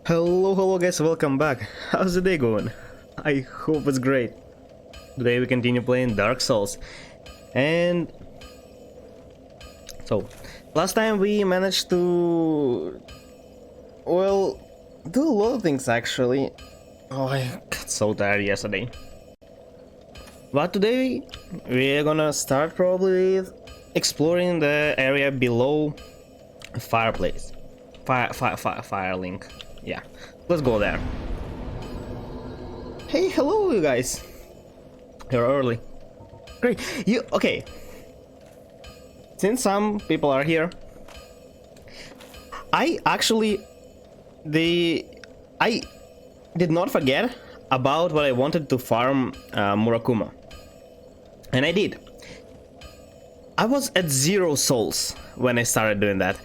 Hello guys, welcome back. How's the day going? I hope it's great. Today we continue playing Dark Souls. And so, last time we managed to, well, do a lot of things actually. Oh, I got so tired yesterday. But today we're gonna start probably with exploring the area below fireplace. Fire link. Yeah, let's go there. Hey, hello you guys. You're early. Great. Okay. Since some people are here, I did not forget about what I wanted to farm Murakuma. And I did. I was at 0 souls when I started doing that.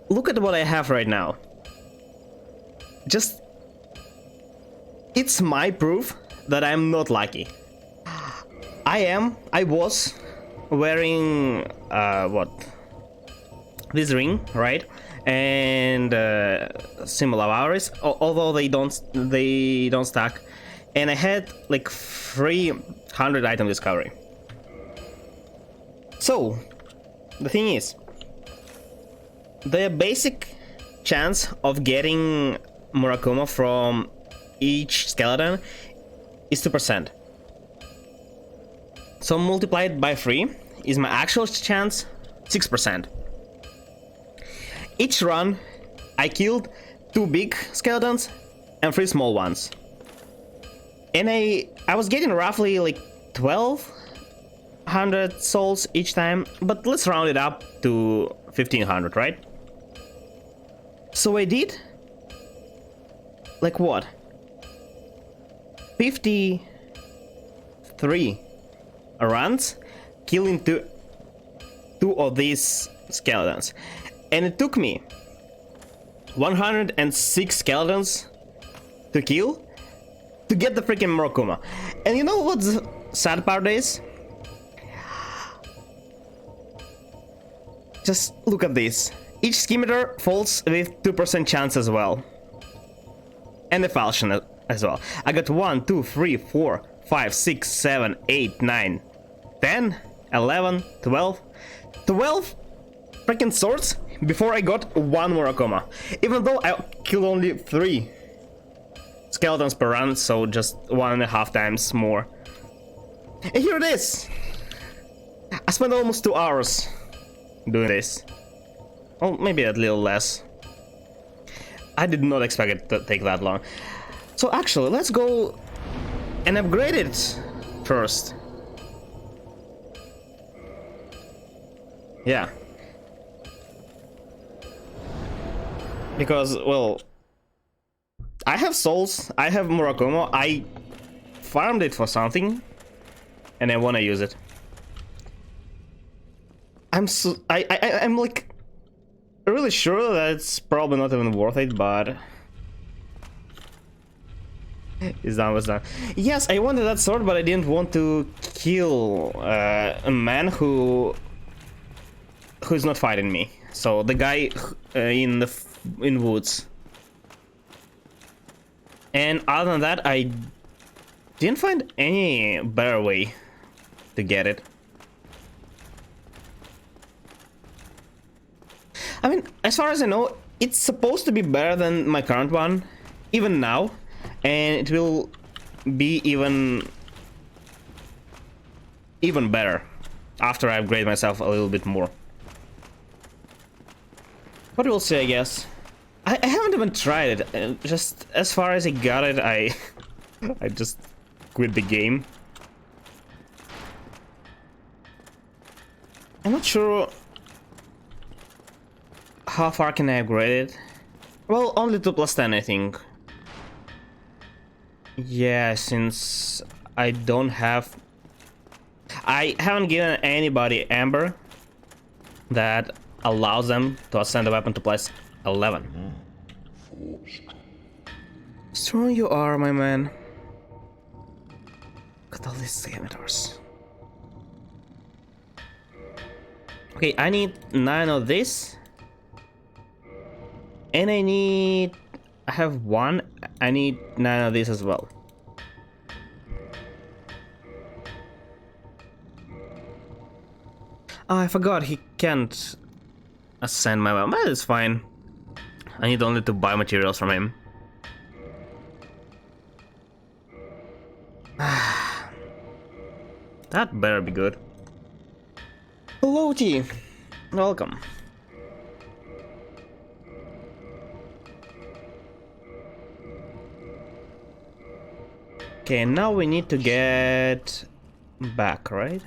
Look at what I have right now. It's my proof that I'm not lucky. I was wearing this ring, right? And symbol of Aries, although they don't stack. And I had like 300 item discovery. So the thing is, the basic chance of getting Murakuma from each skeleton is 2%. So multiplied by 3 is my actual chance 6%. Each run I killed 2 big skeletons and 3 small ones. And I was getting roughly like 1200 souls each time, but let's round it up to 1500, right? So I did like what? 53 runs killing two of these skeletons. And it took me 106 skeletons to kill to get the freaking Murakuma. And you know what the sad part is? Just look at this. Each skimitar falls with 2% chance as well. And the falchion as well. I got 1, 2, 3, 4, 5, 6, 7, 8, 9, 10, 11, 12 freaking swords before I got 1 Murakuma. Even though I killed only 3 skeletons per run, so just 1.5 times more. And here it is! I spent almost 2 hours doing this. Well, maybe a little less. I did not expect it to take that long. So actually, let's go and upgrade it first. Yeah. Because, well, I have souls, I have Murakuma, I farmed it for something, and I want to use it. I'm like really sure that it's probably not even worth it, but it's done, it's done. Yes, I wanted that sword, but I didn't want to kill a man who's not fighting me. So the guy in woods. And other than that, I didn't find any better way to get it. I mean, as far as I know, it's supposed to be better than my current one, even now, and it will be even better after I upgrade myself a little bit more. But we'll see, I guess. I haven't even tried it. Just as far as I got it, I just quit the game. I'm not sure how far can I upgrade it. Well, only to +10, I think. Yeah, since I haven't given anybody Amber that allows them to ascend the weapon to +11. Strong you are, my man. Look at all these scimitars. Okay, I need 9 of this. And I have 1. I need 9 of this as well. Oh, I forgot he can't ascend my weapon, but it's fine. I need only to buy materials from him. That better be good. Hello, T. Welcome. Okay, now we need to get back, right?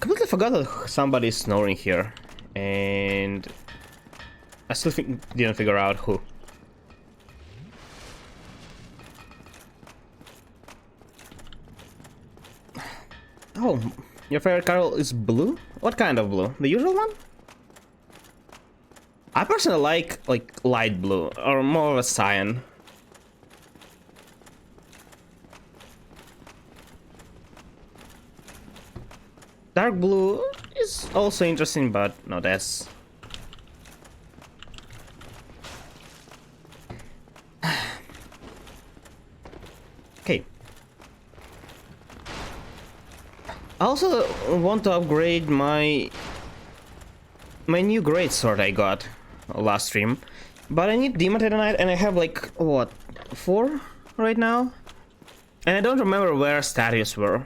Completely forgot that somebody's snoring here, and I still didn't figure out who. Oh, your favorite color is blue? What kind of blue? The usual one? I personally like light blue or more of a cyan. Dark blue is also interesting, but not as. Okay. I also want to upgrade my new greatsword I got last stream, but I need Demon Titanite, and I have like what, 4 right now, and I don't remember where statues were.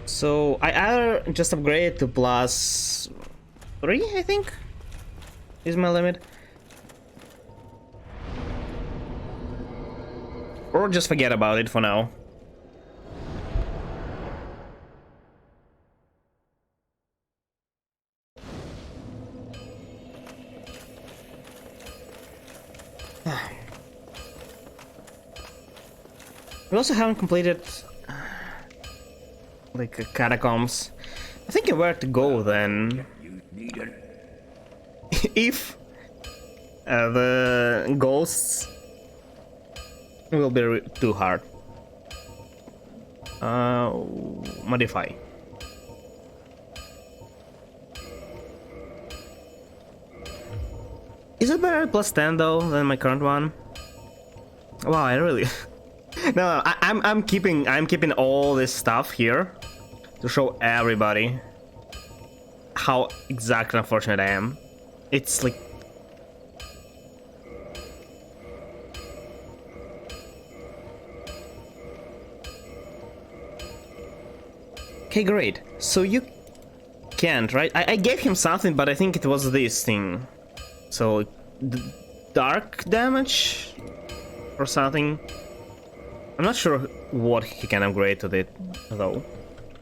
So I either just upgrade to +3, I think, is my limit. Or just forget about it for now. We also haven't completed like catacombs. I think where to go then. If the ghosts will be too hard. Modify. Is it better at +10 though than my current one? Wow, I really. No, I'm keeping all this stuff here to show everybody how exactly unfortunate I am. It's like. Okay, great. So you can't, right? I gave him something, but I think it was this thing. So, dark damage or something. I'm not sure what he can upgrade to it, though.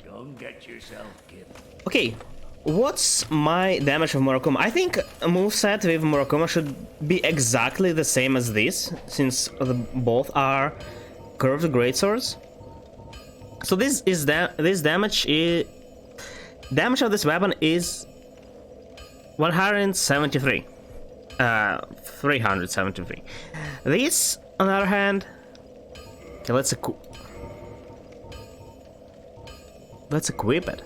Don't get yourself killed. Okay, what's my damage of Murakuma? I think a moveset with Murakuma should be exactly the same as this, since both are curved greatswords. So this damage of this weapon is 173. 373. This, on the other hand, okay, let's equip it.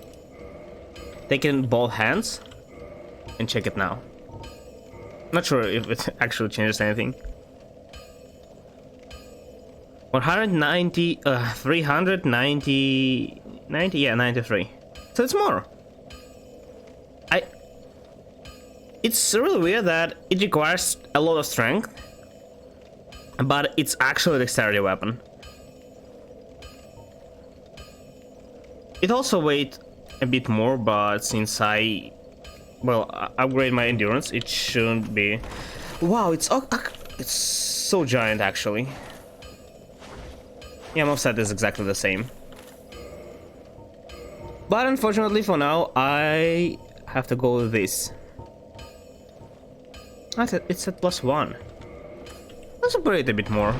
Take it in both hands and check it now. Not sure if it actually changes anything. 190, 390, 90, yeah, 93. So it's more. It's really weird that it requires a lot of strength, but it's actually a dexterity weapon. It also weighs a bit more, but since I upgrade my endurance, it shouldn't be. Wow, it's so giant actually. Yeah, moveset is exactly the same. But unfortunately for now, I have to go with this. It's at +1. Let's upgrade a bit more.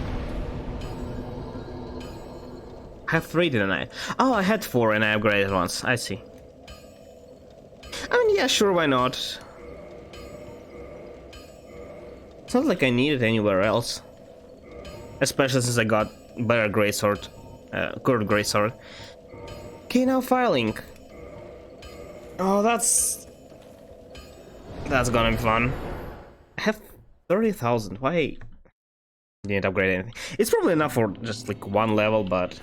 I have 3 tonight. Oh, I had 4 and I upgraded once. I see. I mean, yeah, sure, why not? It's not like I need it anywhere else. Especially since I got better greatsword, curved greatsword. Okay, now filing. Oh, that's gonna be fun. I have 30,000. Why didn't upgrade anything? It's probably enough for just like 1 level, but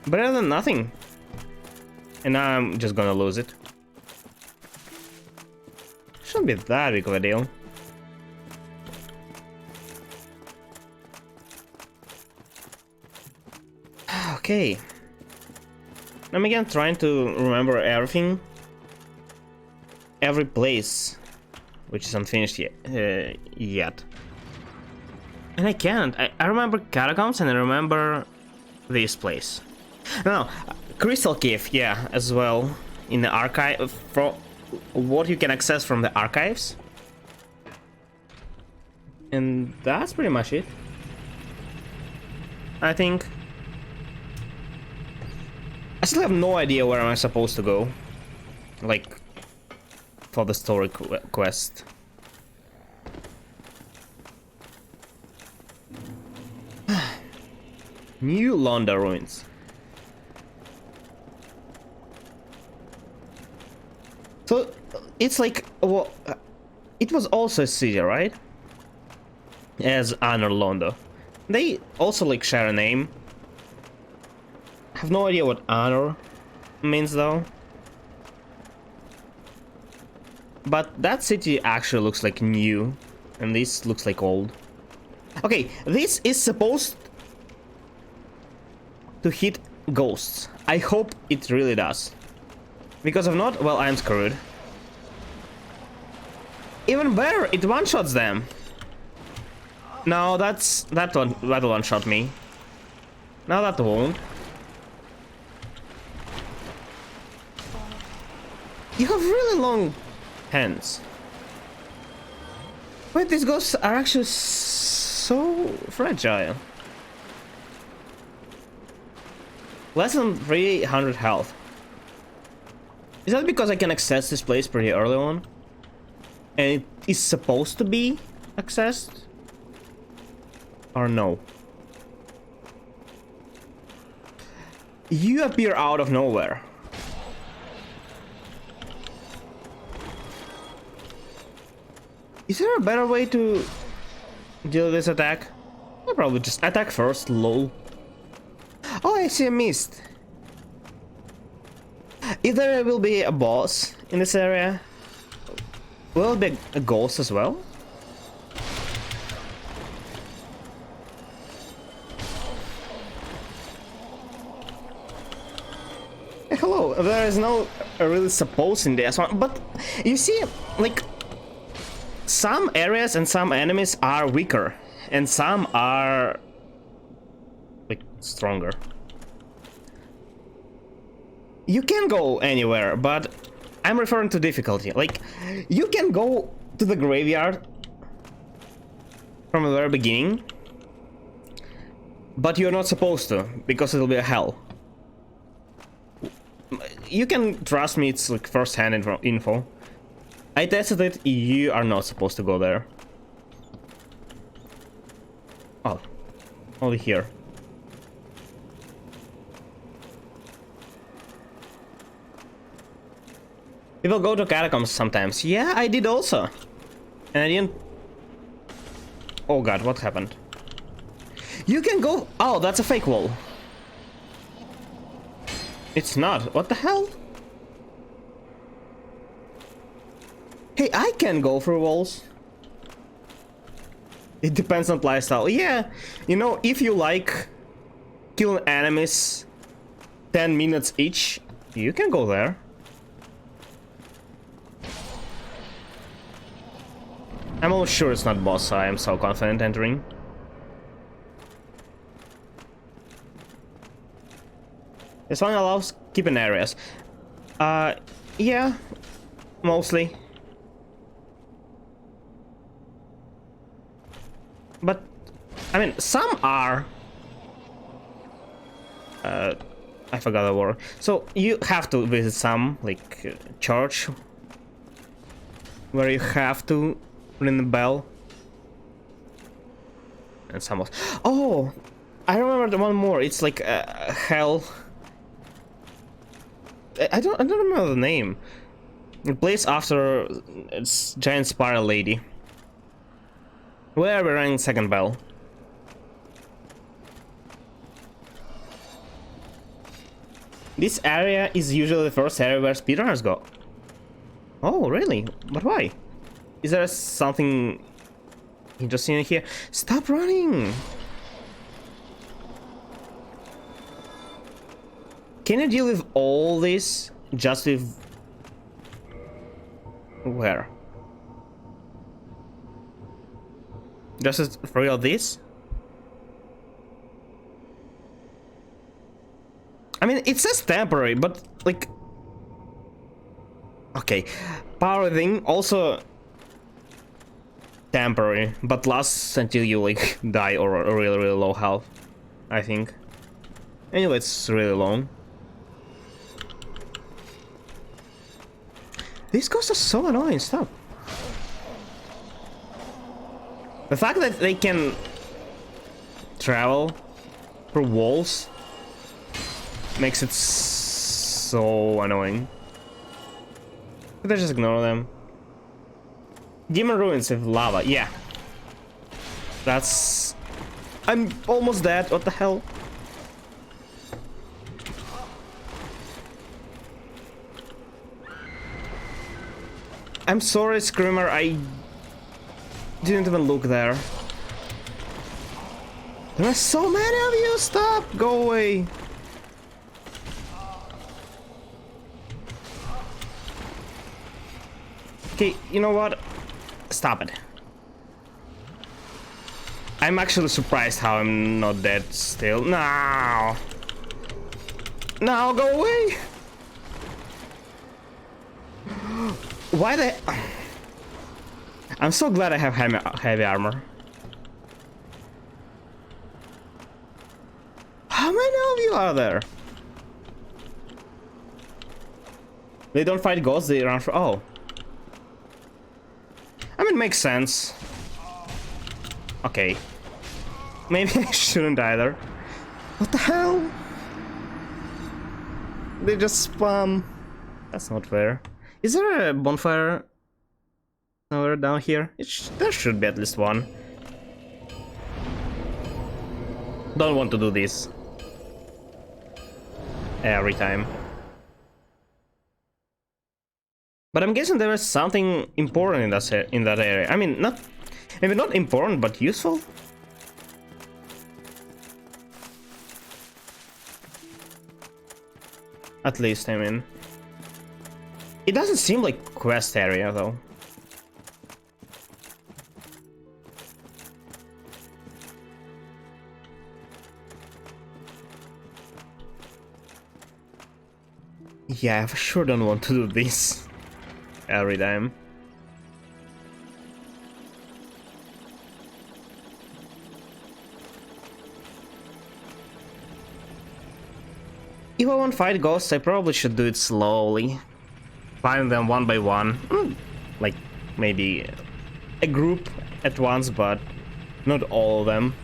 better than nothing. And now I'm just gonna lose it. Shouldn't be that big of a deal. Okay. I'm again trying to remember everything. Every place, which is unfinished yet. And I can't. I remember Catacombs and I remember this place. No, Crystal Cave, yeah, as well. In the archive, for what you can access from the archives. And that's pretty much it, I think. I still have no idea where am I supposed to go. Like, for the story quest. New Londa ruins. So it's like, well, it was also a city, right? As Honor Londa. They also like share a name. I have no idea what honor means though. But that city actually looks like new, and this looks like old. Okay, this is supposed to hit ghosts. I hope it really does. Because if not, well, I'm screwed. Even better, it one-shots them. No, that one-shot me. No, that won't. You have really long hands. Wait, these ghosts are actually so fragile. Less than 300 health. Is that because I can access this place pretty early on? And it is supposed to be accessed? Or no? You appear out of nowhere. Is there a better way to deal with this attack? I'll probably just attack first, lol. Oh, I see a mist. If there will be a boss in this area, will it be a ghost as well? Hey, hello, there is no really supposed in this one, but you see, like, some areas and some enemies are weaker, and some are like stronger. You can go anywhere, but I'm referring to difficulty. Like, you can go to the graveyard from the very beginning, but you're not supposed to, because it'll be a hell. You can trust me, it's like first-hand info. I tested it, you are not supposed to go there. Oh, only here. People go to catacombs sometimes. Yeah, I did also. And I didn't... Oh god, what happened? You can go... Oh, that's a fake wall. It's not. What the hell? Hey, I can go through walls. It depends on playstyle. Yeah, you know, if you like killing enemies 10 minutes each, you can go there. I'm almost sure it's not boss, so I am so confident entering. This one allows keeping areas. Yeah, mostly. But, I mean, some are... I forgot the word. So, you have to visit some, like, church, where you have to ring the bell. And some of... Oh! I remember the one more. It's like, hell... I don't remember the name. The place after it's giant spiral lady. Where we rang second bell. This area is usually the first area where speedrunners go. Oh, really? But why? Is there something interesting in here? Stop running! Can you deal with all this just with... Where? Just for real this? I mean, it says temporary, but like... Okay, power thing also temporary, but lasts until you like die or really low health, I think. Anyway, it's really long. These ghosts are so annoying, stop. The fact that they can travel through walls makes it so annoying. Could I just ignore them? Demon ruins with lava, yeah. That's... I'm almost dead, what the hell? I'm sorry, Screamer, I didn't even look there. There are so many of you, stop, go away. Okay, you know what? Stop it. I'm actually surprised how I'm not dead still. No! No, go away! Why the... I'm so glad I have heavy armor. How many of you are there? They don't fight ghosts, they run for... Oh. I mean, makes sense. Okay. Maybe I shouldn't either. What the hell? They just spam. That's not fair. Is there a bonfire somewhere down here? There should be at least one. Don't want to do this every time. But I'm guessing there is something important in that area. I mean, maybe not important, but useful. At least, I mean. It doesn't seem like quest area though. Yeah, I for sure don't want to do this every time. If I want to fight ghosts, I probably should do it slowly. Find them one by one. Like, maybe a group at once, but not all of them.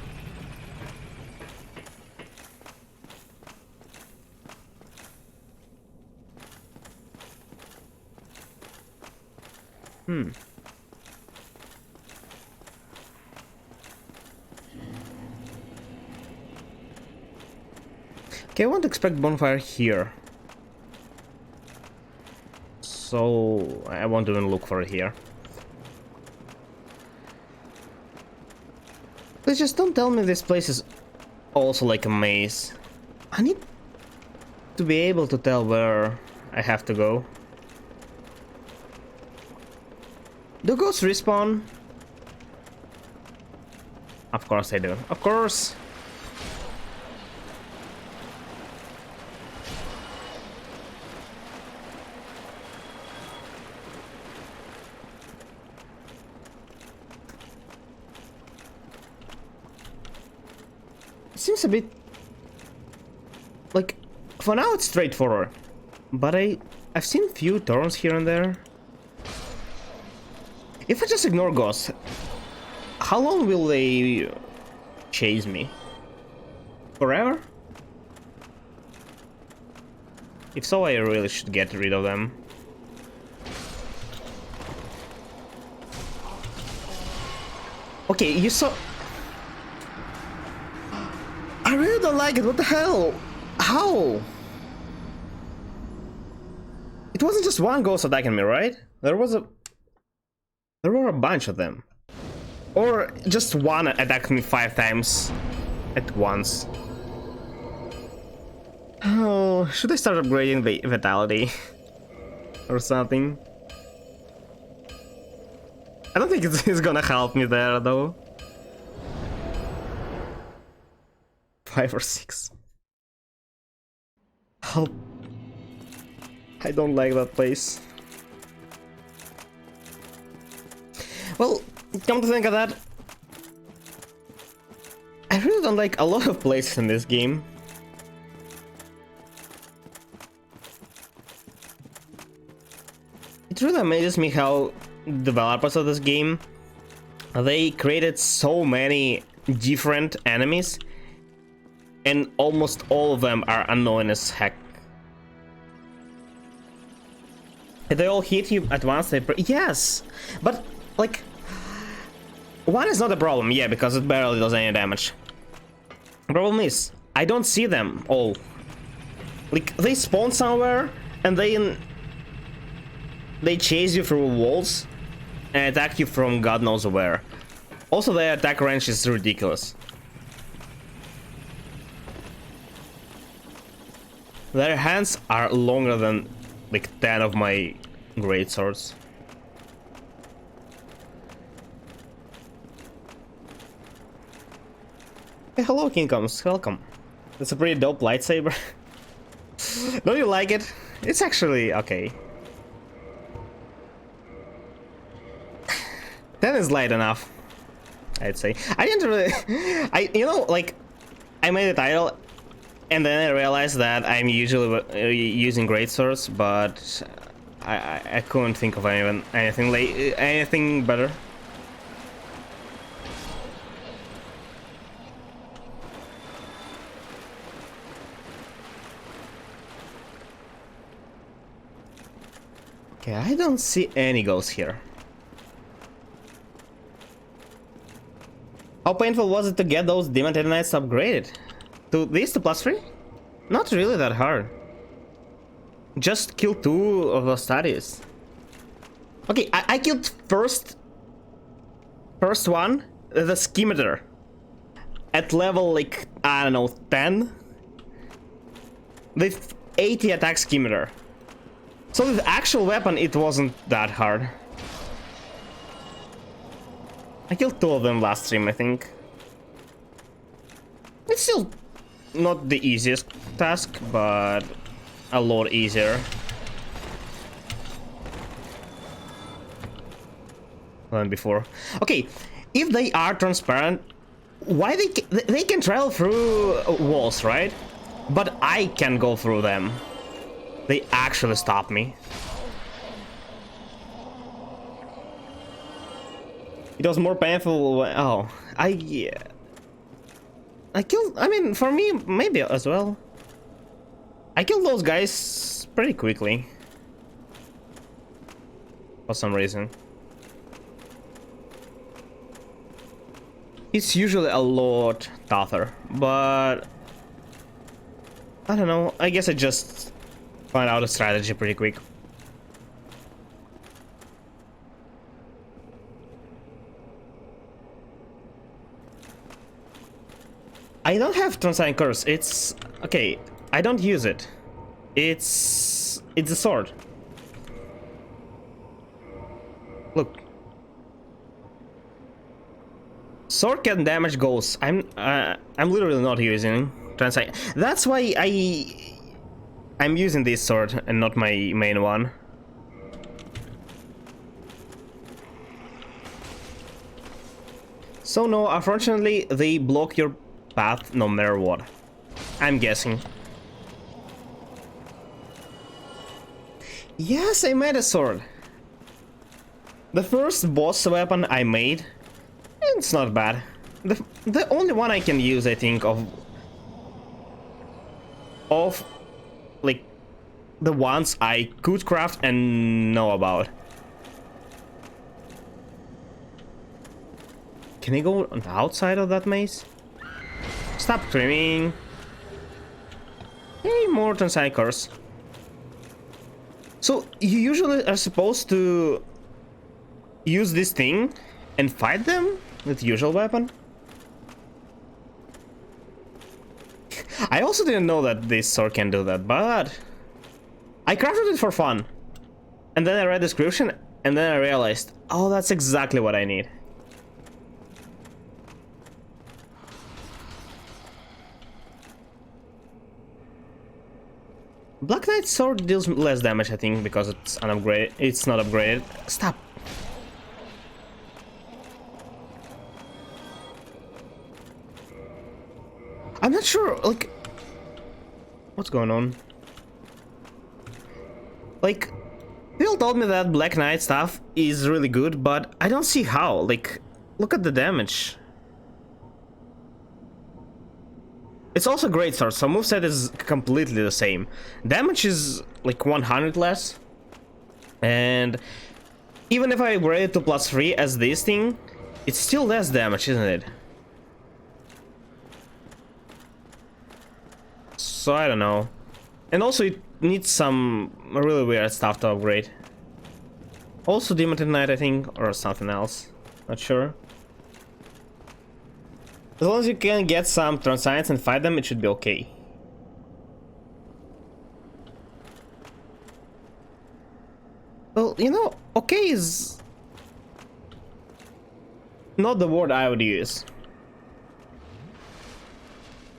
Okay, I won't expect bonfire here. So I won't even look for it here. Please just don't tell me this place is also like a maze. I need to be able to tell where I have to go. Do ghosts respawn? Of course they do. Of course! It seems a bit... like, for now it's straightforward. But I've seen few turns here and there. If I just ignore ghosts, how long will they chase me? Forever? If so, I really should get rid of them. Okay, you saw... I really don't like it, what the hell? How? It wasn't just one ghost attacking me, right? There was a... There were a bunch of them. Or just one attacked me 5 times at once. Oh, should I start upgrading the vitality? Or something? I don't think it's gonna help me there though. 5 or 6. Help. I don't like that place. Well, come to think of that, I really don't like a lot of places in this game. It really amazes me how developers of this game, they created so many different enemies, and almost all of them are annoying as heck. If they all hit you at once, yes, but like, one is not a problem, yeah, because it barely does any damage. The problem is, I don't see them all. Like, they spawn somewhere, and they chase you through walls, and attack you from God knows where. Also, their attack range is ridiculous. Their hands are longer than, like, 10 of my great swords. Hey, hello, Kingdoms, welcome. That's a pretty dope lightsaber. Don't you like it? It's actually okay. 10 is light enough, I'd say. I didn't really... you know, like, I made a title, and then I realized that I'm usually using great swords, but I couldn't think of anything better. Okay, I don't see any ghosts here. How painful was it to get those Demon Titanites upgraded? To this, to +3? Not really that hard. Just kill 2 of those statues. Okay, I killed first one, the Scimitar. At level, like, I don't know, 10? With 80 attack Scimitar. So with the actual weapon, it wasn't that hard. I killed 2 of them last stream, I think. It's still not the easiest task, but a lot easier than before. Okay, if they are transparent, why they can travel through walls, right? But I can go through them. They actually stop me. It was more painful when, oh, I killed, I mean, for me, maybe as well. I killed those guys pretty quickly. For some reason. It's usually a lot tougher, but I don't know, I guess I just find out a strategy pretty quick. I don't have Transcendent Curse, it's... okay, I don't use it. It's a sword. Look. Sword can damage ghosts. I'm literally not using Transcendent. That's why I'm using this sword and not my main one. So no, unfortunately, they block your path no matter what. I'm guessing. Yes, I made a sword. The first boss weapon I made, it's not bad. The only one I can use, I think, of like the ones I could craft and know about. Can I go on the outside of that maze? Stop screaming. Hey, more Transcendent Curse. So you usually are supposed to use this thing and fight them with the usual weapon? I also didn't know that this sword can do that, but I crafted it for fun. And then I read the description and then I realized, oh, that's exactly what I need. Black Knight sword deals less damage, I think, because it's unupgraded. It's not upgraded. Stop. I'm not sure, like, what's going on? Like, people told me that Black Knight stuff is really good, but I don't see how. Like, look at the damage. It's also great sword, so moveset is completely the same. Damage is like 100 less. And even if I upgrade it to +3 as this thing, it's still less damage, isn't it? So I don't know. And also it needs some really weird stuff to upgrade. Also Demon Knight, I think, or something else. Not sure. As long as you can get some Transcience and fight them, it should be okay. Well, you know, okay is not the word I would use.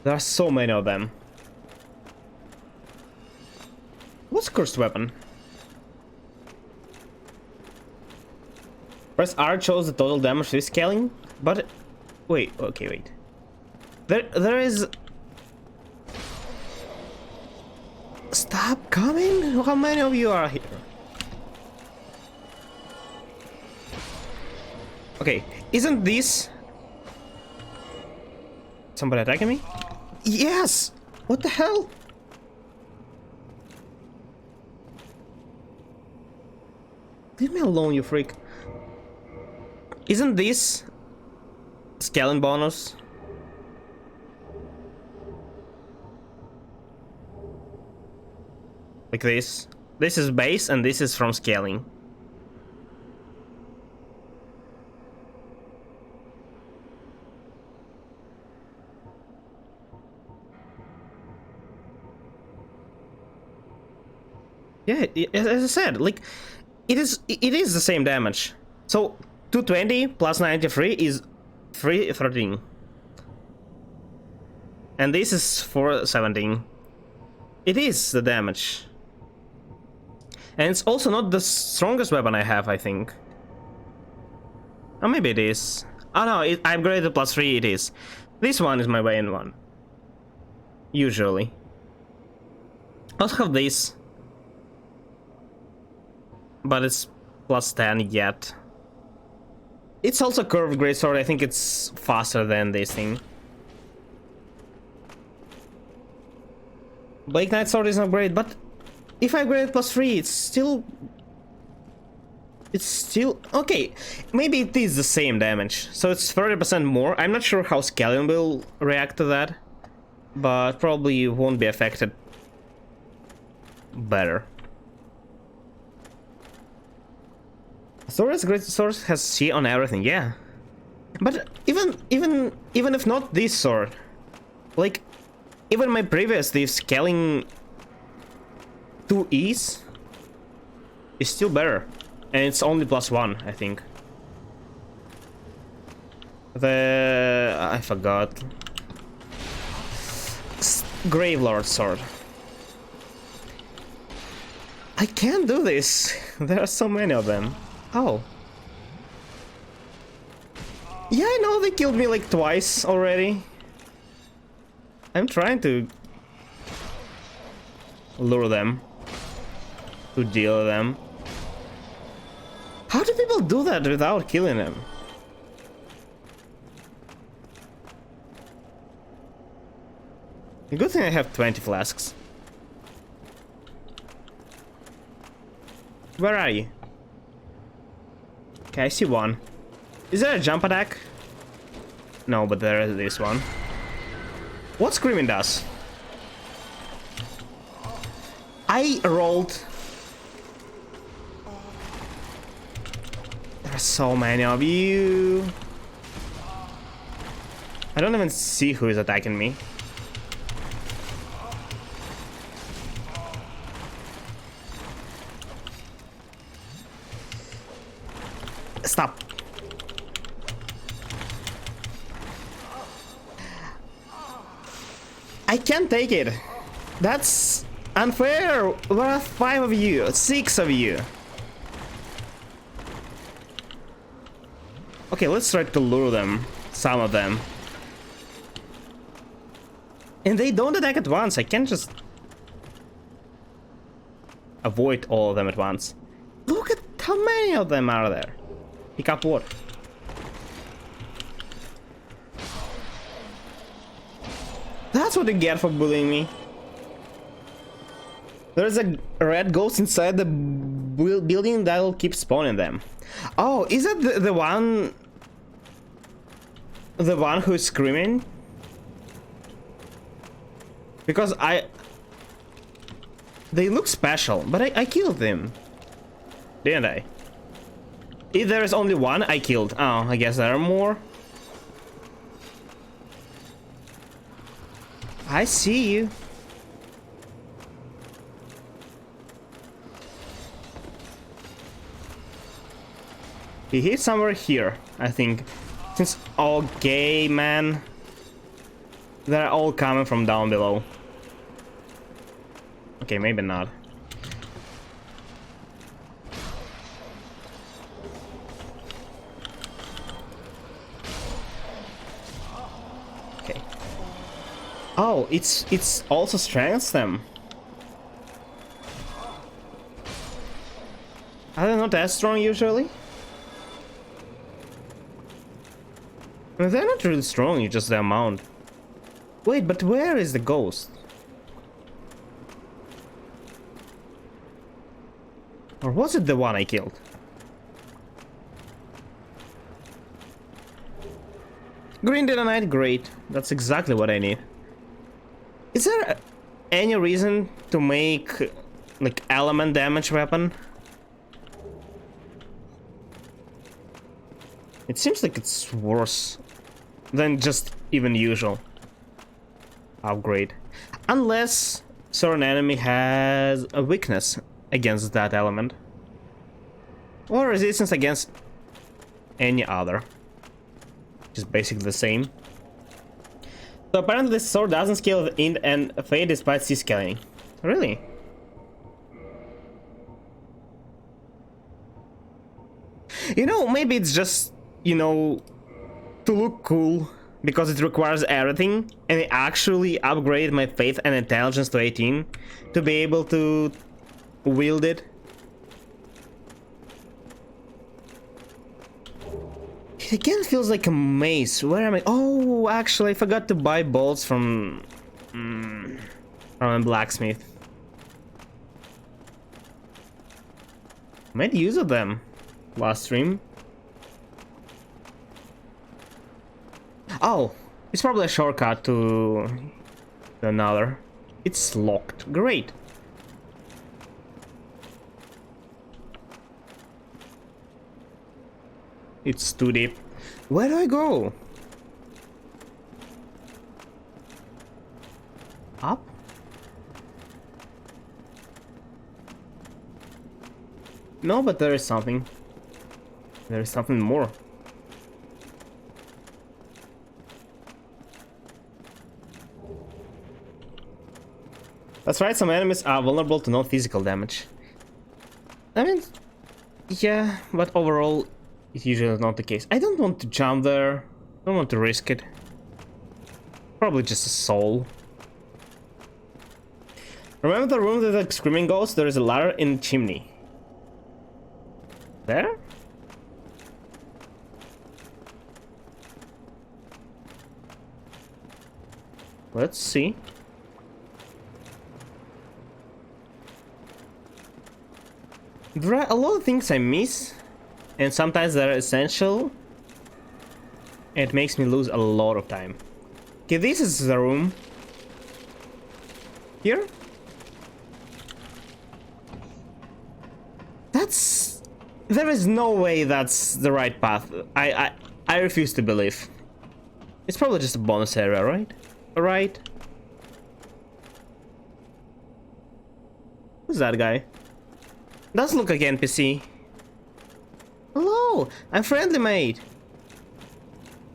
There are so many of them. What's cursed weapon? Press R shows the total damage rescaling, but wait, okay, wait. There is. Stop coming! How many of you are here? Okay, isn't this somebody attacking me? Yes! What the hell? Leave me alone, you freak. Isn't this scaling bonus? Like this. This is base and this is from scaling. Yeah, as I said, like it is the same damage. So 220 plus 93 is 313. And this is 417. It is the damage. And it's also not the strongest weapon I have, I think. Or maybe it is. Oh no, I upgraded +3, it is. This one is my main one. Usually. I also have this. But it's +10 yet. It's also curved greatsword, I think it's faster than this thing. Black Knight sword is not great, but if I upgrade +3, it's still okay. Maybe it is the same damage, so it's 30% more. I'm not sure how Scallion will react to that, but probably won't be affected better. Thor's great sword has C on everything, yeah. But even if not this sword, like even my previous, the scaling 2Es is still better, and it's only +1, I think. I forgot. Gravelord sword. I can't do this. There are so many of them. Oh. Yeah, I know they killed me like twice already. I'm trying to lure them, to deal them. How do people do that without killing them? Good thing I have 20 flasks. Where are you? Okay, I see one. Is there a jump attack? No, but there is this one. What Screaming does? I rolled. There are So many of you. I don't even see who is attacking me. Stop. I can't take it. That's unfair. There are 5 of you, 6 of you. Okay, let's try to lure them. Some of them. And they don't attack at once. I can't just avoid all of them at once. Look at how many of them are there. Pick up what? That's what you get for bullying me. There's a red ghost inside the building that will keep spawning them. Oh, is that the one? The one who's screaming? Because they look special, but I killed them. Didn't I? If there is only one, I killed. Oh, I guess there are more. I see you. He hit somewhere here, I think. Since, okay, man. They're all coming from down below. Okay, maybe not. Okay. Oh, it's also strengthens them. Are they not as strong usually? I mean, they're not really strong, it's just the amount. Wait, but where is the ghost? Or was it the one I killed? Green Dynamite, great. That's exactly what I need. Is there any reason to make like element damage weapon? It seems like it's worse than just even usual. Upgrade. Unless certain enemy has a weakness against that element. Or resistance against any other. Which is basically the same. So apparently this sword doesn't scale with int and fade despite C scaling. Really? You know, maybe it's just, you know, to look cool because it requires everything, and I actually upgraded my faith and intelligence to 18 to be able to wield it. It again feels like a mace. Where am I? Oh, actually, I forgot to buy bolts from a blacksmith. Made use of them last stream. Oh, it's probably a shortcut to another. It's locked. Great. It's too deep. Where do I go? Up? No, but there is something. There is something more. That's right, some enemies are vulnerable to non-physical damage. I mean, yeah, but overall, it's usually not the case. I don't want to jump there. I don't want to risk it. Probably just a soul. Remember the room with the screaming ghost? There is a ladder in the chimney. There? Let's see. There are a lot of things I miss, and sometimes they're essential. It makes me lose a lot of time. Okay, this is the room. Here? There is no way that's the right path. I refuse to believe. It's probably just a bonus area, right? Right? Who's that guy? Doesn't look like NPC. Hello, I'm friendly, mate.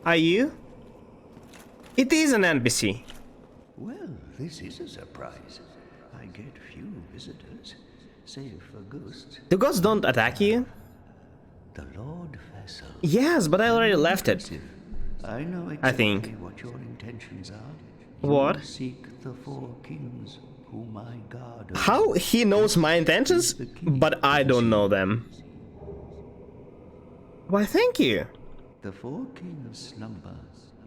Are you? It is an NPC. Well, this is a surprise. I get few visitors, save for ghosts. The ghosts don't attack you? The Lord Vessel. Yes, but I already left it. I know exactly I think. what your intentions are. What? You seek the four kings, whom I guard. How he knows my intentions, but I don't know them. Why, thank you. The four kings slumber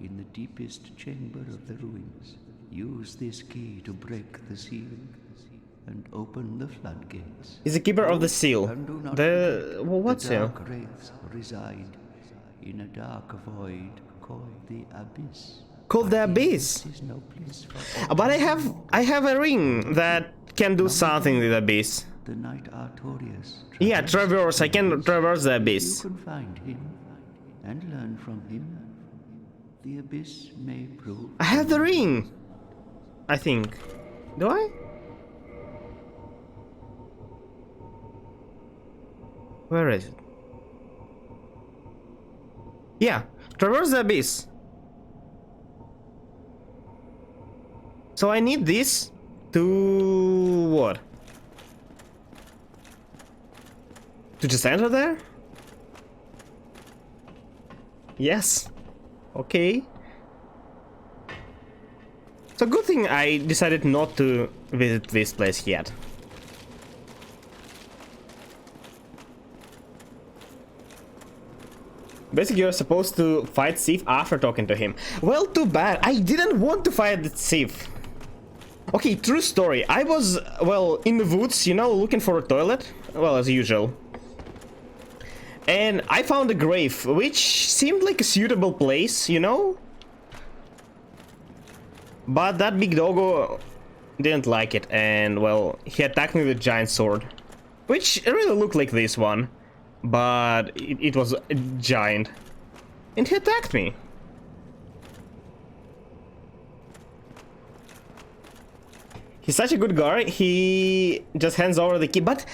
in the deepest chamber of the ruins. Use this key to break the seal and open the floodgates. He's the keeper of the seal. And do not The... well, what the seal? dark wraiths reside in a dark void called the Abyss. Called the Abyss. This is no place for But I have a ring that can do something with the Abyss. the Knight Artorias. Yeah, traverse. I can traverse the You Abyss. can find him and learn from him. The Abyss may prove. I have the ring. I think. Do I? Where is it? Yeah, traverse the Abyss. So I need this to what? To just enter there? Yes. Okay. So good thing I decided not to visit this place yet. Basically, you're supposed to fight Thief after talking to him. Well, too bad. I didn't want to fight the Thief. Okay, true story. I was, well, in the woods, you know, looking for a toilet. Well, as usual. And I found a grave, which seemed like a suitable place, you know? But that big doggo didn't like it, and, well, he attacked me with a giant sword. Which really looked like this one. But it was a giant. And he attacked me. He's such a good guy, he just hands over the key, but...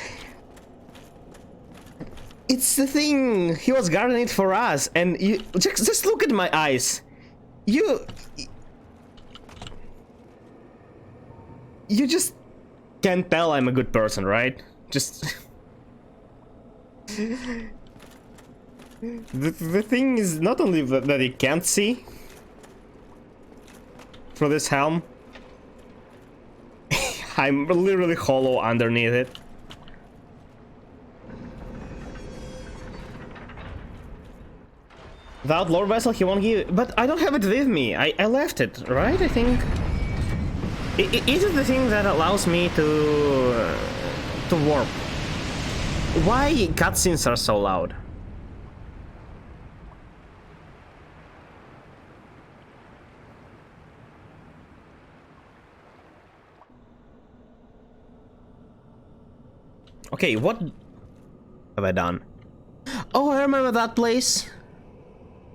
it's the thing, he was guarding it for us, and you... just look at my eyes. You just can't tell I'm a good person, right? Just... the thing is not only that you can't see through this helm. I'm literally hollow underneath it. Without Lord Vessel, he won't give... but I don't have it with me. I left it, right? I think... Is it the thing that allows me to warp? Why cutscenes are so loud? Okay, what have I done? Oh, I remember that place.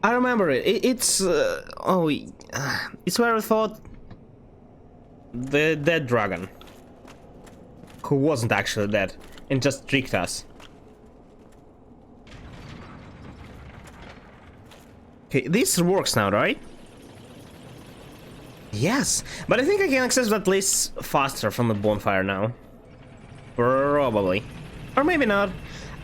I remember it. It's it's where I thought the dead dragon, who wasn't actually dead and just tricked us. Okay, this works now, right? Yes, but I think I can access that place faster from the bonfire now. Probably. Or maybe not.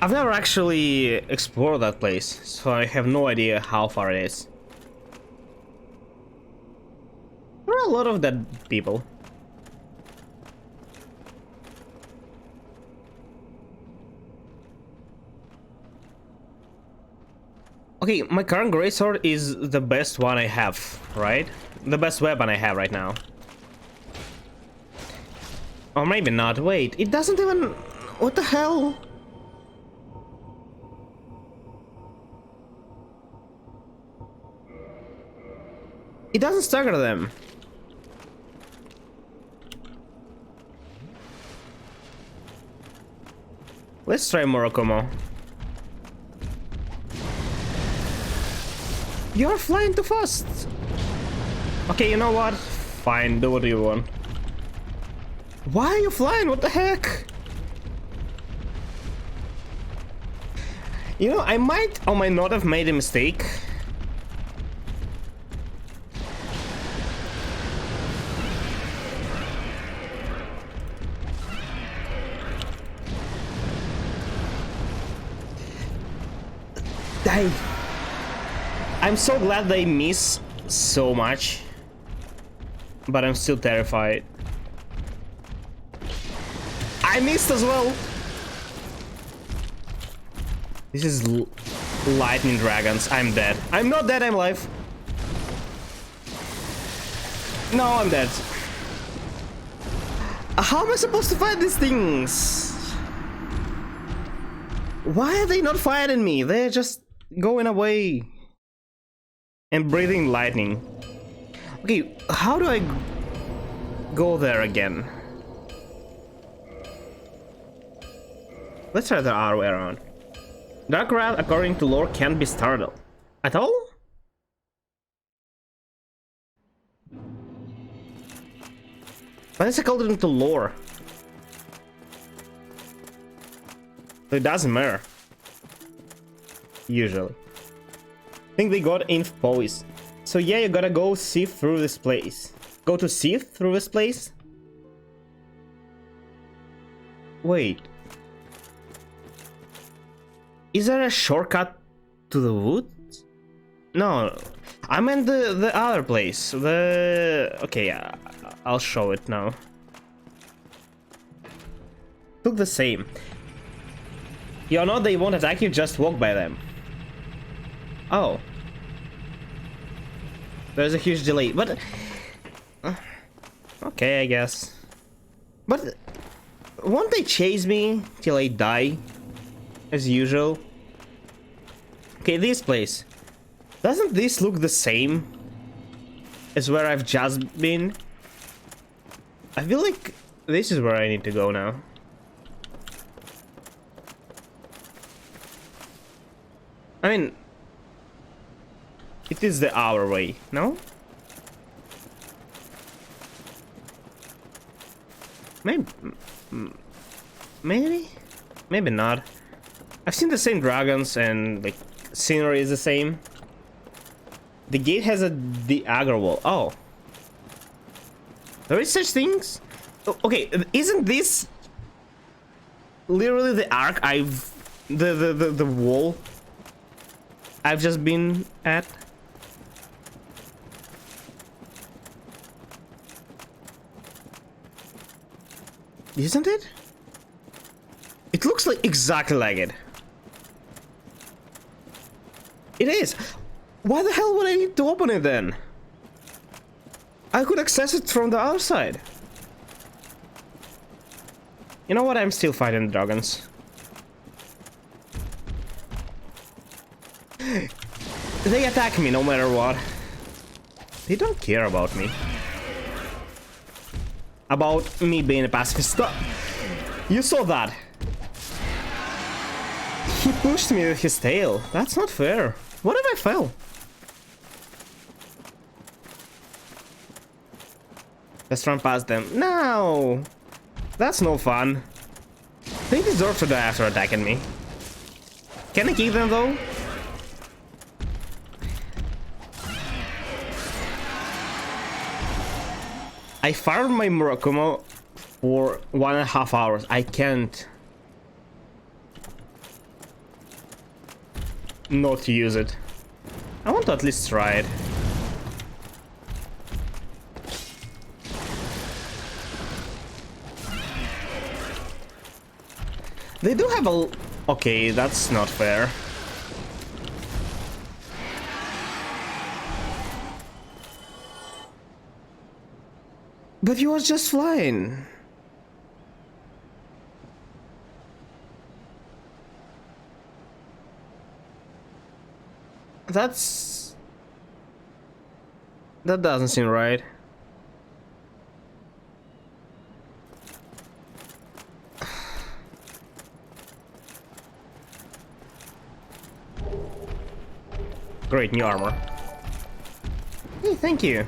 I've never actually explored that place, so I have no idea how far it is. There are a lot of dead people. Okay, my current greatsword is the best one I have, right? The best weapon I have right now. Or maybe not. Wait, it doesn't even... what the hell? It doesn't stagger them. Let's try Murakumo. You're flying too fast. Okay, you know what? Fine, do what you want. Why are you flying? What the heck? You know, I might or might not have made a mistake. I'm so glad they miss so much, but I'm still terrified. I missed as well. This is lightning dragons. I'm dead. I'm not dead, I'm alive. No, I'm dead. How am I supposed to fight these things? Why are they not fighting me? They're just going away and breathing lightning. Okay, how do I go there again? Let's try the other way around. Dark Rat, according to lore, can't be startled. At all? Why is it called into lore? It doesn't matter. Usually. I think they got inf boys. So yeah, you gotta go sift through this place. Go to sift through this place? Wait. Is there a shortcut to the woods? No, I meant the other place. Okay, I'll show it now. Look the same. You know they won't attack you, just walk by them. Oh. There's a huge delay, but... okay, I guess. But... won't they chase me till I die? As usual. Okay, this place. Doesn't this look the same as where I've just been? I feel like this is where I need to go now. I mean, it is the our way, no? Maybe? Maybe not. I've seen the same dragons and like scenery is the same. The gate has the aggro wall. Oh. There is such things? Okay, isn't this literally the arc the wall I've just been at? Isn't it? It looks like exactly like it. It is. Why the hell would I need to open it then? I could access it from the other side. You know what? I'm still fighting the dragons. They attack me no matter what. They don't care about me. About me being a pacifist. You saw that. He pushed me with his tail. That's not fair. What if I fell? Let's run past them. No! That's no fun. They deserve to die after attacking me. Can I kill them though? I farmed my Murakumo for 1.5 hours. I can't not use it. I want to at least try it. They do have a... okay, that's not fair. But he was just flying. That doesn't seem right. Great, new armor. Hey, thank you.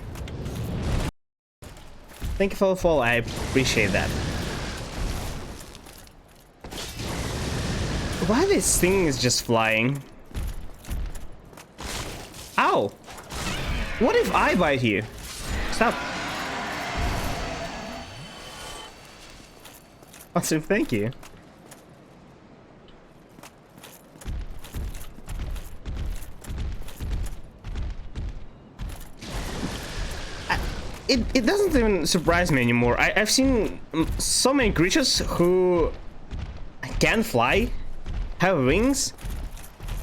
Thank you for the follow, I appreciate that. Why this thing is just flying? Ow! What if I bite you? Stop. Awesome, thank you. It doesn't even surprise me anymore. I've seen so many creatures who can fly, have wings,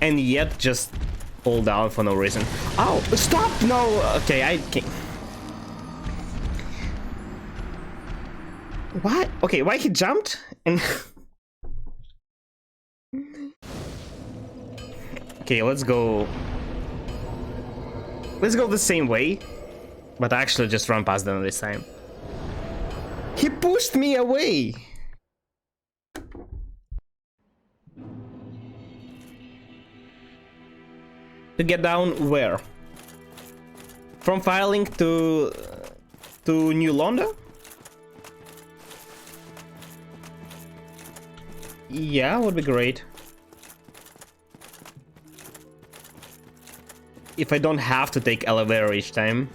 and yet just fall down for no reason. Oh, stop! No! Okay, I can't. What? Okay, why he jumped? And okay, let's go. Let's go the same way. But I actually just run past them this time. He pushed me away! To get down where? From Filing to New London? Yeah, would be great. If I don't have to take elevator each time.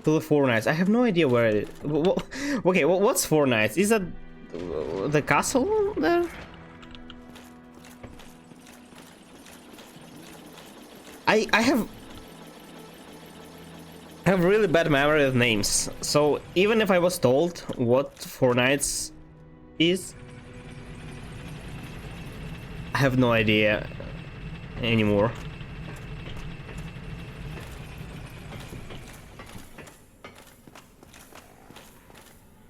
To the Four Knights. I have no idea where it is. Okay, what's Four Knights? Is that the castle there? I have really bad memory of names. So even if I was told what Four Knights is, I have no idea anymore.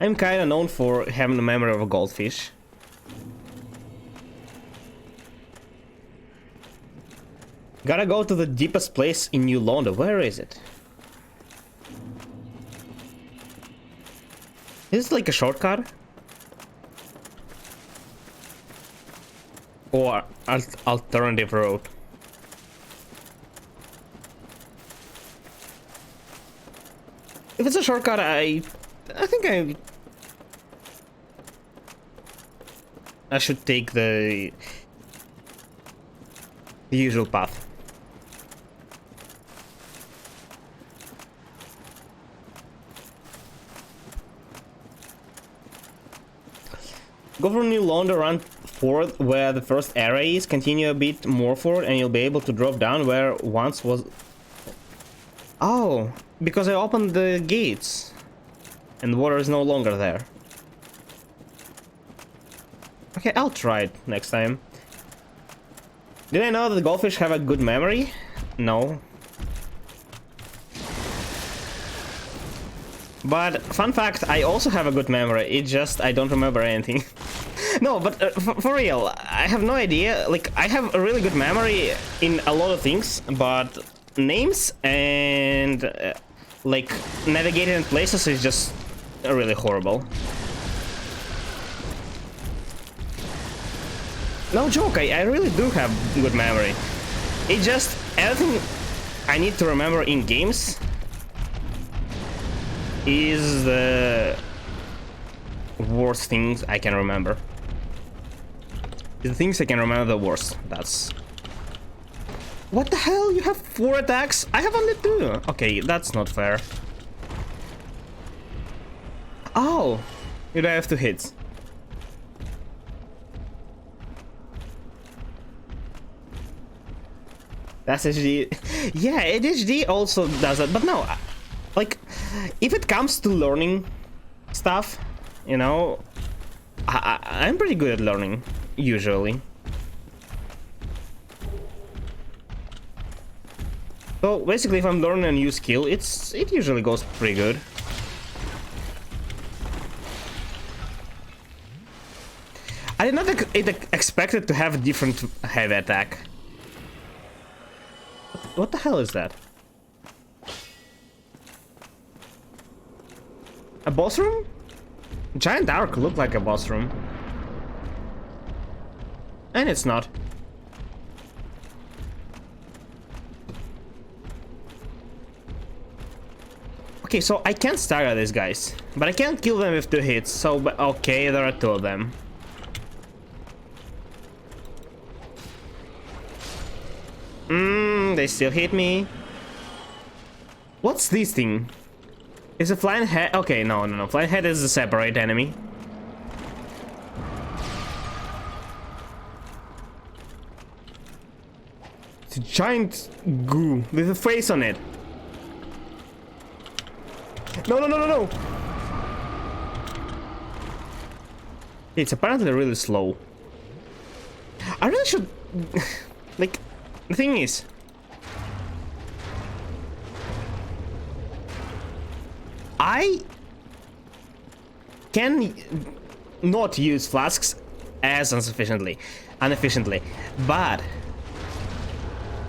I'm kinda known for having the memory of a goldfish. Gotta go to the deepest place in New London. Where is it? Is it like a shortcut? Or alternative road? If it's a shortcut, I think I should take the usual path. Go from New London, run forward where the first area is, continue a bit more forward, and you'll be able to drop down where once was... Oh, because I opened the gates, and water is no longer there. Okay, I'll try it next time. Did I know that the goldfish have a good memory? No. But, fun fact, I also have a good memory, it's just I don't remember anything. No, but for real, I have no idea. Like, I have a really good memory in a lot of things, but names and, like, navigating in places is just really horrible. No joke, I really do have good memory. It just, everything I need to remember in games is the worst things I can remember. The things I can remember the worst, that's... What the hell? You have 4 attacks? I have only 2. Okay, that's not fair. Oh! You have 2 hits. That's HD. Yeah, ADHD also does that, but no, like, if it comes to learning stuff, you know, I'm pretty good at learning, usually. So basically, if I'm learning a new skill, it usually goes pretty good. I did not expect it to have a different heavy attack. What the hell is that? A boss room? Giant Ark looked like a boss room. And it's not. Okay, so I can't stagger these guys, but I can't kill them with 2 hits, so okay, there are 2 of them. They still hit me. What's this thing? Is a flying head? Okay, no. Flying head is a separate enemy. It's a giant goo with a face on it. No. It's apparently really slow. I really should... like, the thing is... I can not use flasks as inefficiently, but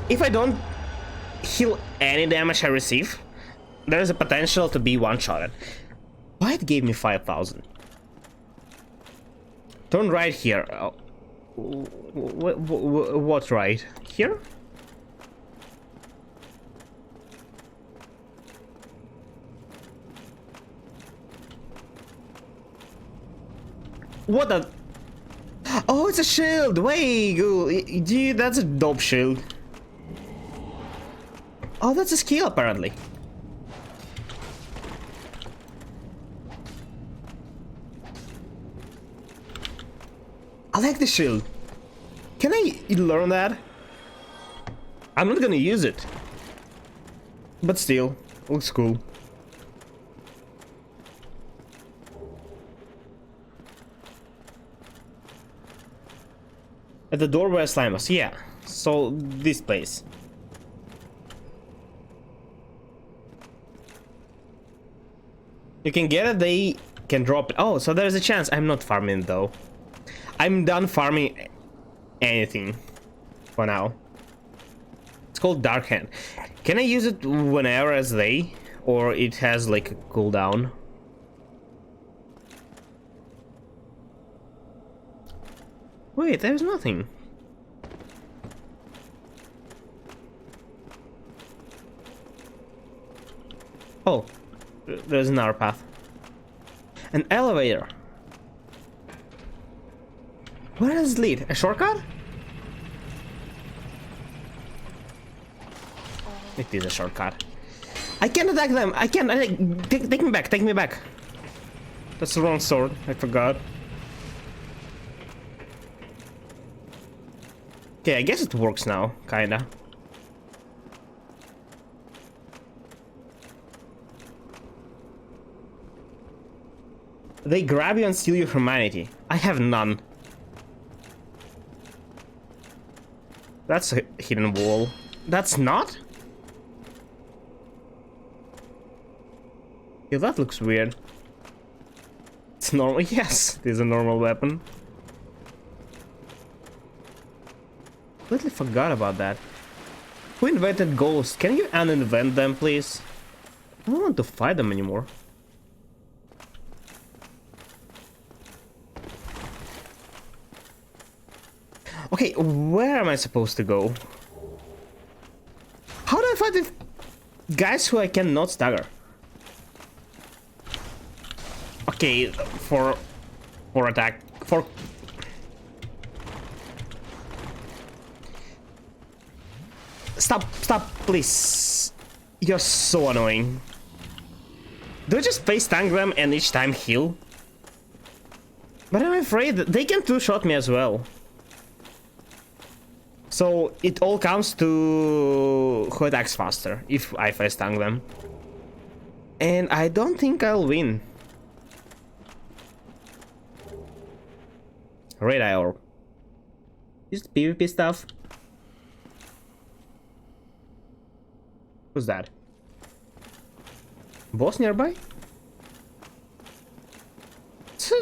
if I don't heal any damage I receive, there is a potential to be one-shotted. Why it gave me 5,000? Turn right here. Oh, what right? Here? What a... Oh, it's a shield! Way cool! Dude, that's a dope shield. Oh, that's a skill, apparently. I like the shield. Can I learn that? I'm not gonna use it. But still, looks cool. At the door where slime was, yeah. So, this place. You can get it, they can drop it. Oh, so there's a chance. I'm not farming though. I'm done farming anything for now. It's called Dark Hand. Can I use it whenever as they? Or it has like a cooldown? Wait, there's nothing. Oh, there's another path. An elevator. Where does it lead? A shortcut? It is a shortcut. I can't attack them. I can't. Take me back. Take me back. That's the wrong sword. I forgot. Okay, I guess it works now, kinda. They grab you and steal your humanity. I have none. That's a hidden wall. That's not? Yeah, that looks weird. It's normal. Yes, it is a normal weapon. Completely forgot about that. Who invented ghosts? Can you uninvent them, please? I don't want to fight them anymore. Okay, where am I supposed to go? How do I fight with guys who I cannot stagger? Okay, for attack, for... Stop, please. You're so annoying. Do I just face tank them and each time heal? But I'm afraid that they can two-shot me as well. So it all comes to who attacks faster if I face tank them. And I don't think I'll win. Red Eye Orb. Is it PvP stuff? Who's that? Boss nearby? It's a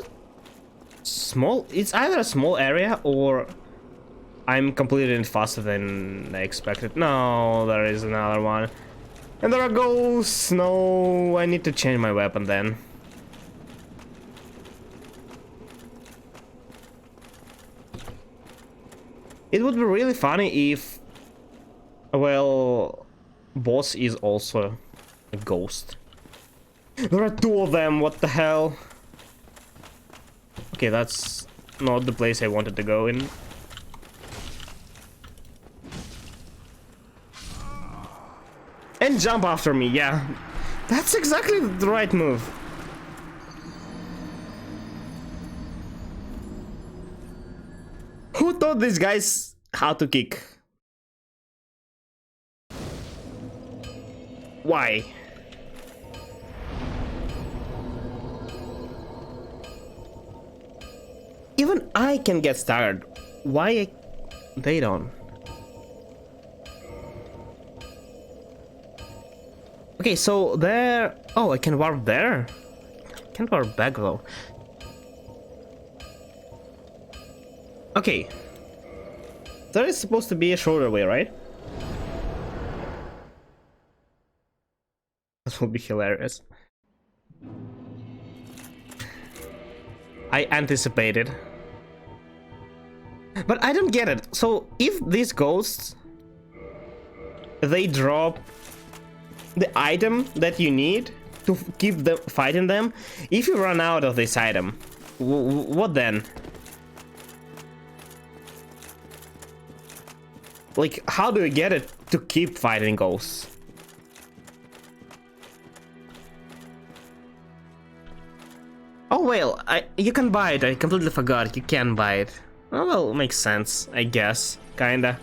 small... It's either a small area or I'm completing it faster than I expected. No, there is another one. And there are ghosts. No, I need to change my weapon then. It would be really funny if... Well... Boss is also a ghost. There are two of them, what the hell? Okay, that's not the place I wanted to go in. And jump after me, yeah. That's exactly the right move. Who taught these guys how to kick? Why? Even I can get staggered. Why they don't? Okay, so there... Oh, I can warp there? I can't warp back though. Okay. There is supposed to be a shorter way, right? That would be hilarious. I anticipated. But I don't get it. So if these ghosts, they drop the item that you need to keep the fighting them, if you run out of this item, what then? Like, how do you get it to keep fighting ghosts? Oh well, you can buy it. I completely forgot. You can buy it. Oh, well, makes sense, I guess. Kinda.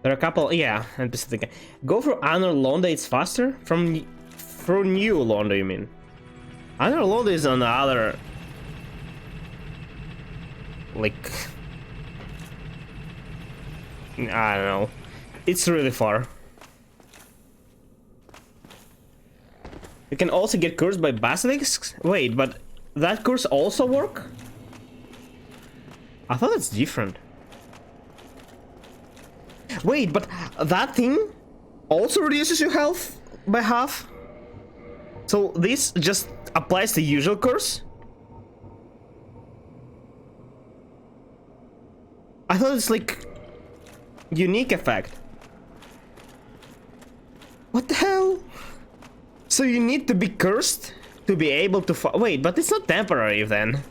There are a couple, yeah, NPC. Go for Honor Londa, it's faster? For new Londa, you mean? Honor Londa is on the other... Like... I don't know. It's really far. You can also get cursed by basilisks? Wait, but that curse also work? I thought it's different. Wait, but that thing also reduces your health by half? So this just applies the usual curse? I thought it's like unique effect. What the hell? So you need to be cursed to be able to wait, but it's not temporary then.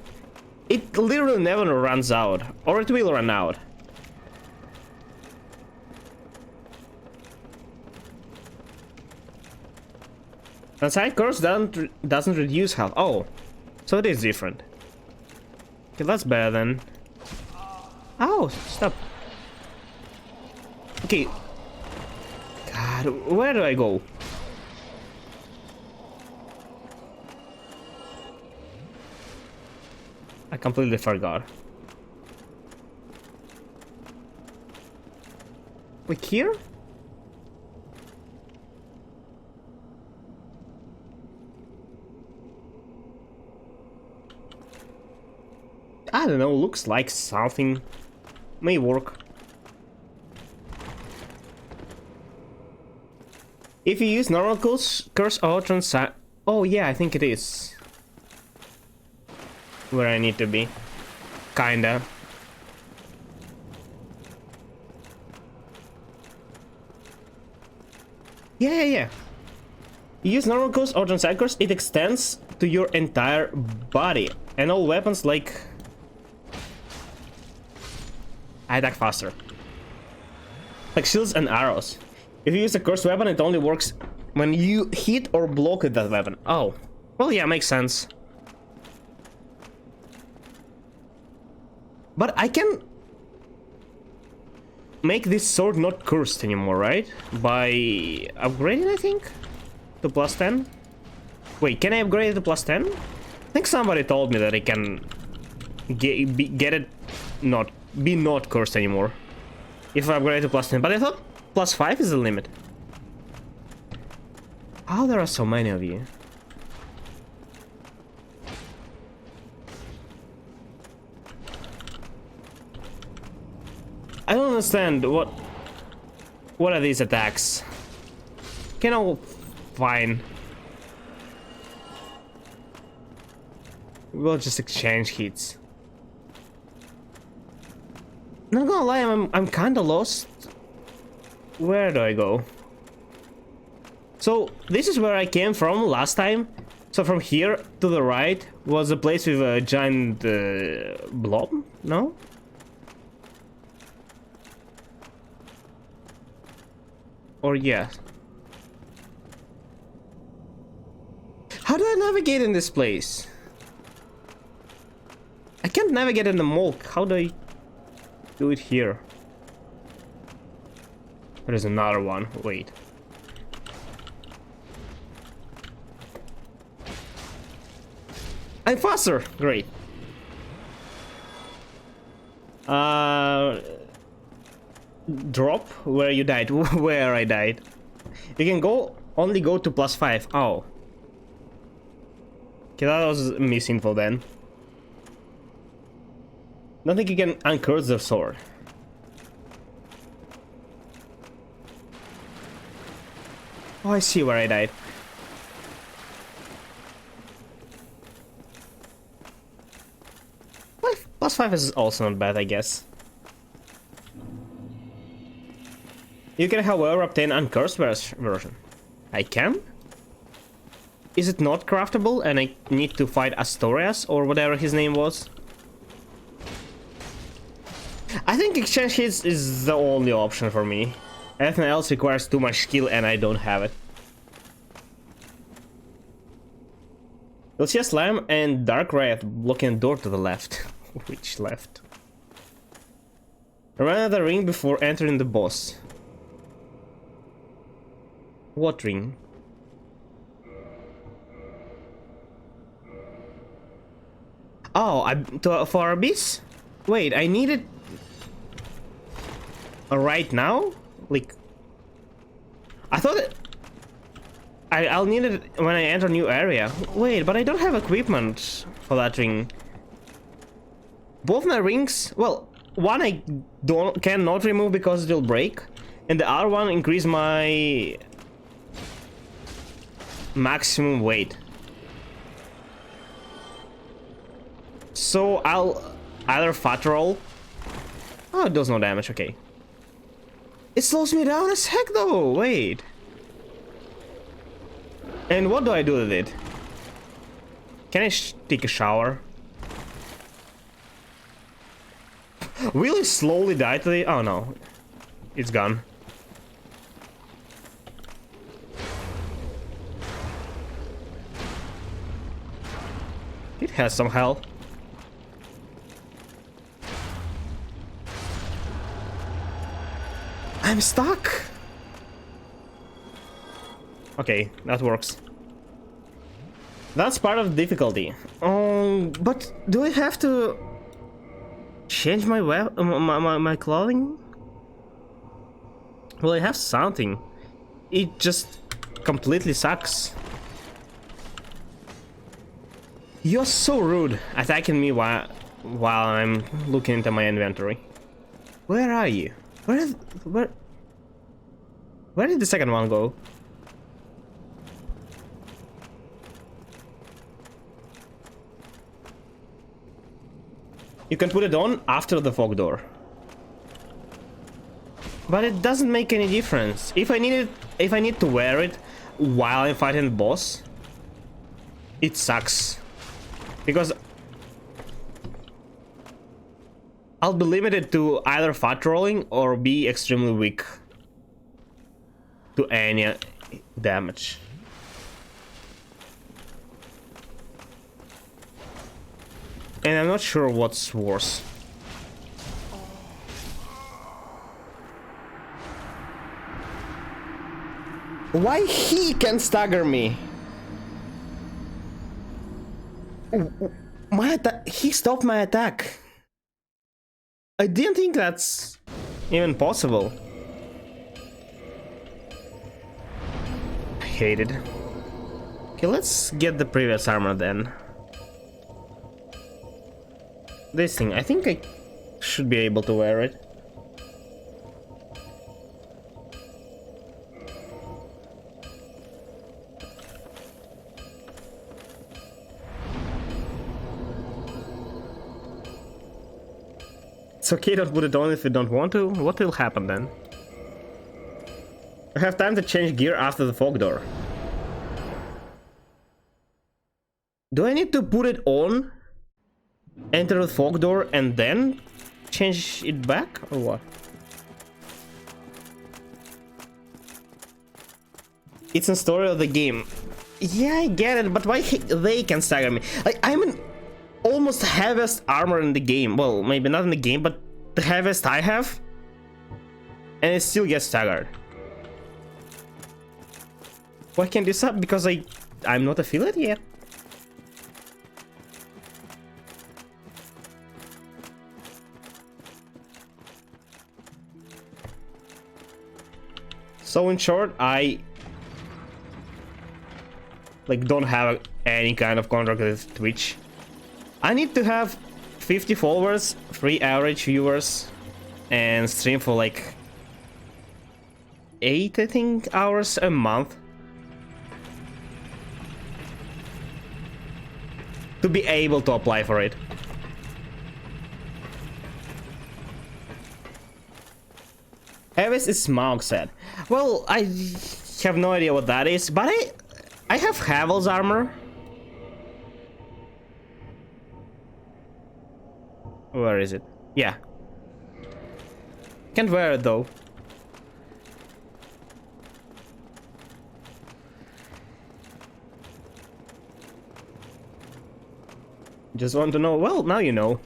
It literally never runs out, or it will run out. And side curse doesn't reduce health. Oh, so it is different. Okay, that's better then. Oh, stop. Okay. God, where do I go? I completely forgot. Like here? I don't know, looks like something may work. If you use normal curse or transact... Oh yeah, I think it is where I need to be. Kinda. Yeah. You use normal curse or transact curse, it extends to your entire body. And all weapons like... I attack faster. Like shields and arrows. If you use a cursed weapon, it only works when you hit or block with that weapon. Oh. Well, yeah, makes sense. But I can make this sword not cursed anymore, right? By upgrading, I think? To plus 10? Wait, can I upgrade it to plus 10? I think somebody told me that I can get it not cursed anymore if I upgrade to plus 10, but I thought plus 5 is the limit. Oh, there are so many of you. I don't understand what are these attacks? You know, fine. We'll just exchange hits. Not gonna lie, I'm kinda lost. Where do I go? So this is where I came from last time. So from here to the right was a place with a giant blob? No? Or yeah. How do I navigate in this place? I can't navigate in the mall. How do I do it here? There's another one. Wait. I'm faster. Great. Drop where you died. Where I died. You can only go to +5. Oh. Okay, that was misinfo then. Don't think you can uncurse the sword. Oh, I see where I died. +5 is also not bad, I guess. You can, however, obtain uncursed version. I can? Is it not craftable and I need to fight Astorias or whatever his name was? I think exchange hits is the only option for me. Everything else requires too much skill and I don't have it. You'll see a slime and dark wraith blocking a door to the left. Which left? Run out of the ring before entering the boss. What ring? Oh, for Abyss? Wait, I need it right now? Like, I thought I'll need it when I enter a new area. Wait, but I don't have equipment for that ring. Both my rings, well, one I cannot remove because it'll break, and the other one increase my maximum weight. So I'll either fat roll. Oh, it does no damage. Okay. It slows me down as heck, though. Wait. And what do I do with it? Can I take a shower? Will it slowly die today? Oh no, it's gone. It has some health. I'm stuck. Okay, that works. That's part of the difficulty. But do I have to change my my clothing? Well, I have something. It just completely sucks. You're so rude, attacking me while I'm looking into my inventory. Where are you? Where did the second one go? You can put it on after the fog door. But it doesn't make any difference. If I need to wear it while I'm fighting the boss, it sucks. Because I'll be limited to either fat rolling or be extremely weak to any damage. And I'm not sure what's worse. Why he can stagger me? He stopped my attack. I didn't think that's even possible. I hate it. Okay, let's get the previous armor then. This thing, I think I should be able to wear it. It's okay, don't put it on if you don't want to. What will happen then? I have time to change gear after the fog door. Do I need to put it on, enter the fog door, and then change it back, or what? It's a story of the game. Yeah, I get it, but why they can stagger me? Like, I'm in almost heaviest armor in the game. Well, maybe not in the game, but the heaviest I have, and it still gets staggered. Why can't this up? Because I'm not affiliate yet. So in short, I don't have any kind of contract with Twitch. I need to have 50 followers, 3 average viewers, and stream for like 8, I think, hours a month to be able to apply for it. Evis is Smaug said. Well, I have no idea what that is, but I have Havel's armor. Where is it? Yeah. Can't wear it though. Just want to know. Well, now you know.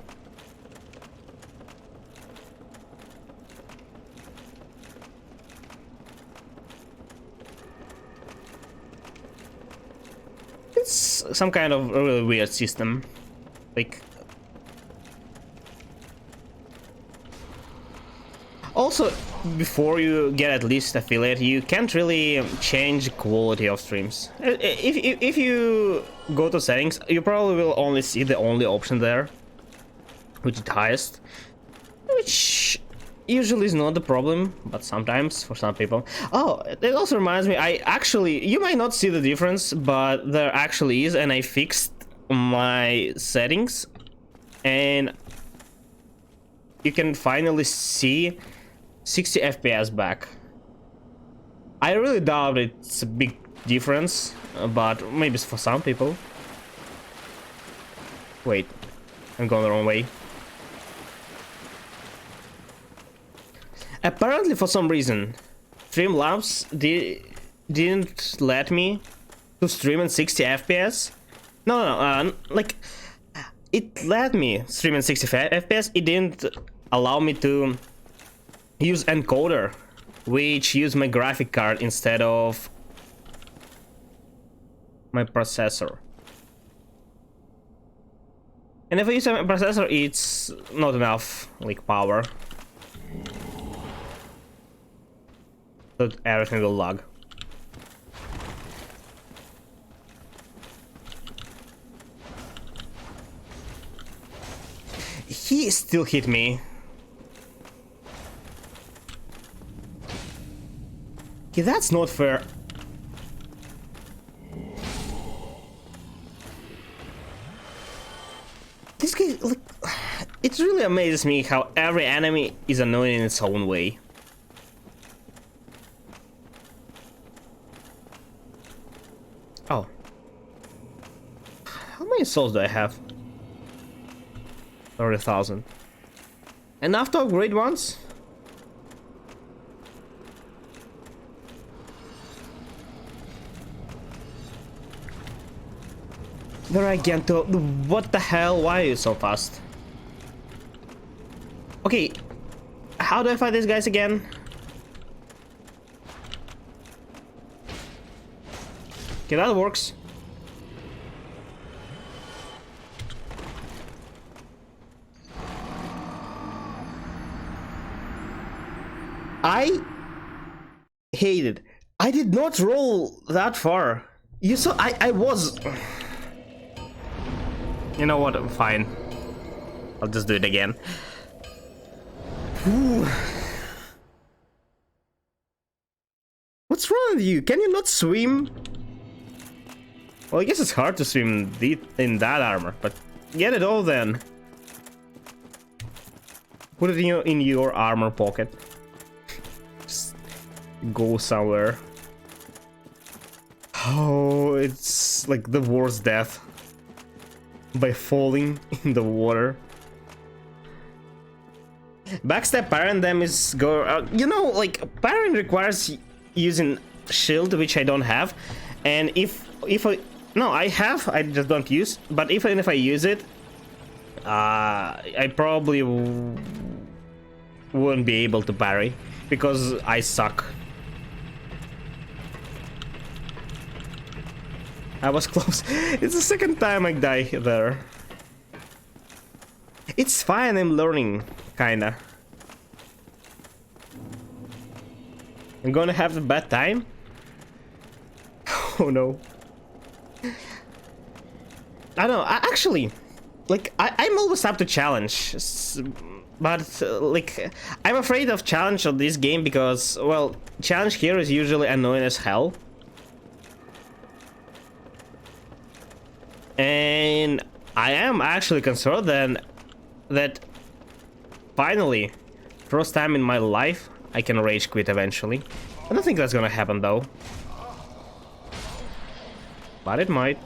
It's some kind of really weird system. Like, also, before you get at least affiliate, you can't really change quality of streams. If you go to settings, you probably will only see the only option there, which is highest, which usually is not the problem, but sometimes for some people. Oh, it also reminds me, you might not see the difference, but there actually is, and I fixed my settings, and you can finally see 60 FPS back. I really doubt it's a big difference, but maybe it's for some people. Wait, I'm going the wrong way. Apparently, for some reason, Streamlabs didn't let me to stream in 60 FPS. No, like, it let me stream in 60 FPS. It didn't allow me to use encoder, which used my graphic card instead of my processor. And if I use my processor, it's not enough, like, power. So everything will lag. He still hit me. Okay, that's not fair. This guy, like, it really amazes me how every enemy is annoying in its own way. Oh. How many souls do I have? 30,000. Enough to upgrade once? There again, what the hell? Why are you so fast? Okay, how do I fight these guys again? Okay, that works. I hate it. I did not roll that far. You saw, I was... You know what? Fine. I'll just do it again. Ooh. What's wrong with you? Can you not swim? Well, I guess it's hard to swim in that armor, but get it all then. Put it in your armor pocket. Just go somewhere. Oh, it's like the worst death. By falling in the water. Backstab parrying them is you know, like parrying requires using shield, which I don't have, and if I have, I just don't use. But even if I use it, I probably wouldn't be able to parry because I suck. I was close. It's the second time I die there. It's fine, I'm learning, kinda. I'm gonna have a bad time? Oh no. I don't know, actually, like, I'm always up to challenge. But, like, I'm afraid of challenge on this game because, well, challenge here is usually annoying as hell. And I am actually concerned then that finally, first time in my life, I can rage quit eventually. I don't think that's gonna happen though. But it might.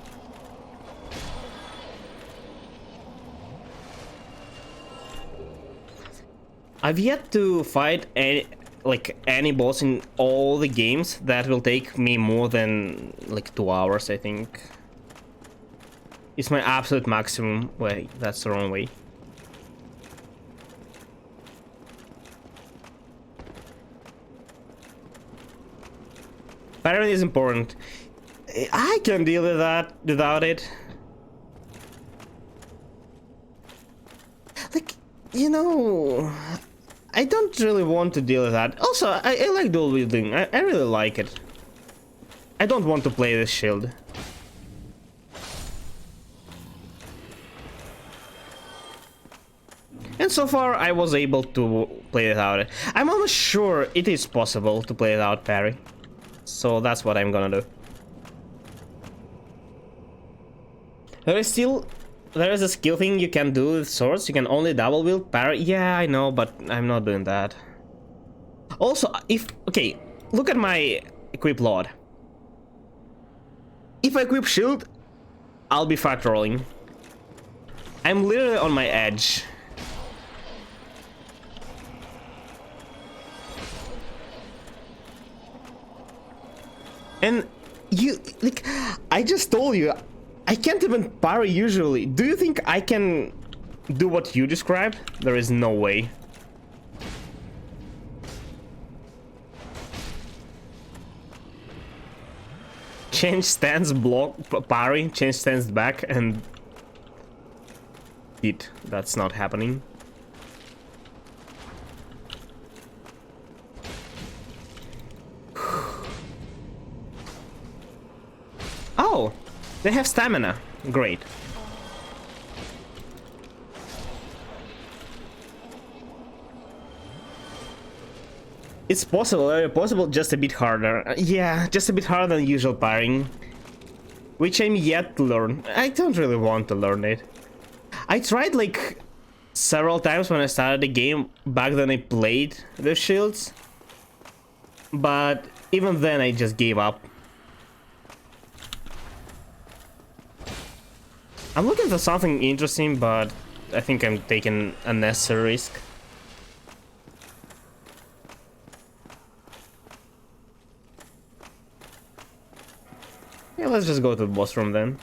I've yet to fight any boss in all the games that will take me more than like 2 hours, I think. It's my absolute maximum. Wait, that's the wrong way. Parrying is important. I can deal with that without it. Like, you know, I don't really want to deal with that. Also, I like dual wielding. I really like it. I don't want to play this shield. And so far, I was able to play without it. I'm almost sure it is possible to play without parry. So that's what I'm gonna do. There is a skill thing you can do with swords. You can only double wield parry. Yeah, I know, but I'm not doing that. Also, okay, look at my equip lord. If I equip shield, I'll be fat rolling. I'm literally on my edge. And you, like, I just told you, I can't even parry usually. Do you think I can do what you described? There is no way. Change stance, block, parry, change stance back, and hit. That's not happening. Oh, they have stamina. Great. It's possible, very possible, just a bit harder. Yeah, just a bit harder than usual parrying. Which I'm yet to learn. I don't really want to learn it. I tried like several times when I started the game, back then I played the shields. But even then I just gave up. I'm looking for something interesting, but I think I'm taking a necessary risk. Yeah, let's just go to the boss room then.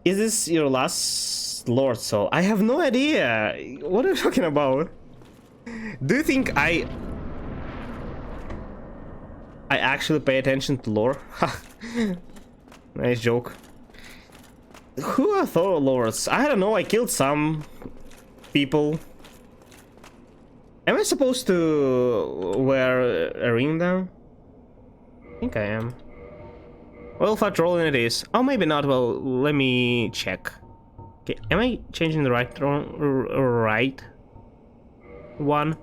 Is this your last lord soul? I have no idea. What are you talking about? Do you think I actually pay attention to lore? Nice joke. Who are Thor lords? I don't know, I killed some people. Am I supposed to wear a ring now? I think I am. Well, fat rolling it is. Oh, maybe not. Well, let me check. Okay, am I changing the right one?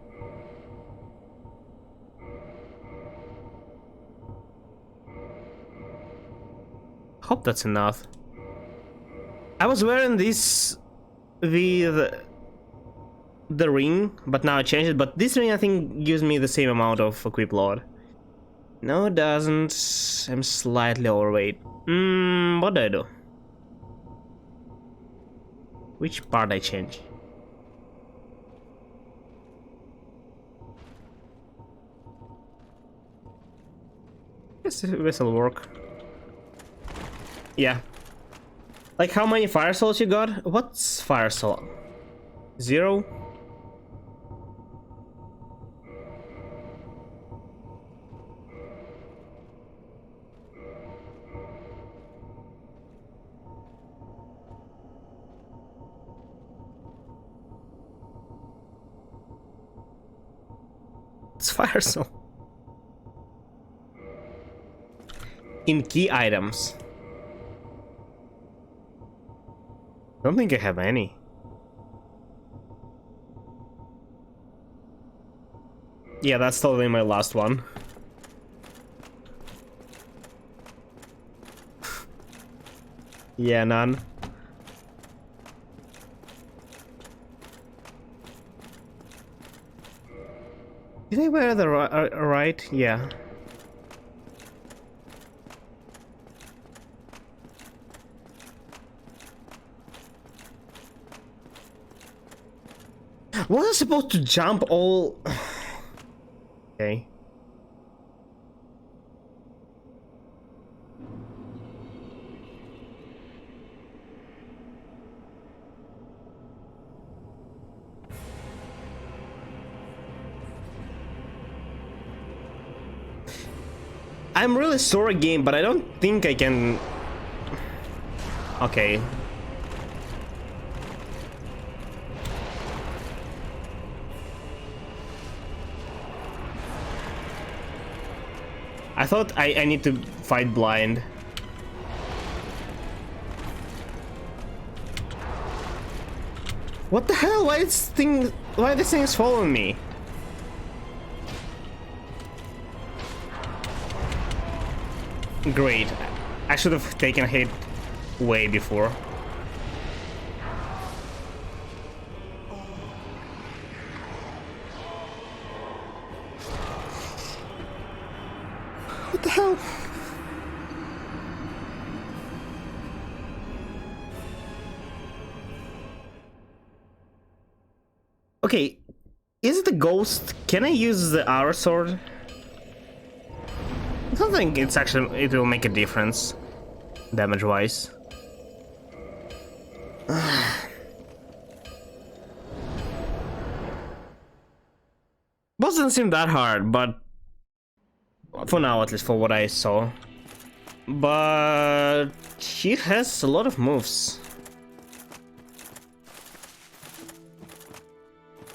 Hope that's enough. I was wearing this with the ring, but now I changed it. But this ring, I think, gives me the same amount of equip load. No, it doesn't. I'm slightly overweight. What do I do? Which part I change? Guess this will work. Yeah. Like, how many fire souls you got? What's fire soul? 0? It's fire soul. In key items. Don't think I have any. Yeah, that's totally my last one. Yeah, none. Did I wear the right? Yeah. Was I supposed to jump all? Okay. I'm really sorry, game, but I don't think I can. Okay. I thought I need to fight blind. What the hell? Why this thing is following me? Great. I should have taken a hit way before. What the hell? Okay, is it a ghost? Can I use the arrow sword? I don't think it's actually, it will make a difference damage wise. Boss doesn't seem that hard, but for now, at least for what I saw. But he has a lot of moves.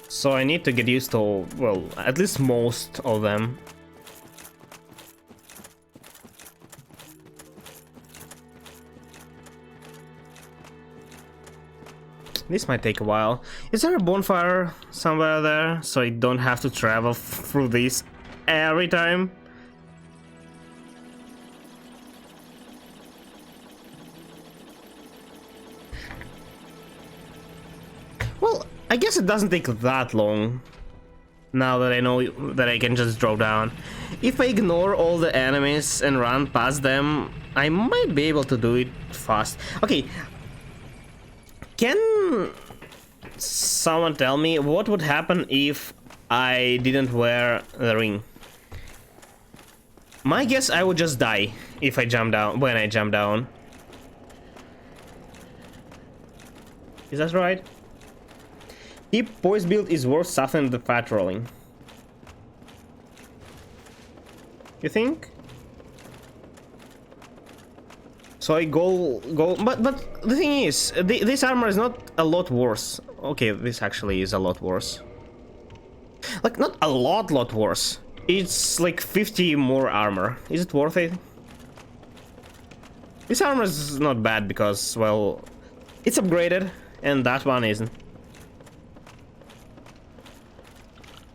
So I need to get used to, well, at least most of them. This might take a while. Is there a bonfire somewhere there, so I don't have to travel through this every time? Well, I guess it doesn't take that long. Now that I know that I can just drop down. If I ignore all the enemies and run past them, I might be able to do it fast. Okay. Can someone tell me what would happen if I didn't wear the ring? My guess, I would just die if I jump down, when I jump down. Is that right? Keep poise build is worth softening the fat rolling. You think? So I go, but the thing is, this armor is not a lot worse. Okay, this actually is a lot worse. Like, not a lot worse. It's like 50 more armor. Is it worth it? This armor is not bad because, well, it's upgraded, and that one isn't.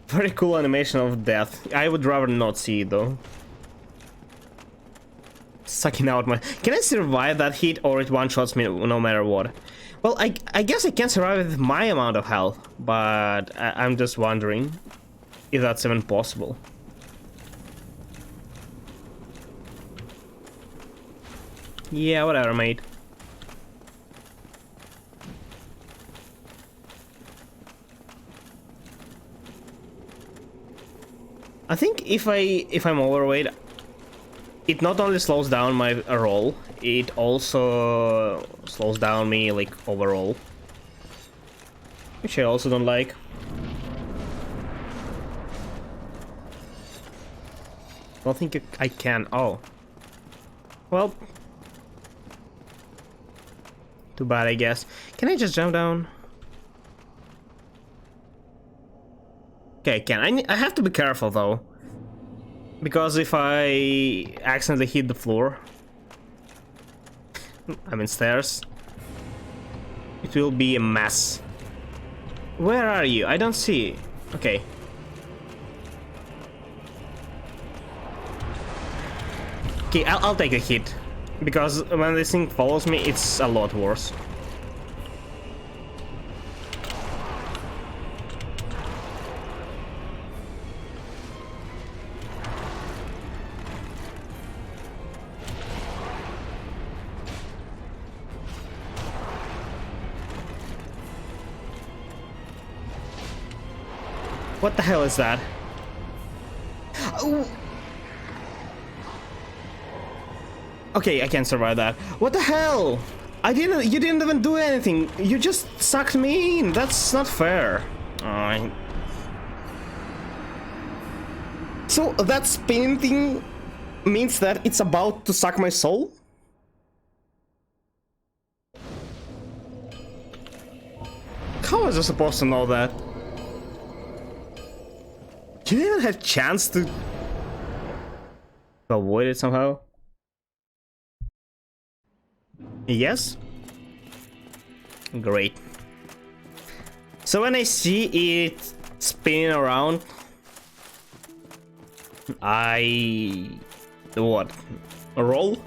Very cool animation of death. I would rather not see it though. sucking out my... Can I survive that hit, or it one-shots me no matter what? Well, I guess I can survive with my amount of health, but I'm just wondering if that's even possible. Yeah, whatever, mate. I think if I'm overweight, it not only slows down my roll, it also slows down me like overall, which I also don't like. Don't think I can. Oh, well, too bad, I guess. Can I just jump down? Okay, I can. I have to be careful though, because if I accidentally hit the floor, I mean stairs, it will be a mess. Where are you? I don't see. Okay. Okay, I'll take a hit, because when this thing follows me, it's a lot worse. What the hell is that? Oh. Okay, I can't survive that. What the hell? You didn't even do anything. You just sucked me in. That's not fair. So that spinning thing means that it's about to suck my soul? How was I supposed to know that? You didn't even have a chance to avoid it somehow? Yes? Great. So when I see it spinning around, I... what? Roll?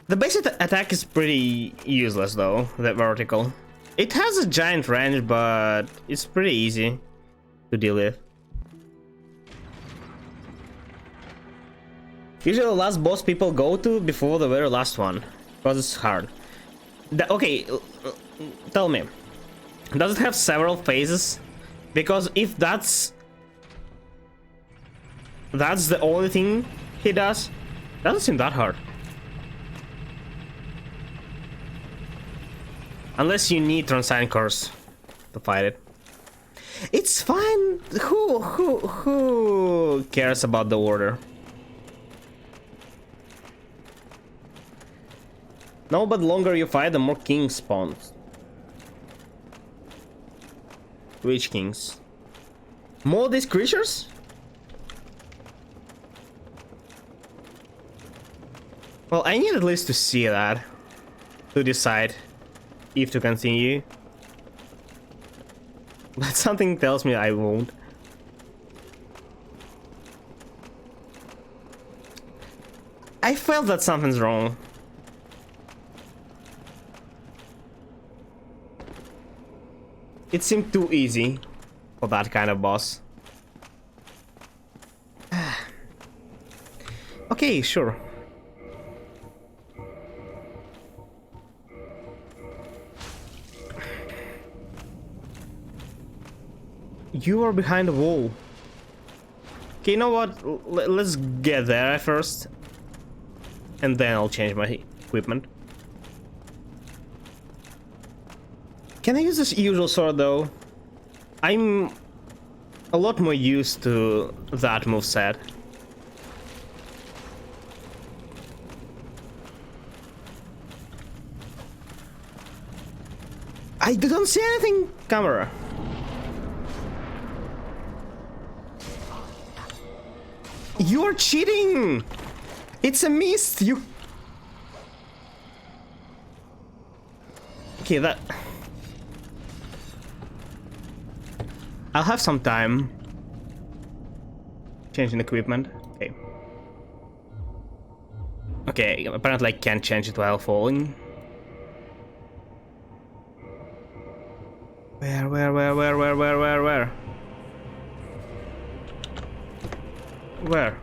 The basic attack is pretty useless though, the vertical. It has a giant range, but it's pretty easy to deal with. Usually the last boss people go to before the very last one, because it's hard. Okay, tell me, does it have several phases? Because if that's the only thing he does, doesn't seem that hard. Unless you need Transcend Curse to fight it. It's fine. Who cares about the order? No, but the longer you fight, the more kings spawn. Which kings? More of these creatures? Well, I need at least to see that to decide if to continue. But something tells me I won't. I felt that something's wrong. It seemed too easy for that kind of boss. Okay, sure. You are behind the wall. Okay, you know what? Let's get there first, and then I'll change my equipment. Can I use this usual sword though? I'm a lot more used to that moveset. I don't see anything, camera. You're cheating! It's a mist, you... Okay, that... I'll have some time Changing equipment. Okay. Okay, apparently I can't change it while falling. Where? Where?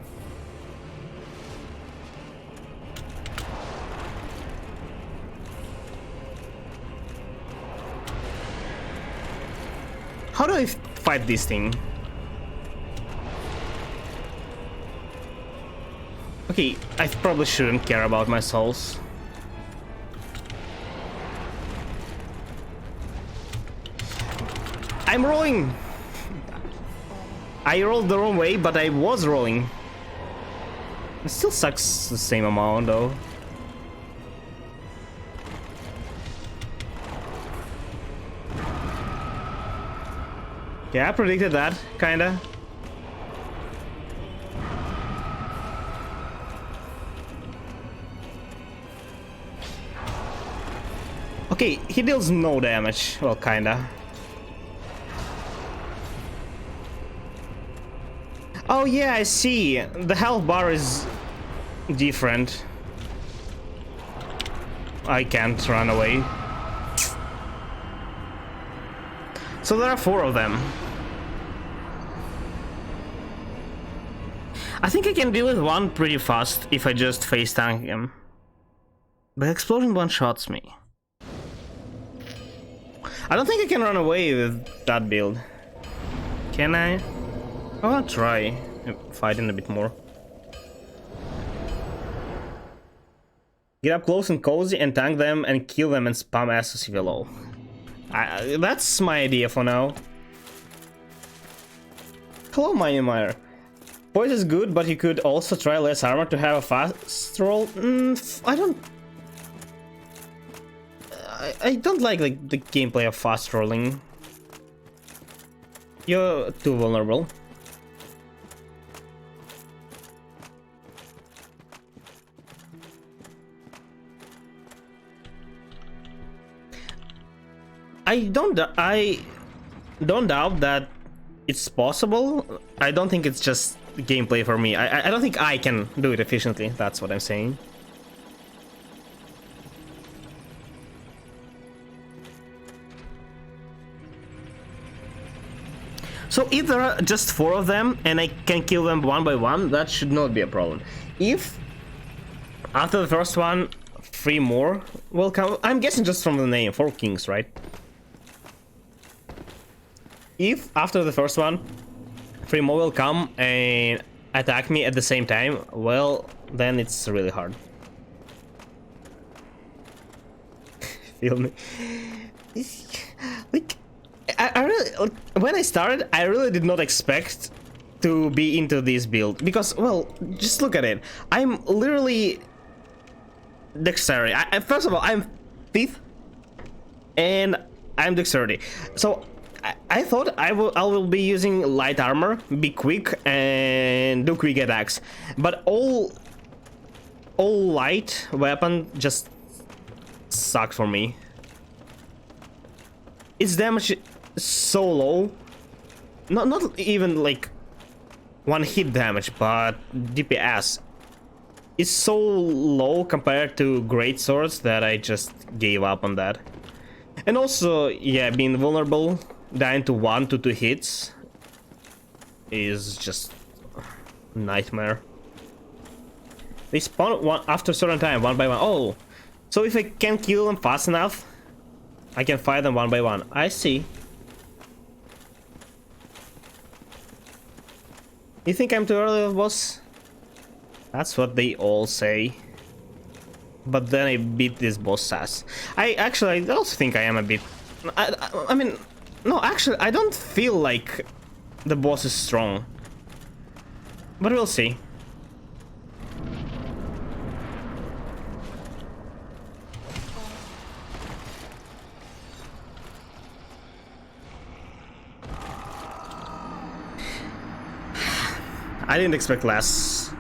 How do I fight this thing? Okay, I probably shouldn't care about my souls. I'm rolling! I rolled the wrong way, but I was rolling. It still sucks the same amount, though. Yeah, I predicted that, kinda. Okay, he deals no damage. Well, kinda. Oh yeah, I see. The health bar is different. I can't run away. So there are 4 of them. I think I can deal with one pretty fast if I just face tank him. But explosion one-shots me. I don't think I can run away with that build. Can I? I wanna try fighting a bit more. Get up close and cozy and tank them and kill them and spam asses if you're low. That's my idea for now. Hello, Naomore. Poise is good, but you could also try less armor to have a fast roll. I don't like the gameplay of fast rolling. You're too vulnerable. I don't doubt that it's possible. I don't think it's just gameplay for me. I don't think I can do it efficiently. That's what I'm saying. So if there are just 4 of them and I can kill them one by one, that should not be a problem. If after the first one 3 more will come, I'm guessing just from the name, 4 kings, right? If after the first one 3 more will come and attack me at the same time, well, then it's really hard. Feel me? Like, I really, like, when I started, I really did not expect to be into this build because, well, just look at it. I'm literally dexterity. First of all, I'm 5th, and I'm dexterity. So I thought I will be using light armor, be quick, and do quick attacks. But all light weapon just suck for me. Its damage so low, not even like 1 hit damage, but DPS is so low compared to great swords that I just gave up on that. And also, yeah, being vulnerable, dying to 1 to 2 hits is just a nightmare. They spawn after a certain time, 1 by 1. Oh, so if I can kill them fast enough, I can fight them 1 by 1. I see. You think I'm too early, boss? That's what they all say. But then I beat this boss ass. I also think I am a bit... I mean, no, actually, I don't feel like the boss is strong. But we'll see. I didn't expect less.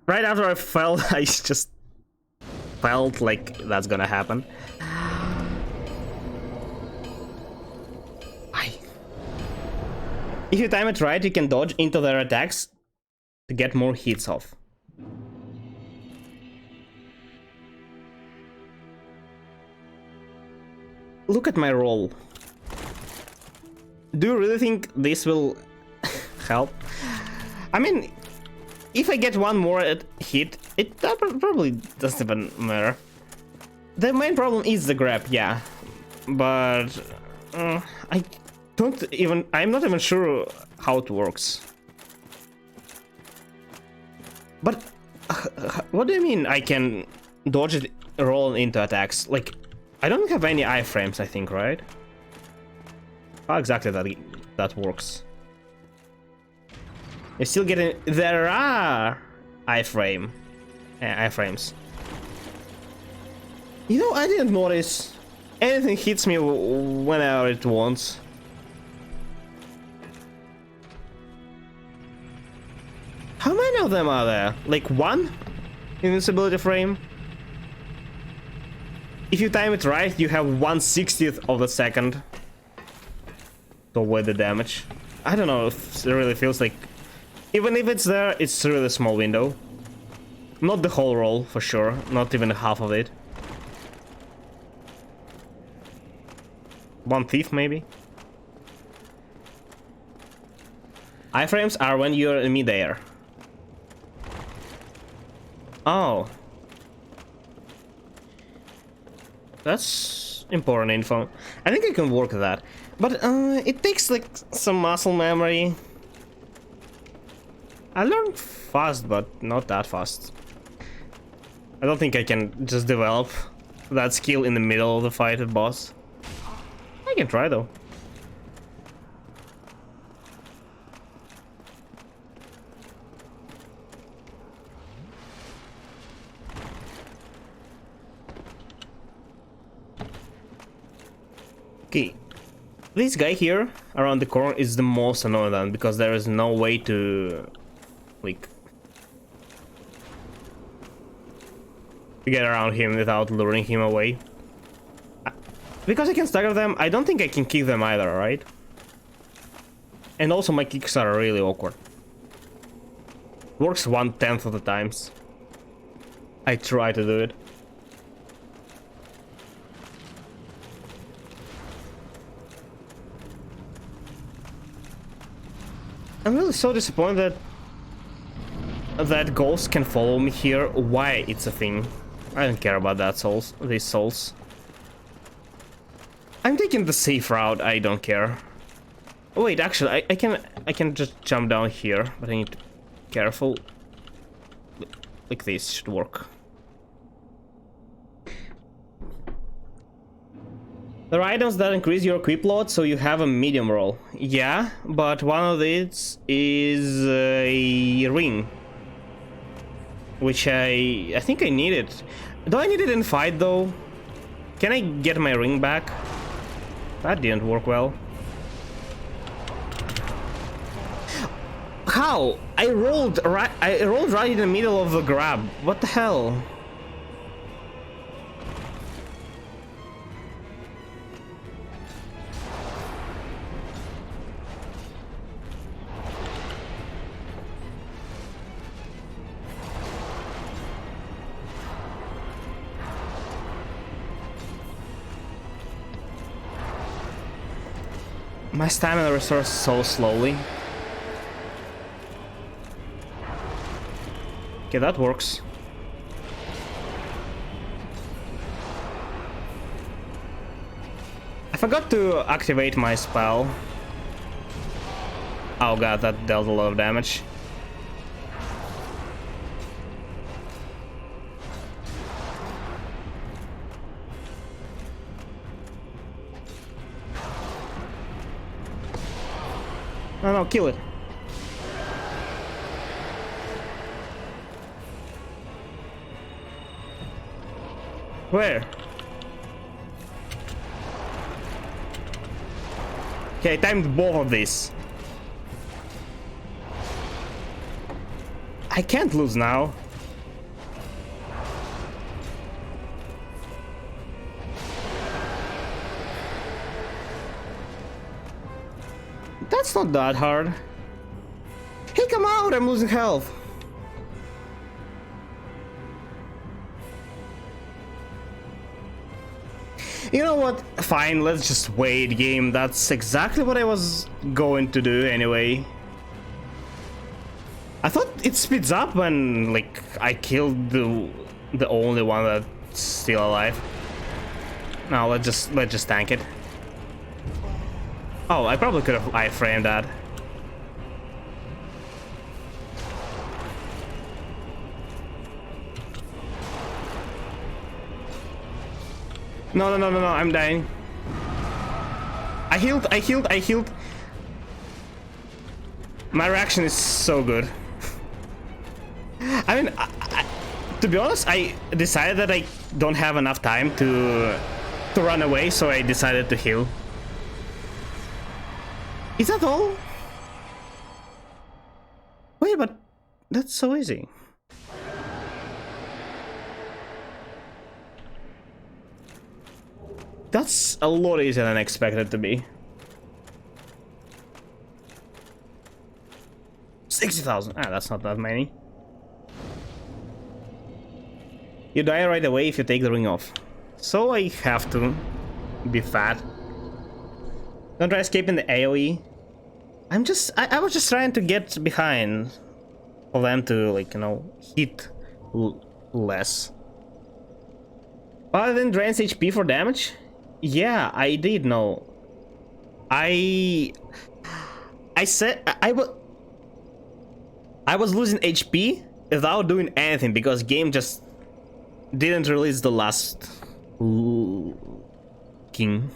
Right after I fell, I just felt like that's gonna happen. Why? If you time it right, you can dodge into their attacks to get more hits off. Look at my roll. Do you really think this will help? I mean, if I get one more hit, it probably doesn't even matter. The main problem is the grab, yeah. But I'm not even sure how it works. But what do you mean I can dodge it, roll into attacks? Like, I don't have any iframes, I think, right? How exactly that works? You're still getting... There are iframes. You know, I didn't notice. Anything hits me whenever it wants. How many of them are there? Like one invincibility frame? If you time it right, you have 1/60th of a second to avoid the damage. I don't know if it really feels like... Even if it's there, it's a really small window. Not the whole roll, for sure. Not even half of it. One thief, maybe? Iframes are when you're in midair. Oh. That's important info. I think I can work with that. But it takes like some muscle memory. I learned fast, but not that fast. I don't think I can just develop that skill in the middle of the fight with boss. I can try though. Okay, this guy here around the corner is the most annoying one because there is no way to like get around him without luring him away. Because I can stagger them, I don't think I can kick them either, right? And also my kicks are really awkward. Works 1/10 of the times. I try to do it. I'm really so disappointed that ghosts can follow me here. Why it's a thing? I don't care about that souls. These souls. I'm taking the safe route. I don't care. Oh, wait, actually, I can just jump down here, but I need to be careful. Like this should work. There are items that increase your equip load, so you have a medium roll. Yeah, but one of these is a ring, which I think I need it. Do I need it in fight though? Can I get my ring back? That didn't work well. How? I rolled right in the middle of the grab. What the hell? My stamina restores so slowly. Okay, that works. I forgot to activate my spell. Oh god, that dealt a lot of damage. No, kill it. Where? Okay, I timed both of these. I can't lose now. That's not that hard. Hey, come out! I'm losing health. You know what? Fine, let's just wait, game. That's exactly what I was going to do anyway. I thought it speeds up when, like, I killed the only one that's still alive. No, let's just tank it. Oh, I probably could have iframed that. No, I'm dying. I healed. My reaction is so good. I mean, to be honest, I decided that I don't have enough time to run away, so I decided to heal. Is that all? Wait, but that's so easy. That's a lot easier than I expected it to be. 60,000. Ah, that's not that many. You die right away if you take the ring off. So I have to be fat. Don't try escaping the AoE. I was just trying to get behind for them to, like, you know, hit less. Paladin drains HP for damage? Yeah, I did know. I said I was losing HP without doing anything because game just didn't release the last king.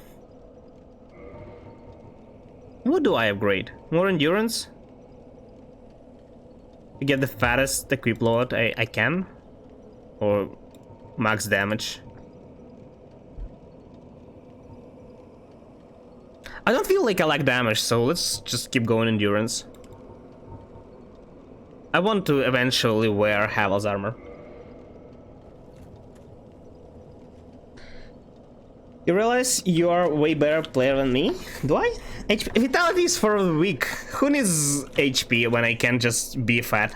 What do I upgrade? More endurance? To get the fattest equip load I can? Or max damage? I don't feel like I lack damage, so let's just keep going endurance. I want to eventually wear Havel's armor. You realize you are a way better player than me? Do I? Vitality is for the weak. Who needs HP when I can just be fat?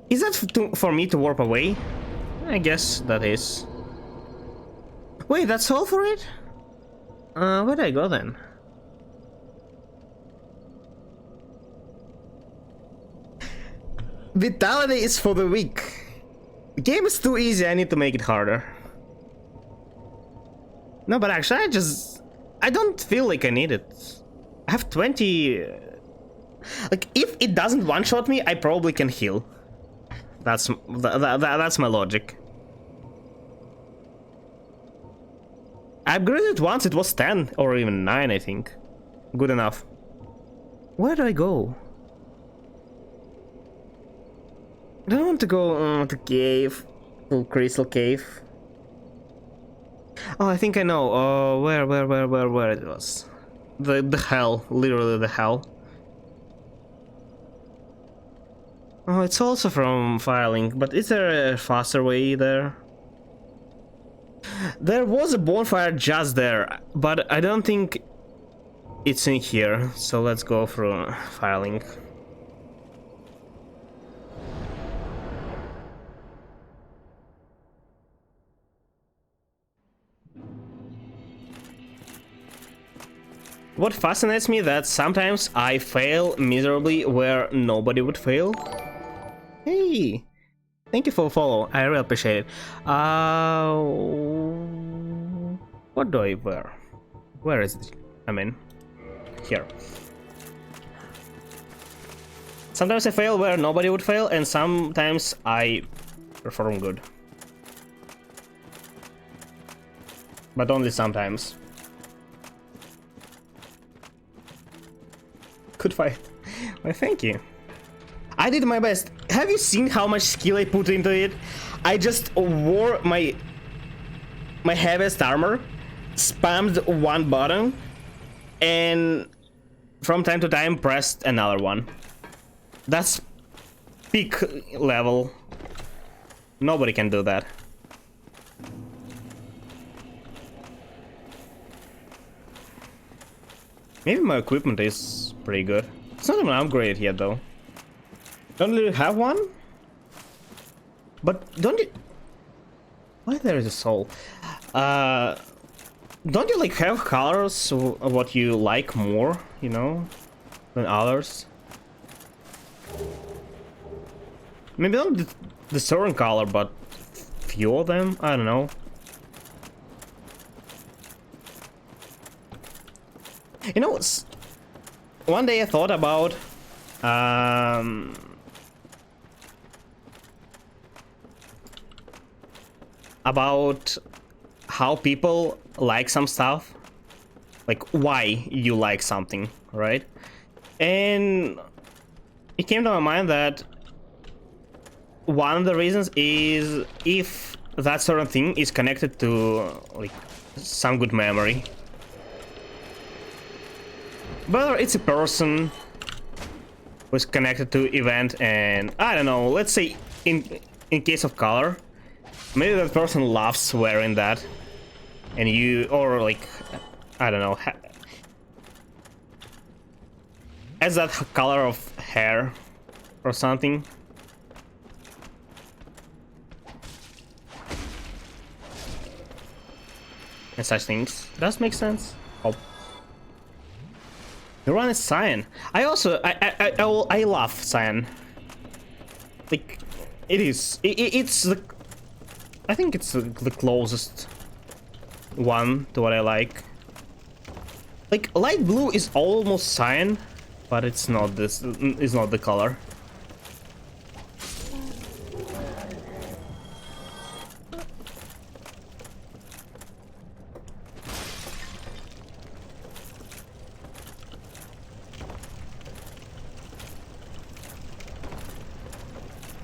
Is that for me to warp away? I guess that is. Wait, that's all for it? Where'd I go then? Vitality is for the weak. The game is too easy, I need to make it harder. No, but actually I don't feel like I need it. I have 20... Like, if it doesn't one-shot me, I probably can heal. That's my logic. I upgraded it once, it was 10 or even 9, I think. Good enough. Where do I go? I don't want to go to cave, to crystal cave. Oh, I think I know. Where it was? The hell, literally the hell. Oh, it's also from Firelink, but is there a faster way there? There was a bonfire just there, but I don't think it's in here, so let's go through Firelink. What fascinates me that sometimes I fail miserably where nobody would fail. Hey! Thank you for the follow, I really appreciate it. What do I wear? Where is it? I mean, here. Sometimes I fail where nobody would fail, and sometimes I perform good. But only sometimes. Good fight. Well, thank you. I did my best. Have you seen how much skill I put into it? I just wore my heaviest armor, spammed one button, and from time to time pressed another one. That's peak level. Nobody can do that. Maybe my equipment is pretty good. It's not even upgraded yet though. Don't you have one? But don't you... Why there is a soul? Don't you like have colors of what you like more, you know, than others? Maybe not the certain color, but few of them? I don't know. You know, one day I thought about how people like some stuff, like why you like something, right? And it came to my mind that one of the reasons is if that certain thing is connected to like some good memory. Whether it's a person who's connected to event, and I don't know, let's say in case of color, maybe that person loves wearing that, and you, or like, I don't know, as that color of hair or something. And such things. Does make sense? Oh. The one is cyan. I also I love cyan. Like it's the, I think it's the closest one to what I like. Like light blue is almost cyan, but it's not this. It's not the color.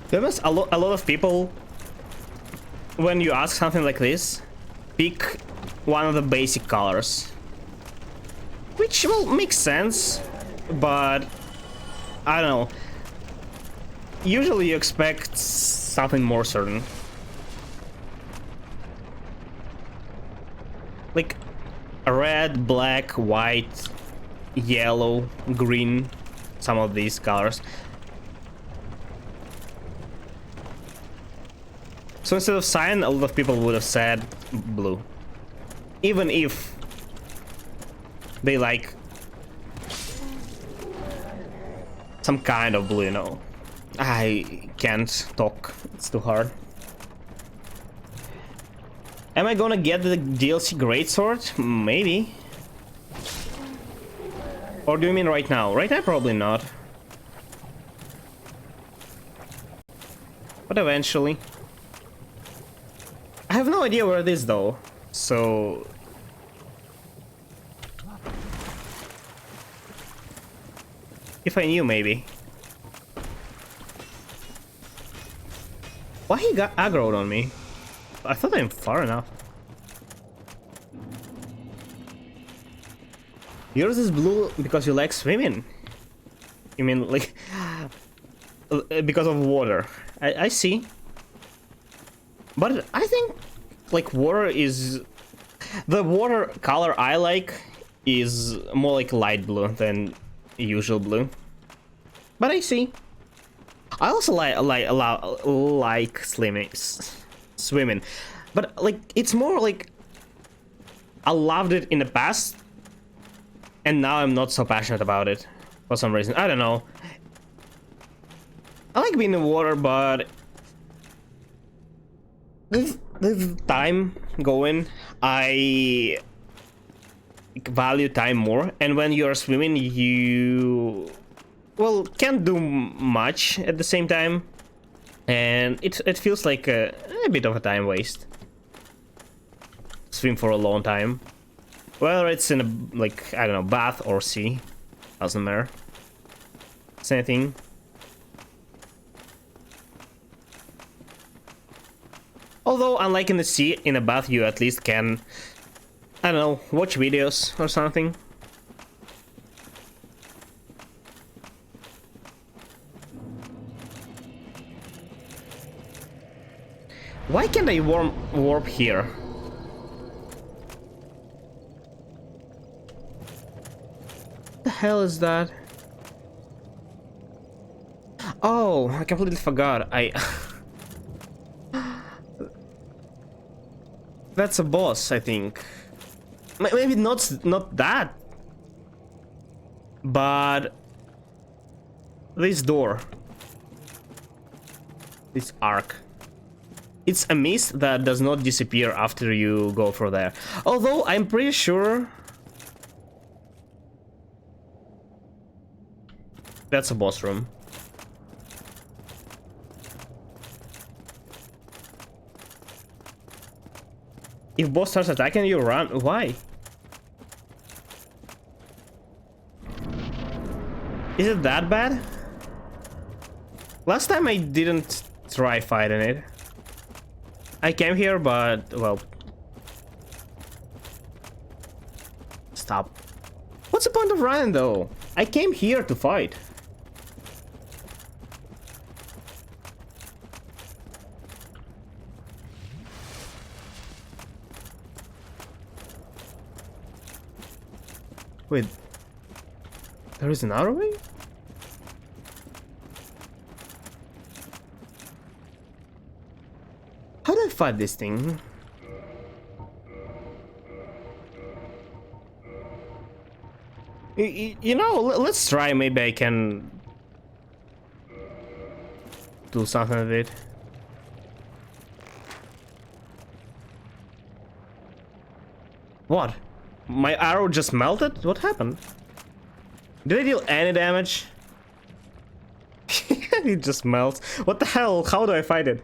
There is a lot of people, when you ask something like this, pick one of the basic colors, which will make sense, but I don't know. Usually you expect something more certain, like red, black, white, yellow, green, some of these colors. So instead of cyan, a lot of people would have said blue. Even if they like some kind of blue, you know. I can't talk, it's too hard. Am I gonna get the DLC Greatsword? Maybe. Or do you mean right now? Right now, probably not. But eventually. I have no idea where it is though, so... If I knew, maybe. Why he got aggroed on me? I thought I'm far enough. Yours is blue because you like swimming. You mean like... because of water. I see. But I think like water is... The water color I like is more like light blue than usual blue. But I see. I also like swimming. But like it's more like I loved it in the past and now I'm not so passionate about it for some reason. I don't know. I like being in the water, but with time going, I value time more, and when you're swimming, you, well, can't do much at the same time, and it feels like a bit of a time waste. Swim for a long time, whether it's in a, like, I don't know, bath or sea, doesn't matter. Same thing. Although, unlike in the sea, in a bath you at least can, I don't know, watch videos or something. Why can't I warp here? hell is that? Oh, I completely forgot. That's a boss, I think. Maybe not that. But this door. This arc. It's a mist that does not disappear after you go through there. Although I'm pretty sure that's a boss room. If boss starts attacking you, run. Why? Is it that bad? Last time I didn't try fighting it. I came here, but, well... Stop. What's the point of running, though? I came here to fight. Wait. There is another way? How do I fight this thing? You know, let's try. Maybe I can do something with it. What? My arrow just melted? What happened? Did I deal any damage? It just melts. What the hell? How do I fight it?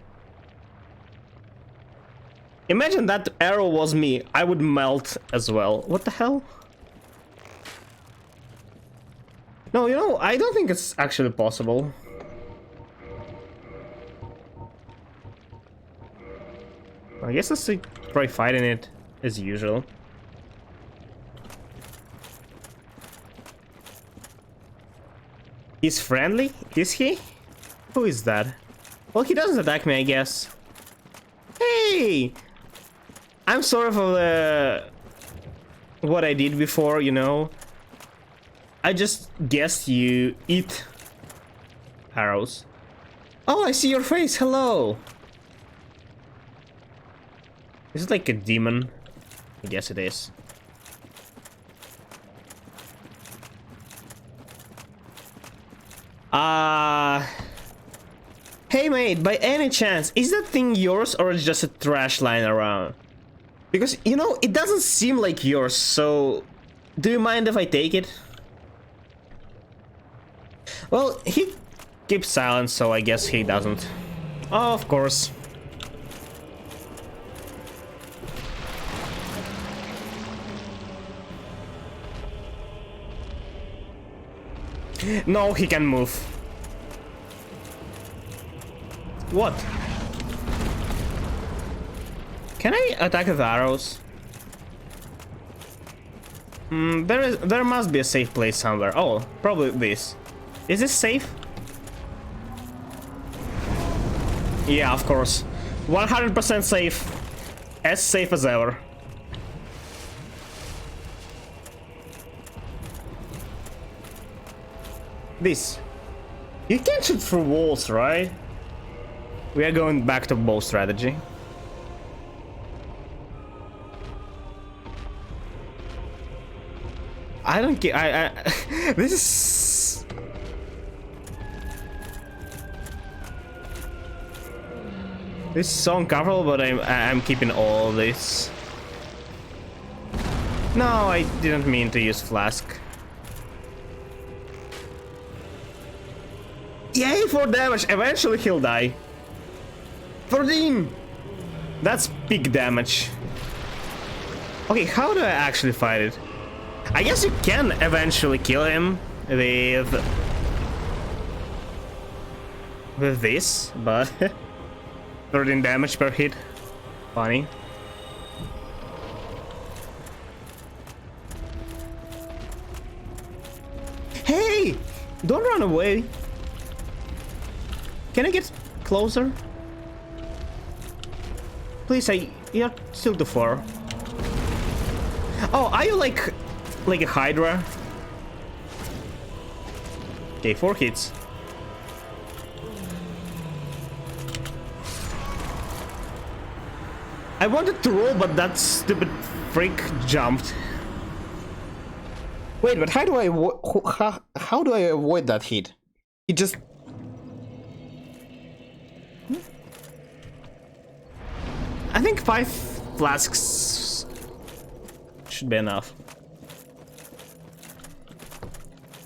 Imagine that arrow was me. I would melt as well. What the hell? No, you know, I don't think it's actually possible. I guess let's try fighting it as usual. He's friendly? Is he? Who is that? Well, he doesn't attack me, I guess. Hey! I'm sorry for what I did before, you know. I just guessed you eat arrows. Oh, I see your face. Hello. Is it like a demon? I guess it is. Hey mate, by any chance, is that thing yours or is it just a trash lying around? Because, you know, it doesn't seem like yours, so... Do you mind if I take it? Well, he keeps silent, so I guess he doesn't. Oh, of course. No, he can move. What? Can I attack with arrows? There must be a safe place somewhere. Oh, probably this. Is this safe? Yeah, of course. 100% safe. As safe as ever. This. You can't shoot through walls, right? We are going back to bow strategy. I don't care. This is... This is so uncomfortable, but I'm keeping all this. No, I didn't mean to use flask. Yay, 4 damage! Eventually he'll die. 13! That's big damage. Okay, how do I actually fight it? I guess you can eventually kill him with this, but 13 damage per hit. Funny. Hey! Don't run away. Can I get closer? Please, you're still too far. Oh, are you like a Hydra? Okay, 4 hits. I wanted to roll, but that stupid freak jumped. Wait, but how do I how do I avoid that hit? He just... I think 5 flasks should be enough.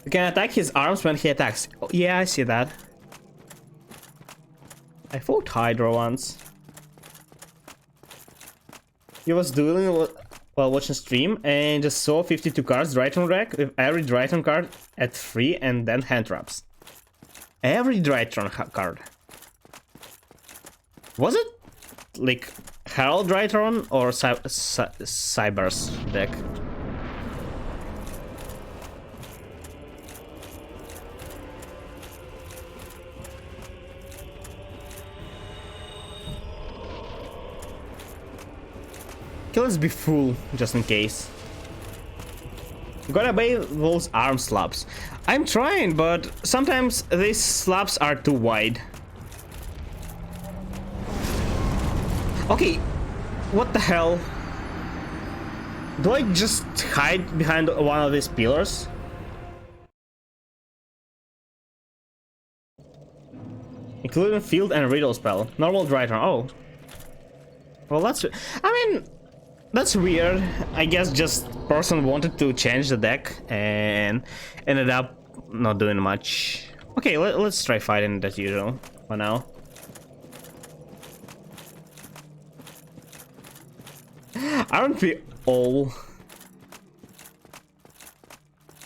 You can attack his arms when he attacks. Oh, yeah, I see that. I fought Hydra once. He was dueling while watching stream and just saw 52 cards Drytron deck with every Drytron card at 3 and then hand traps. Every Drytron card. Was it like Herald Drytron or Cyber's deck? Okay, let's be full, just in case. Gotta obey those arm slaps. I'm trying, but sometimes these slaps are too wide. Okay, what the hell? Do I just hide behind one of these pillars? Including field and riddle spell. Normal Drytron. Oh. Well, that's... I mean... That's weird. I guess just person wanted to change the deck and ended up not doing much. Okay, let's try fighting as usual for now. Aren't we all?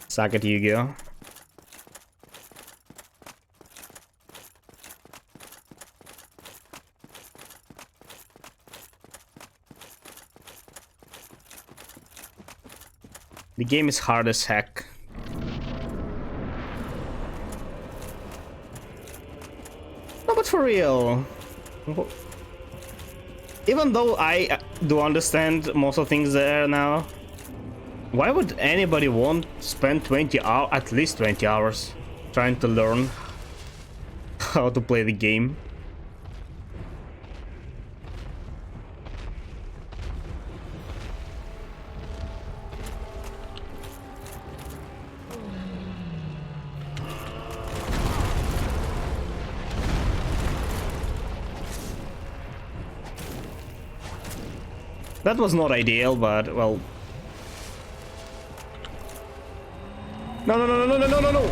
Suck it, Yu-Gi-Oh! The game is hard as heck. No, but for real. Even though I do understand most of things there now, why would anybody want to spend 20 hours, at least 20 hours, trying to learn how to play the game? That was not ideal, but well. No, no, no, no, no, no, no, no!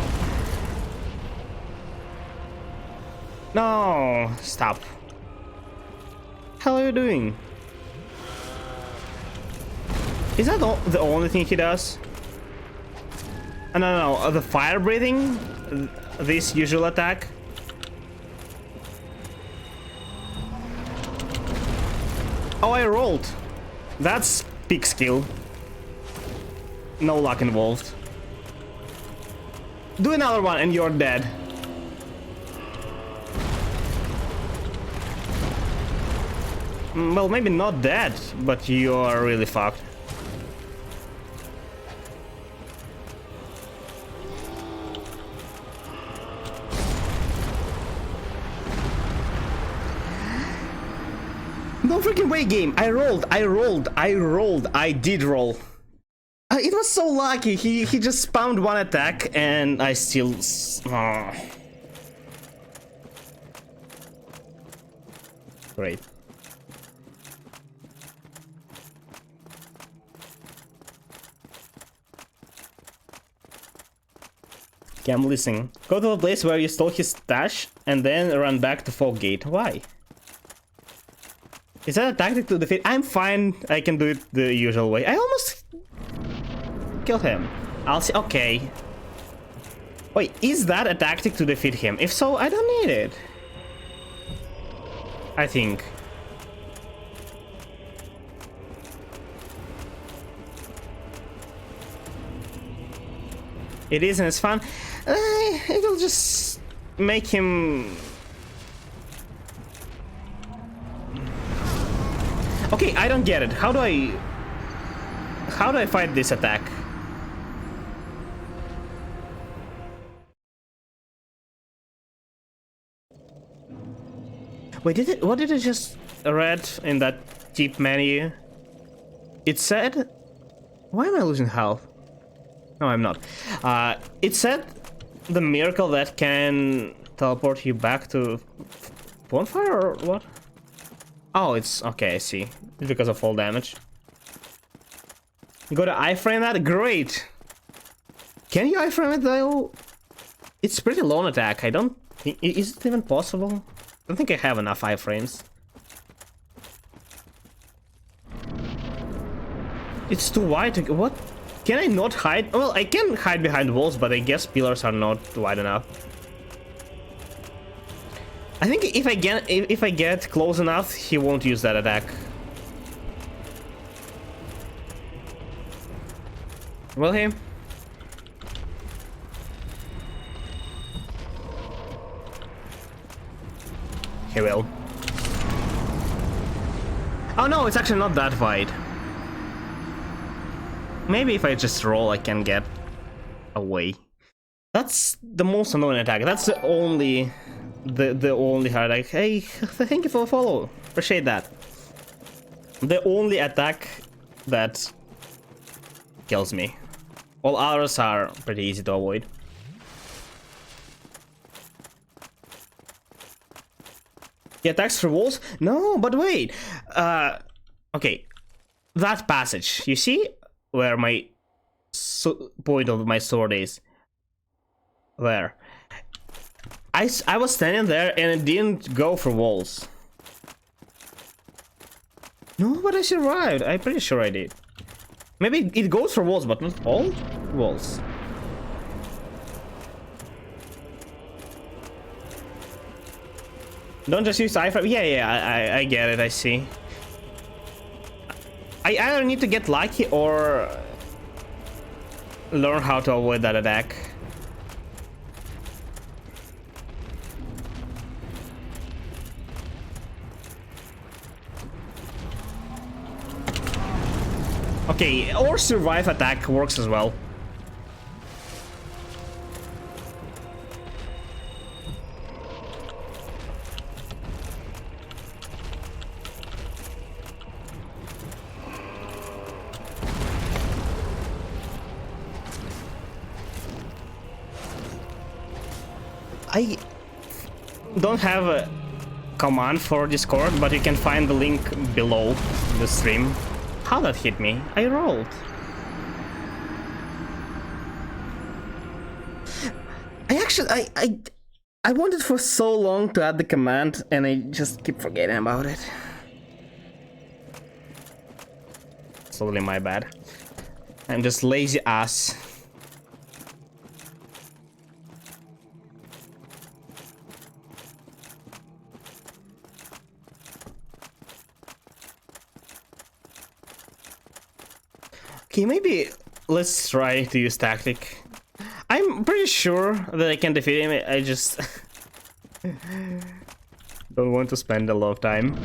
No! Stop. How are you doing? Is that the only thing he does? No, no, no. The fire breathing? This usual attack? Oh, I rolled. That's peak skill. No luck involved. Do another one and you're dead. Well, maybe not dead, but you're really fucked. No freaking way, game. I rolled. I did roll. It was so lucky. He just spammed one attack and I still... Great. Okay, I'm listening. Go to the place where you stole his stash and then run back to Foggate. Why? Is that a tactic to defeat? I'm fine. I can do it the usual way. I almost kill him. I'll see. Okay. Wait, is that a tactic to defeat him? If so, I don't need it. I think. It is and it's fun. It'll just make him... Okay, I don't get it. How do I fight this attack? Wait, what did I just read in that tip menu? It said... Why am I losing health? No, I'm not. It said the miracle that can teleport you back to bonfire or what? Oh, it's... Okay, I see. It's because of fall damage. You got to iframe that? Great! Can you iframe it though? It's pretty low on attack. I don't think... Is it even possible? I don't think I have enough iframes. It's too wide. What? Can I not hide? Well, I can hide behind walls, but I guess pillars are not wide enough. I think if I get close enough, he won't use that attack. Will he? He will. Oh no, it's actually not that wide. Maybe if I just roll, I can get away. That's the most annoying attack. That's the only hard attack. Hey, thank you for the follow. Appreciate that. The only attack that kills me. All others are pretty easy to avoid. He attacks through walls? No, but wait. Okay. That passage, you see where my point of my sword is? There. I was standing there and it didn't go for walls. No, but I survived. I'm pretty sure I did. Maybe it goes for walls, but not all walls. Don't just use iframe. Yeah, I get it. I see. I either need to get lucky or learn how to avoid that attack. Okay, or survive attack works as well. I don't have a command for Discord, but you can find the link below the stream. How that hit me? I rolled. I wanted for so long to add the command and I just keep forgetting about it. It's totally my bad. I'm just lazy ass. Okay, maybe let's try to use tactic. I'm pretty sure that I can defeat him. I just don't want to spend a lot of time.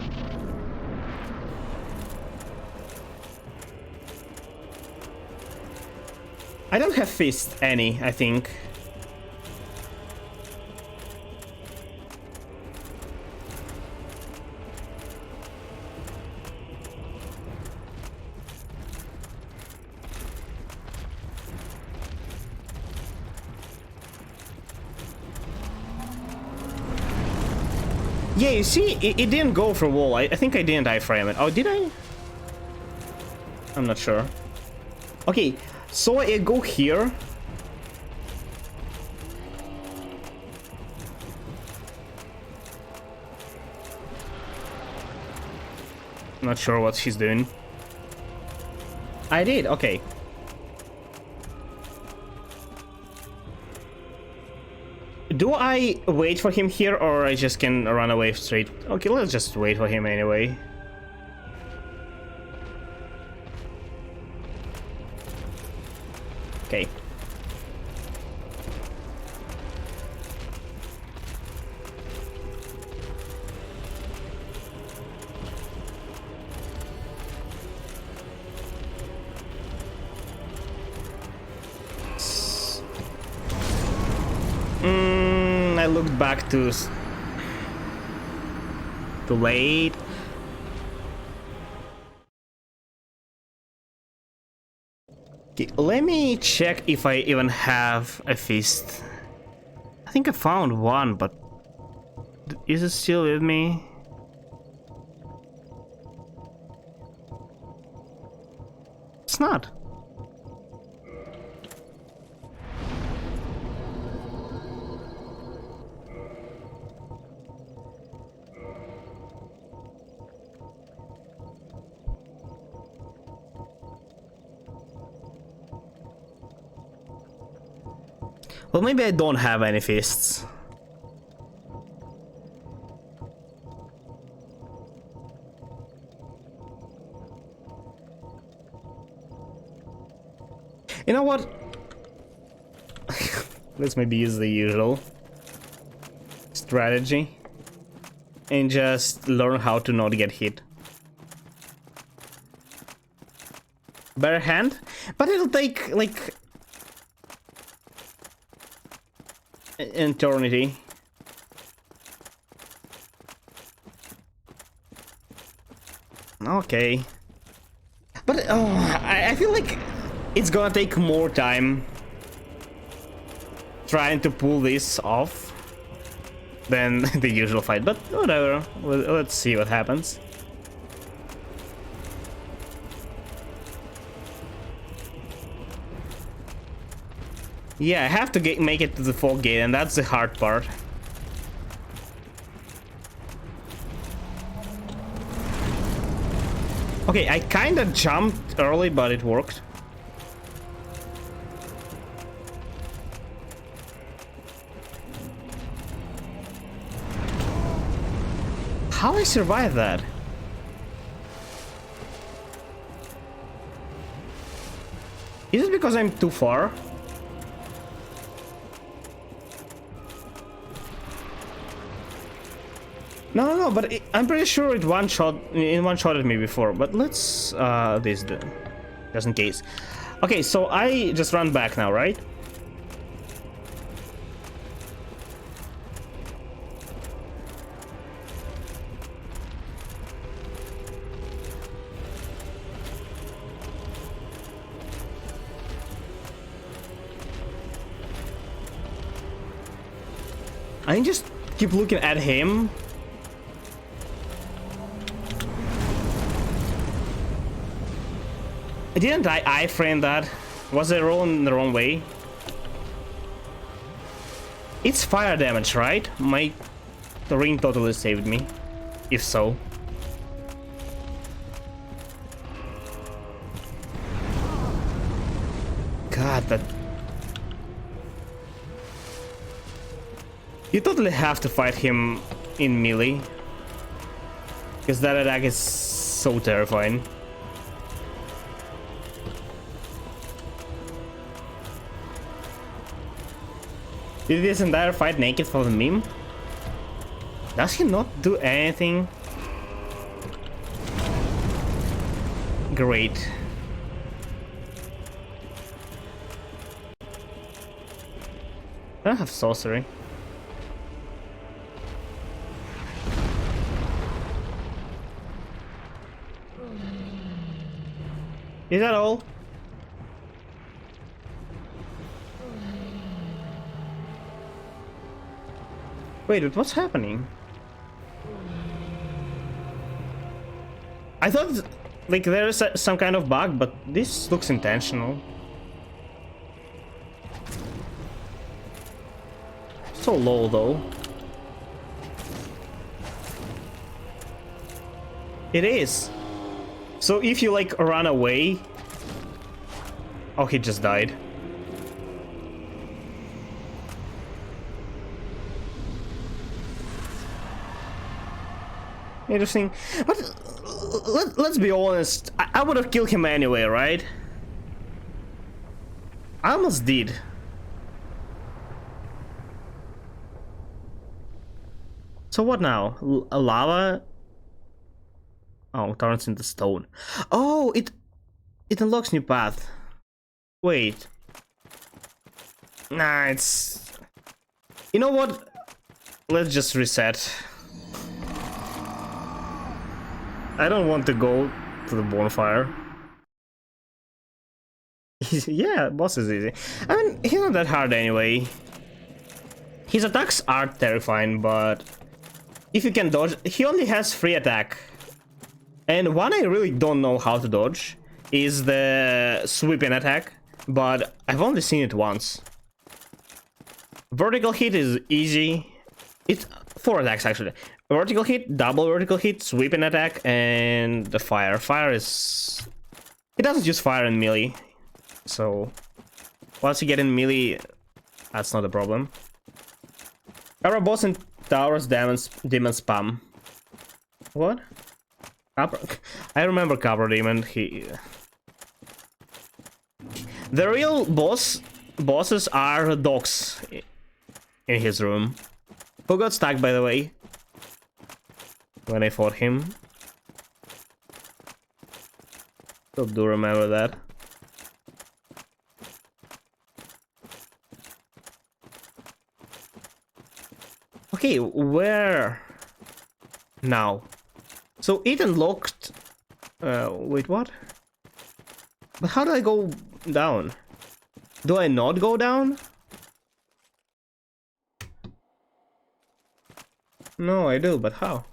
I don't have fist any, I think. Yeah, you see, it didn't go for wall. I think I didn't iframe it. Oh, did I? I'm not sure. Okay, so I go here. Not sure what she's doing. I did, okay. Do I wait for him here or I just can run away straight? Okay, let's just wait for him anyway. Okay. I looked back to... Too late. Okay, let me check if I even have a fist. I think I found one, but is it still with me? It's not. Well, maybe I don't have any fists. You know what? Let's maybe use the usual strategy and just learn how to not get hit. Bare hand, but it'll take like an eternity. Okay, but I feel like it's gonna take more time trying to pull this off than the usual fight, but whatever. Let's see what happens. Yeah, I have to make it to the fog gate, and that's the hard part. Okay, I kinda jumped early, but it worked. How I survived that? Is it because I'm too far? No, but I'm pretty sure it one-shotted me before. But let's this just in case. Okay, so I just run back now, right? I just keep looking at him. Didn't I iframe that? Was I rolling the wrong way? It's fire damage, right? The ring totally saved me. If so. God, that... You totally have to fight him in melee. Because that attack is so terrifying. Did this entire fight naked for the meme? Does he not do anything? Great. I don't have sorcery. Is that all? Wait, what's happening? I thought like there is some kind of bug, but this looks intentional. So low though. It is. So if you like run away... Oh, he just died. Interesting. But let's be honest, I would have killed him anyway, right? I almost did. So what now? Lava? Oh, turns into stone. Oh, it unlocks new path. Wait. Nah, it's... You know what? Let's just reset. I don't want to go to the bonfire. Yeah, boss is easy. I mean, he's not that hard anyway. His attacks are terrifying, but if you can dodge, he only has free attack. And one I really don't know how to dodge is the sweeping attack, but I've only seen it once. Vertical hit is easy. It's 4 attacks actually. Vertical hit, double vertical hit, sweeping attack, and the fire. Fire is... He doesn't use fire in melee. So once you get in melee, that's not a problem. Our boss in towers demon spam. What? I remember Capra Demon. The real bosses are dogs in his room. Who got stuck, by the way, when I fought him? Still do remember that. Okay, where now? So it unlocked. Wait, what? But how do I go down? Do I not go down? No, I do, but how?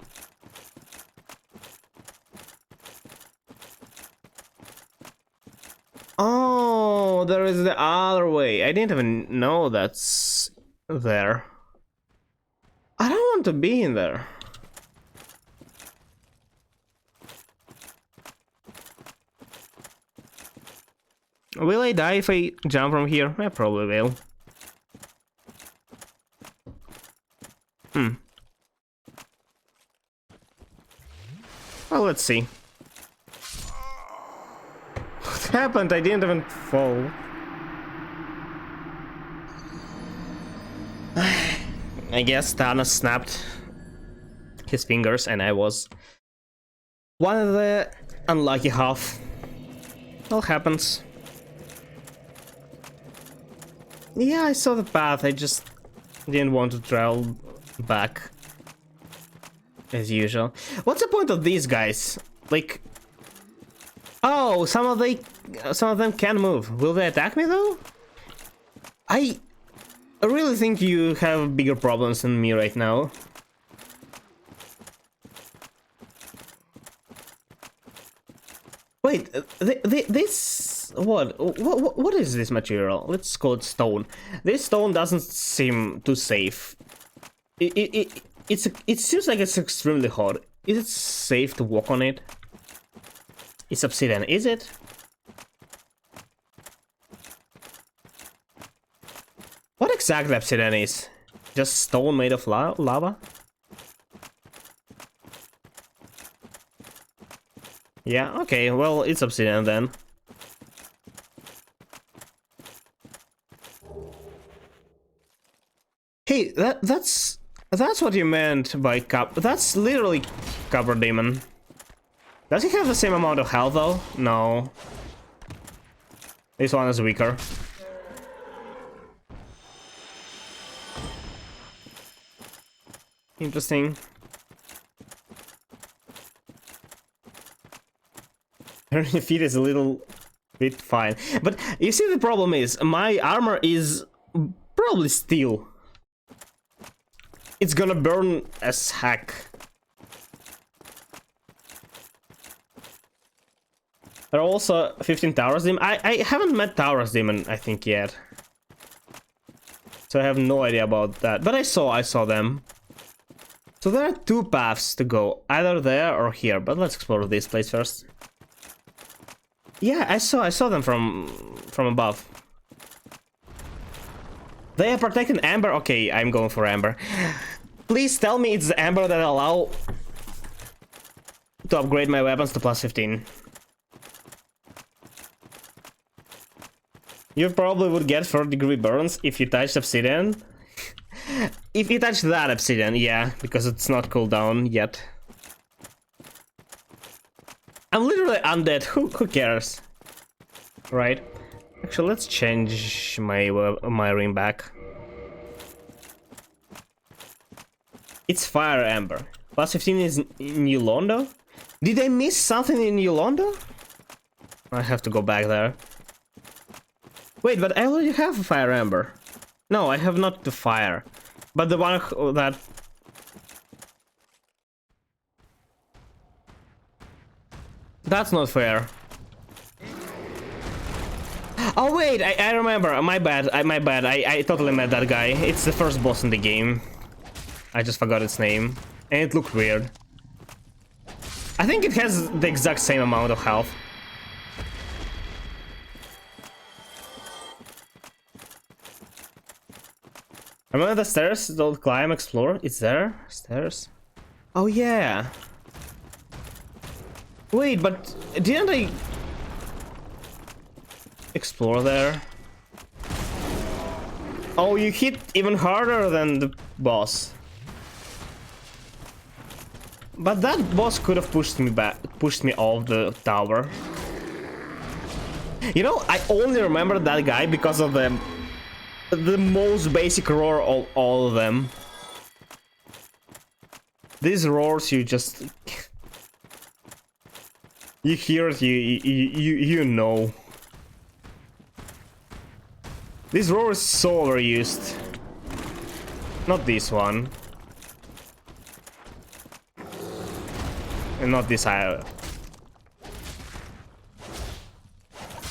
Oh, there is the other way. I didn't even know that's there. I don't want to be in there. Will I die if I jump from here? I probably will. Well, let's see. What happened? I didn't even fall. I guess Thanos snapped his fingers and I was one of the unlucky half. All happens. Yeah, I saw the path, I just didn't want to travel back. As usual. What's the point of these guys? Like... Oh, some of them can move. Will they attack me though? I really think you have bigger problems than me right now. Wait, this... What is this material? Let's call it stone. This stone doesn't seem too safe. It seems like it's extremely hot. Is it safe to walk on it? It's obsidian, is it? What exactly obsidian is? Just stone made of lava? Yeah, okay, well, it's obsidian then. Hey, that's what you meant by that's literally Capra Demon. Does he have the same amount of health though? No. This one is weaker. Interesting. Her feet is a little bit fine. But you see, the problem is, my armor is probably steel. It's gonna burn as heck. There are also 15 Towers Demon. I haven't met Towers Demon, I think, yet. So I have no idea about that. But I saw them. So there are 2 paths to go, either there or here. But let's explore this place first. Yeah, I saw them from above. They are protecting Amber. Okay, I'm going for Amber. Please tell me it's the Amber that allow to upgrade my weapons to plus 15. You probably would get 4th-degree burns if you touched obsidian. If you touch that obsidian, yeah, because it's not cooldown yet. I'm literally undead. Who cares? Right. Actually, let's change my ring back. It's Fire Amber. Plus 15 is New Londo. Did I miss something in Yolanda? I have to go back there. Wait, but I already have a fire ember. No, I have not the fire. But the one that... That's not fair. Oh wait, I remember. My bad. I totally met that guy. It's the first boss in the game. I just forgot its name. And it looked weird. I think it has the exact same amount of health. Remember the stairs? Don't climb, explore. It's there? Stairs? Oh yeah. Wait, but didn't I explore there? Oh, you hit even harder than the boss. But that boss could have pushed me off the tower. You know, I only remember that guy because of the most basic roar of all of them. These roars, you just... You hear it, you know. This roar is so overused. Not this one. And not this either.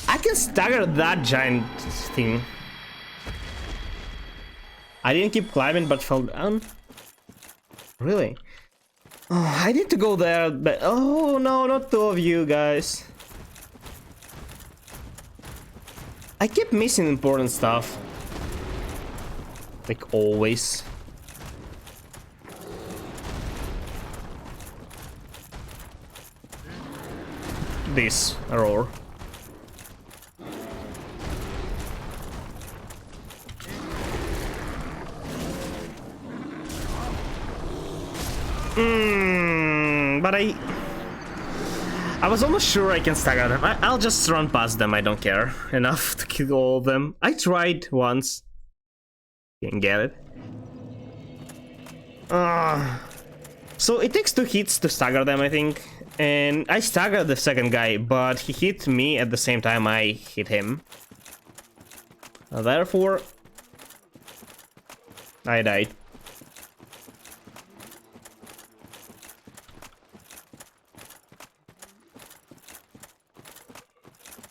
I can stagger that giant thing. I didn't keep climbing but fell down. Really? Oh, I need to go there, but oh no, not two of you guys. I keep missing important stuff. Like always. This roar. But I was almost sure I can stagger them. I'll just run past them, I don't care. Enough to kill all of them. I tried once. Didn't get it. So it takes 2 hits to stagger them, I think. And I staggered the second guy, but he hit me at the same time I hit him. Therefore, I died.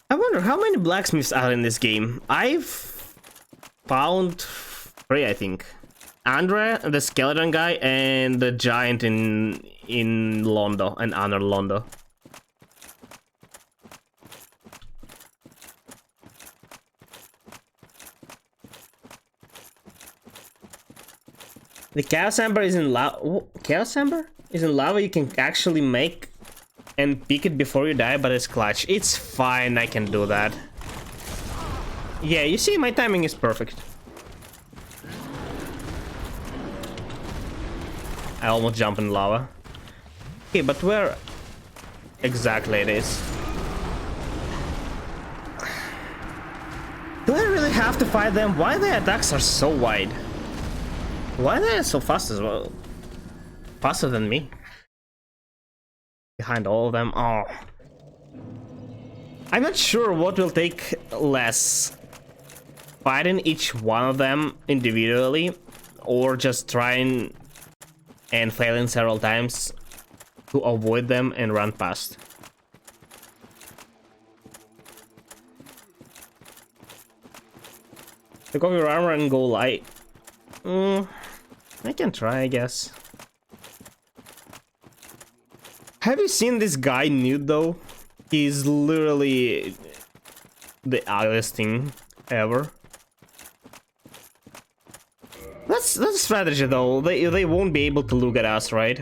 I wonder how many blacksmiths are in this game. I've found 3, I think. Andre, the skeleton guy, and the giant in Londo, and Honor Londo. The Chaos Ember is in lava. Chaos Ember is in lava. You can actually make and pick it before you die, but it's clutch. It's fine. I can do that. Yeah, you see, my timing is perfect. I almost jump in lava. Okay, but where exactly it is? Do I really have to fight them? Why their attacks are so wide? Why are they so fast as well? Faster than me. Behind all of them. Oh. I'm not sure what will take less. Fighting each one of them individually, or just trying and failing several times to avoid them and run past. Take off your armor and go light. I can try, I guess. Have you seen this guy nude though? He's literally the ugliest thing ever. That's a strategy though. They won't be able to look at us, right?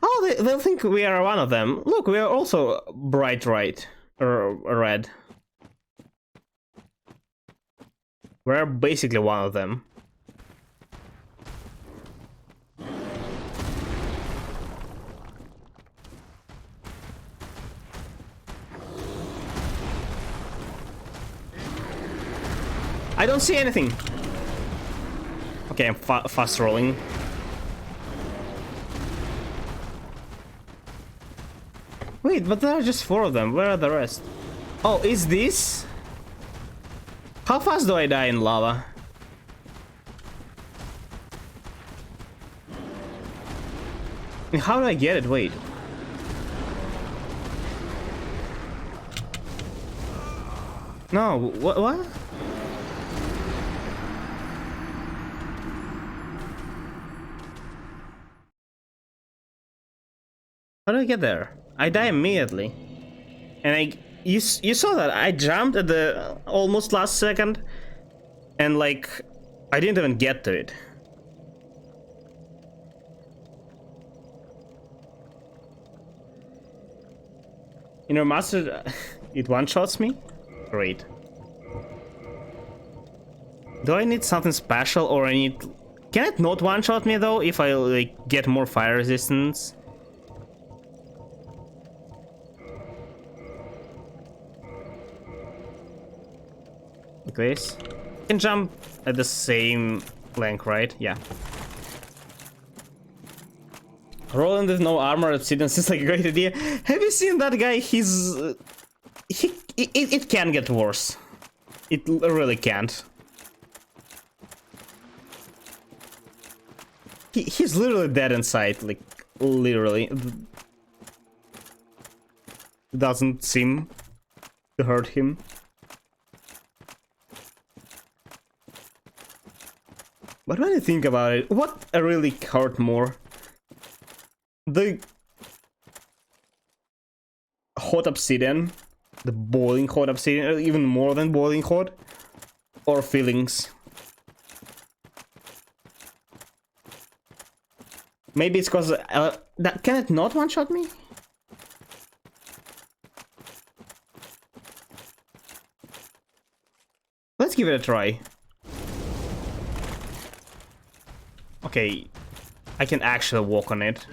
Oh, they'll think we are one of them. Look, we are also bright right or red. We're basically one of them. I don't see anything. Okay, I'm fast rolling. Wait, but there are just 4 of them. Where are the rest? Oh, is this? How fast do I die in lava? How do I get it? Wait. No, what? How do I get there? I die immediately. And you saw that I jumped at the almost last second, and like I didn't even get to it. You know, Master, it one-shots me? Great. Do I need something special, or I need... Can it not one-shot me though, if I like get more fire resistance? Like this? I can jump at the same length, right? Yeah. Rolling with no armor obsidian seems like a great idea. Have you seen that guy? It can get worse. It really can't. He's literally dead inside, like literally. Doesn't seem to hurt him. But when you think about it, what really hurt more? The hot obsidian, the boiling hot obsidian, or even more than boiling hot, or feelings? Maybe it's because that can it not one-shot me? Let's give it a try. Okay, I can actually walk on it.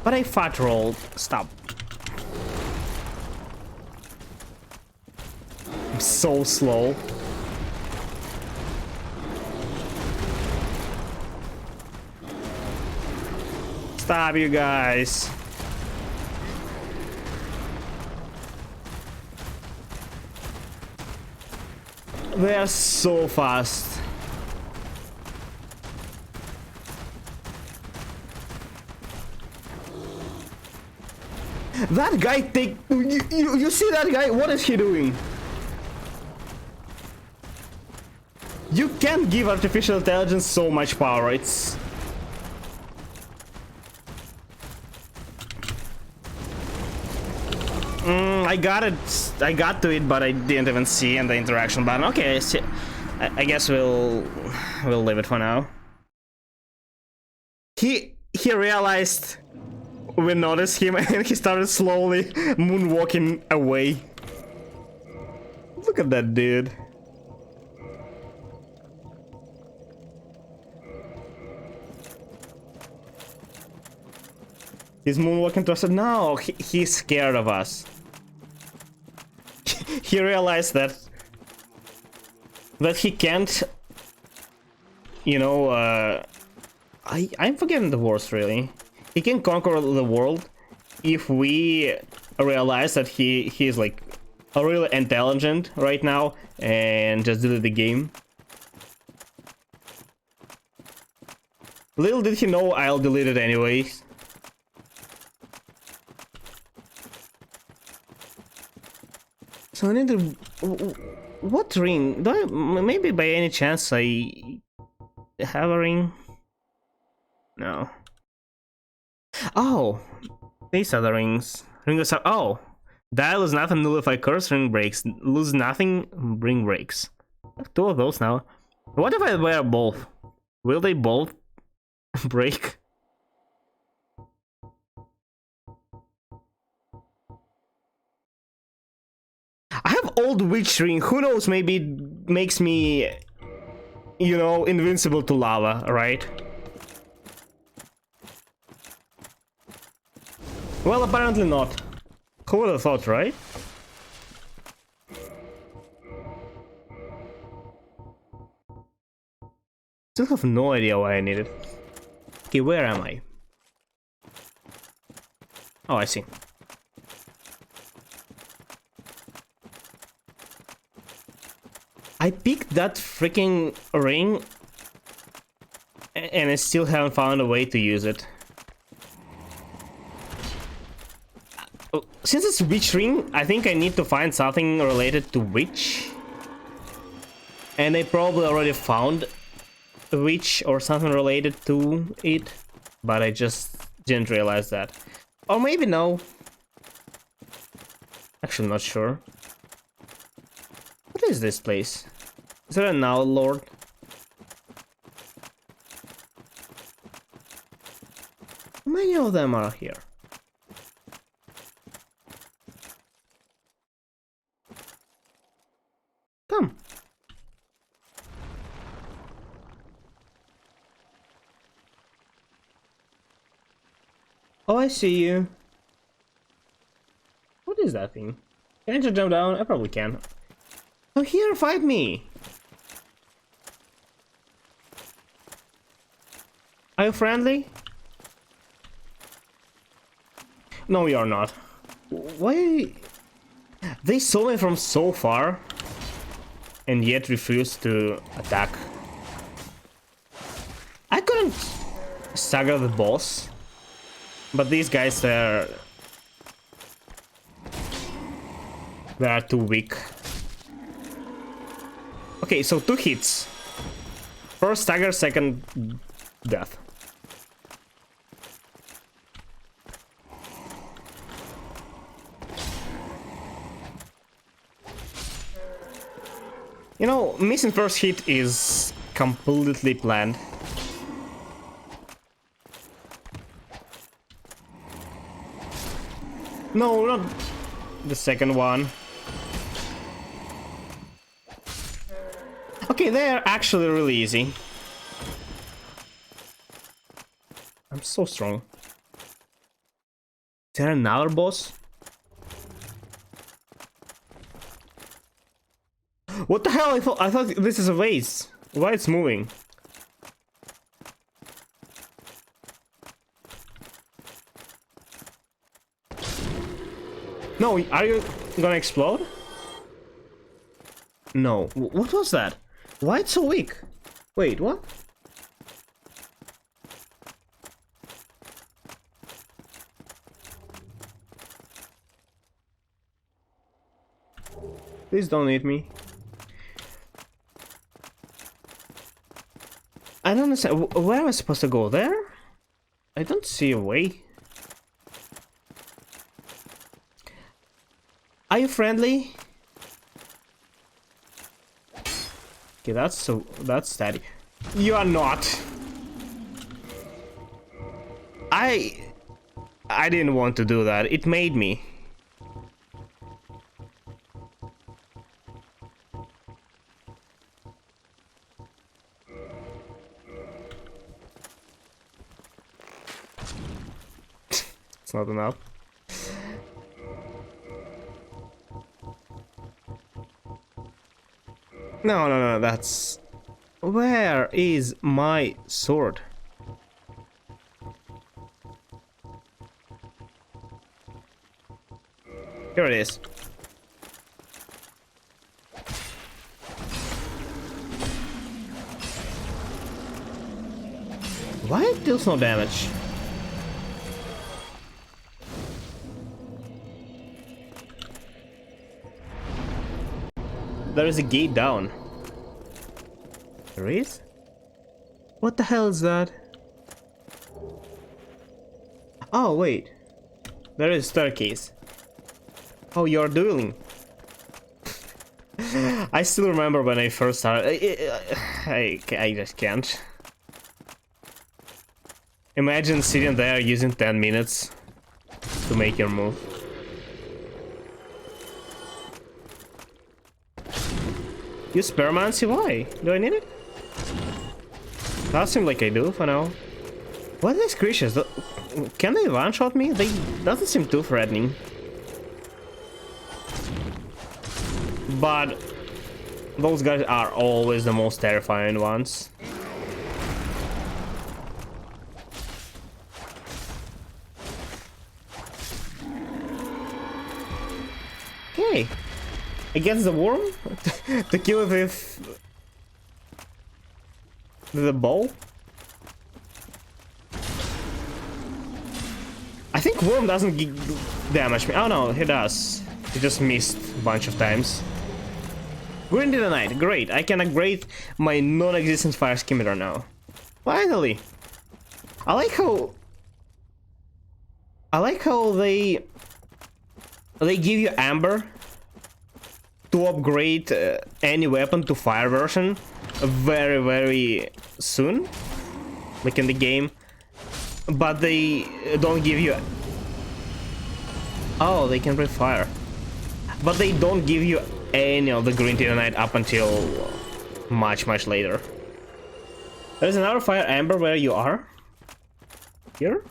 But I fat rolled. Stop. I'm so slow. Stop, you guys. They are so fast. That guy you see that guy? What is he doing? You can't give artificial intelligence so much power. It's I got it. I got to it, but I didn't even see in the interaction button. Okay, so I guess we'll leave it for now. He realized we noticed him, and he started slowly moonwalking away. Look at that dude. He's moonwalking to us. No, he's scared of us. He realized that he can't, you know, I'm forgetting the words really. He can conquer the world if we realize that he's like really intelligent right now and just delete the game. Little did he know I'll delete it anyways. So I need to... What ring? Do I... Maybe by any chance I have a ring? No. Oh! These are the rings. Rings are... Oh! Die, lose nothing, nullify curse, ring breaks. Lose nothing, ring breaks. I have 2 of those now. What if I wear both? Will they both break? I have old witch ring. Who knows? Maybe it makes me, you know, invincible to lava, right? Well, apparently not. Who would have thought, right? Still have no idea why I need it. Okay, where am I? Oh, I see. I picked that freaking ring and I still haven't found a way to use it. Since it's witch ring, I think I need to find something related to witch. And I probably already found a witch or something related to it, but I just didn't realize that. Or maybe no. Actually, not sure. What is this place? Is there a now lord? How many of them are here? Come. Oh, I see you. What is that thing? Can I just jump down? I probably can. Oh, here, fight me! Are you friendly? No, you're not. Why? They saw me from so far and yet refused to attack. I couldn't stagger the boss, but these guys, they're too weak. Okay, so 2 hits. First stagger, second death. You know, missing first hit is completely planned. No, not the second one. Okay, they're actually really easy. I'm so strong. Is there another boss? What the hell? I thought this is a vase. Why it's moving? No, are you gonna explode? No. What was that? Why it's so weak? Wait, what? Please don't hit me. I don't understand. Where am I supposed to go? There? I don't see a way. Are you friendly? Okay, that's steady. You are not. I didn't want to do that. It made me. It's not enough. No, that's... Where is my sword? Here it is. Why it deals no damage? There is a gate down. There is? What the hell is that? Oh, wait. There is a staircase. Oh, you're dueling. I still remember when I first started. I just can't. Imagine sitting there using 10 minutes to make your move. Use Permanency? Why? Do I need it? That seems like I do for now. What are these creatures? Can they one-shot me? They doesn't seem too threatening. But those guys are always the most terrifying ones. Okay. Against the worm? To kill it with the bow? I think worm doesn't damage me. Oh no, he does. He just missed a bunch of times. Green to the night. Great. I can upgrade my non-existent fire skimitar now. Finally. I like how they give you amber to upgrade any weapon to fire version very soon, like in the game, but they don't give you. Oh, they can breathe fire, but they don't give you any of the green titanite up until much later. There's another fire amber where you are. Here?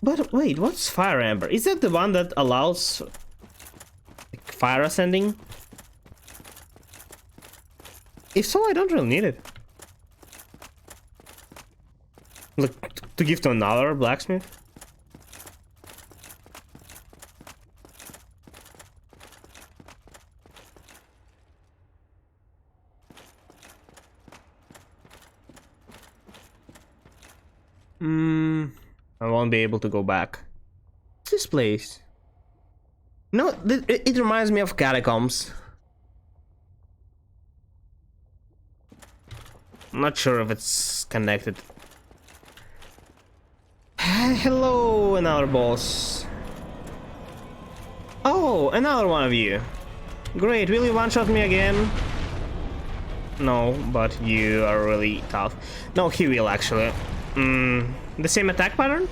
But wait, what's fire amber? Is that the one that allows like, fire ascending? If so, I don't really need it. Look, to give to another blacksmith? I won't be able to go back. What's this place? No, it reminds me of catacombs. I'm not sure if it's connected. Hello, another boss. Oh, another one of you. Great, will you one-shot me again? No, but you are really tough. No, he will actually. The same attack pattern?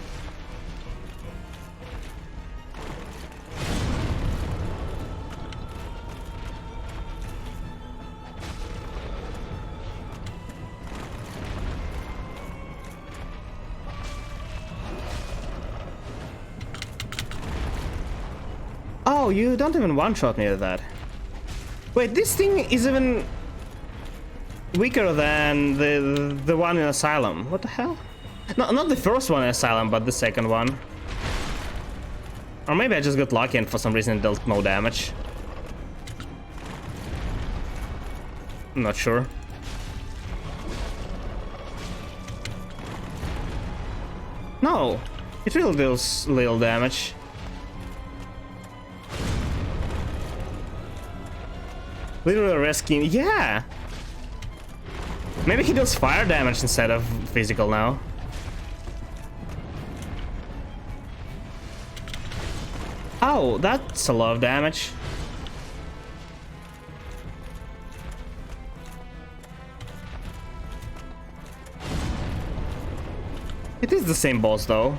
Oh, you don't even one-shot me with that. Wait, this thing is even weaker than the one in Asylum. What the hell? No, not the first one in Asylum, but the second one. Or maybe I just got lucky and for some reason it dealt no damage. I'm not sure. No, it really deals little damage. Literally rescuing, yeah! Maybe he does fire damage instead of physical now. Oh, that's a lot of damage. It is the same boss though.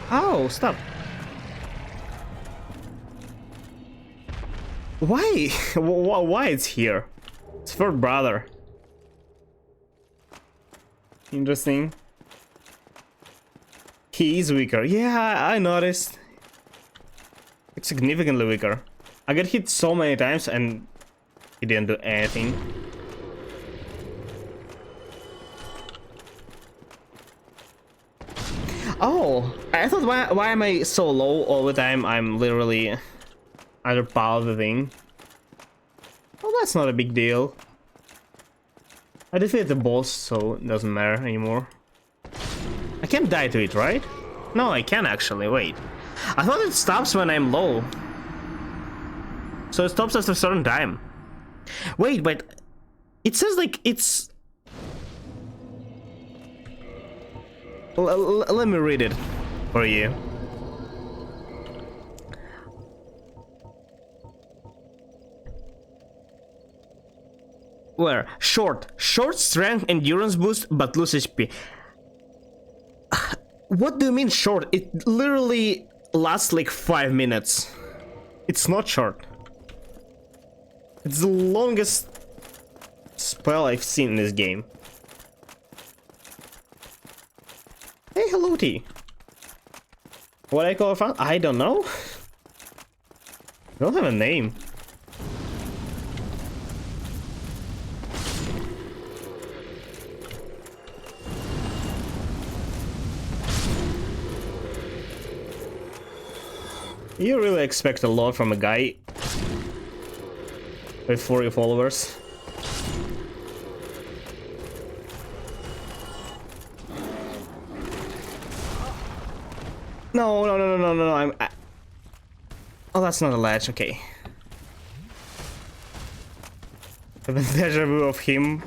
Oh, stop. Why? Why it's here? It's third brother. Interesting. He is weaker. Yeah, I noticed. It's significantly weaker. I got hit so many times and he didn't do anything. Oh, I thought why am I so low all the time? I'm literally underpowered the thing. Well, that's not a big deal. I defeated the boss, so it doesn't matter anymore. I can't die to it, right? No, I can actually, wait. I thought it stops when I'm low. So it stops after a certain time. Wait, but it says like it's... Let me read it for you. Where? Short strength endurance boost, but lose HP. What do you mean short? It literally lasts like 5 minutes. It's not short. It's the longest spell I've seen in this game. Hey, hello T. What I call a fan? I don't know. I don't have a name. You really expect a lot from a guy with 40 followers. No, no, no, no, no, no, oh, that's not a ledge, okay. The deja vu of him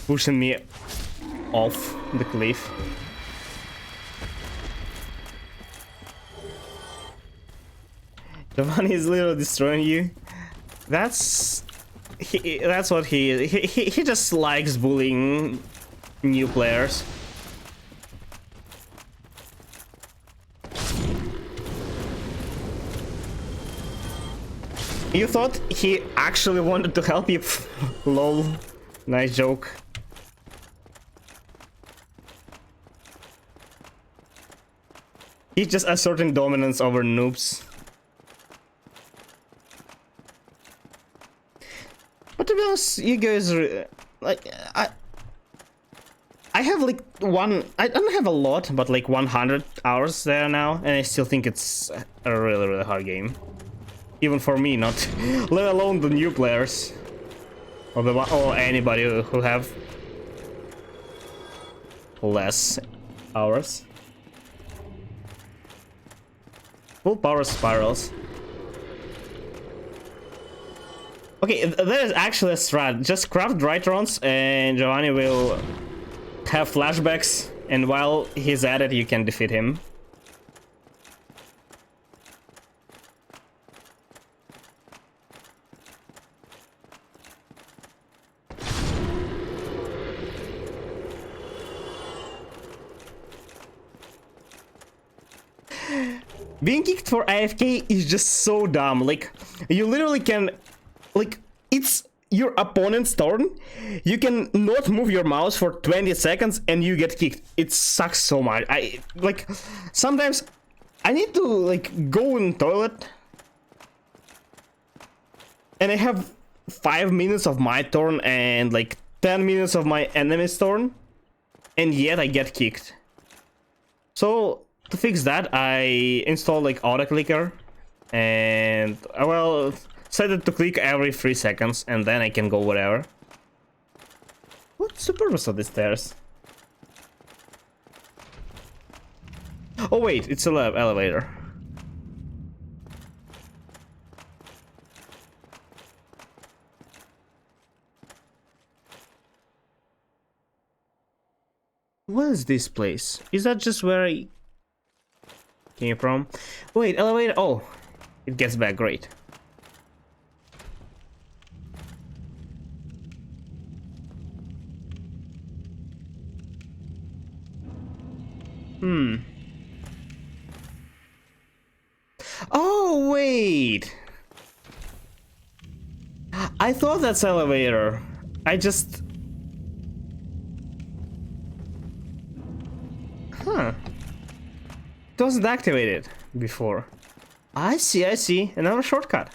pushing me off the cliff. Giovanni is literally destroying you. That's what he is. He just likes bullying new players. You thought he actually wanted to help you? Lol. Nice joke. He's just asserting dominance over noobs. But to be honest, you guys are, like, I have like I don't have a lot, but like 100 hours there now, and I still think it's a really, really hard game. Even for me, not let alone the new players, or anybody who have less hours. Full power spirals. Okay, there is actually a strat. Just craft Drytrons and Giovanni will have flashbacks, and while he's at it, you can defeat him. Being kicked for AFK is just so dumb. Like, you literally can, like, it's your opponent's turn. You can not move your mouse for 20 seconds and you get kicked. It sucks so much. Like, sometimes I need to, like, go in toilet and I have 5 minutes of my turn and like 10 minutes of my enemy's turn, and yet I get kicked. So to fix that, I installed like auto clicker, and well, set it to click every 3 seconds, and then I can go wherever. What's the purpose of these stairs? Oh wait, it's an elevator. What is this place? Is that just where I came from? Wait, elevator. Oh, it gets back. Great. Oh, wait. I thought that's elevator. I just... Huh. It wasn't activated before. I see, I see. Another shortcut.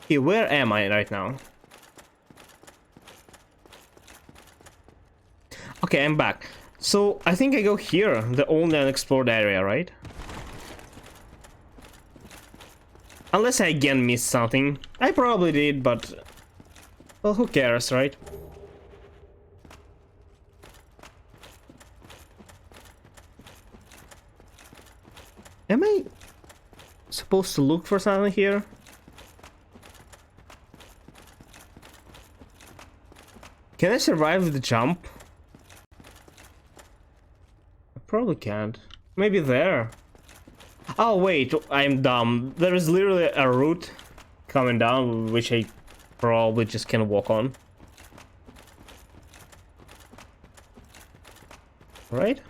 Okay, where am I right now? Okay, I'm back. So, I think I go here, the only unexplored area, right? Unless I again missed something. I probably did, but... well, who cares, right? Am I supposed to look for something here? Can I survive with the jump? I probably can't. Maybe there. Oh wait, I'm dumb. There is literally a route coming down, which I probably just can walk on. Right?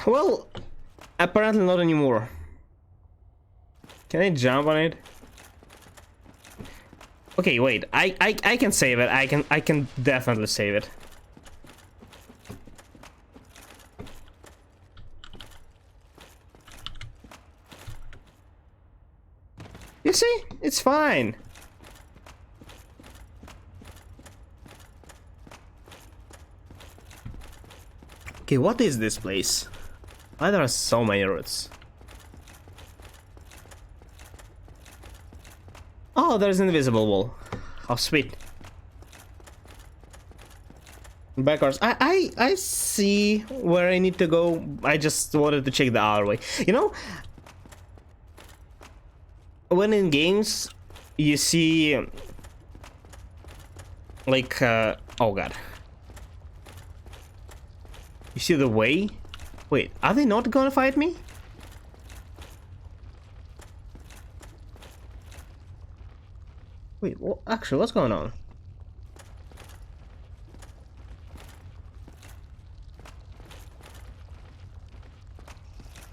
Well, apparently not anymore. Can I jump on it? Okay, wait. I can save it. I can definitely save it. You see? It's fine. Okay, what is this place? Why there are so many routes? Oh, there's an invisible wall. How sweet. Backwards. I see where I need to go. I just wanted to check the other way. You know, when in games you see like oh god. You see the way? Wait, are they not gonna fight me? Wait, actually, what's going on?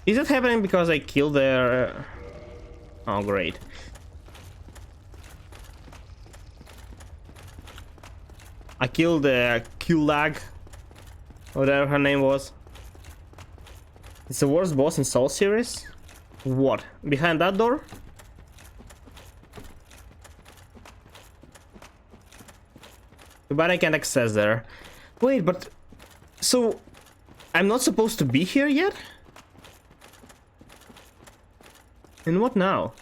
Is it happening because I killed their... Oh, great. I killed the Q-Lag, whatever her name was. It's the worst boss in Soul series? What? Behind that door? But I can't access there. Wait, but... So... I'm not supposed to be here yet? And what now?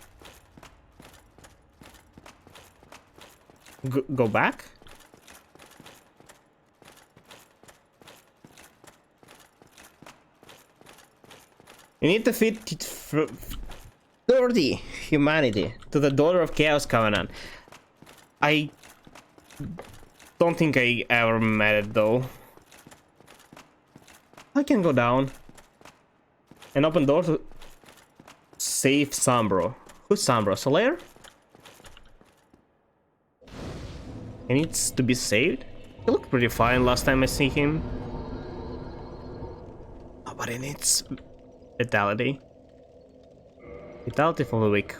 Go back? You need to feed 30 humanity to the daughter of Chaos Covenant. I don't think I ever met it though. I can go down. An open door to save Sombro. Who's Sombro? Solaire? He needs to be saved? He looked pretty fine last time I see him. Oh, but he needs vitality. Vitality for the weak.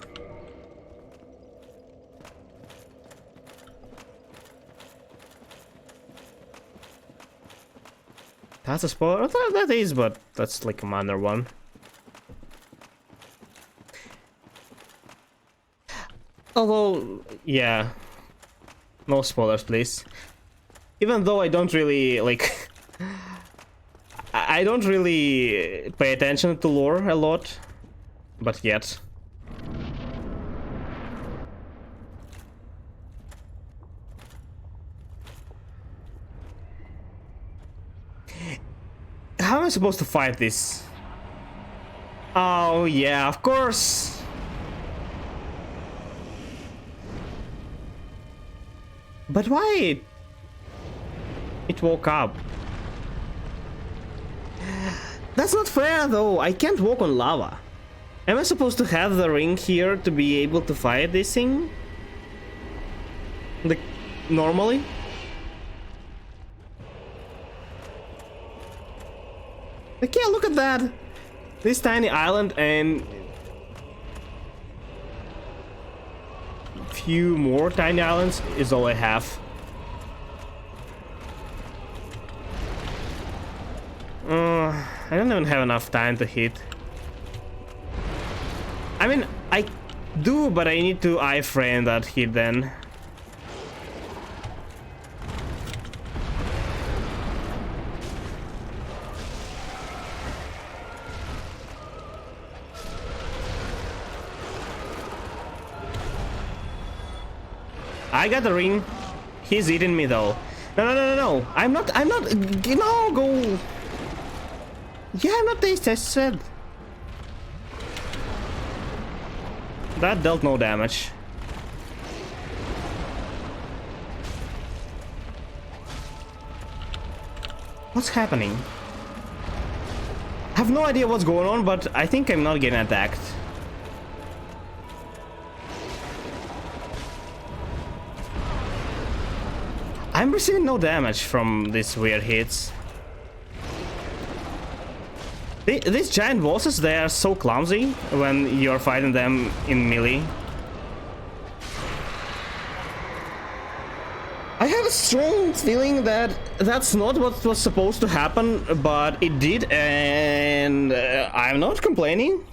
That's a spoiler? That is, but that's like a minor one. Although, yeah. No spoilers, please. Even though I don't really, like... I don't really pay attention to lore a lot. But yet. How am I supposed to fight this? Oh, yeah, of course. But why? It woke up. That's not fair, though. I can't walk on lava. Am I supposed to have the ring here to be able to fight this thing? Like, normally? Like, yeah, look at that! This tiny island and... few more tiny islands is all I have. I don't even have enough time to hit. I mean, I do, but I need to iframe that hit then. I got the ring. He's eating me though. No. I'm not, no, go. Yeah, I'm not tasty, I said. That dealt no damage. What's happening? I have no idea what's going on, but I think I'm not getting attacked. I'm receiving no damage from these weird hits. These giant bosses, they are so clumsy when you're fighting them in melee. I have a strong feeling that that's not what was supposed to happen, but it did, and I'm not complaining.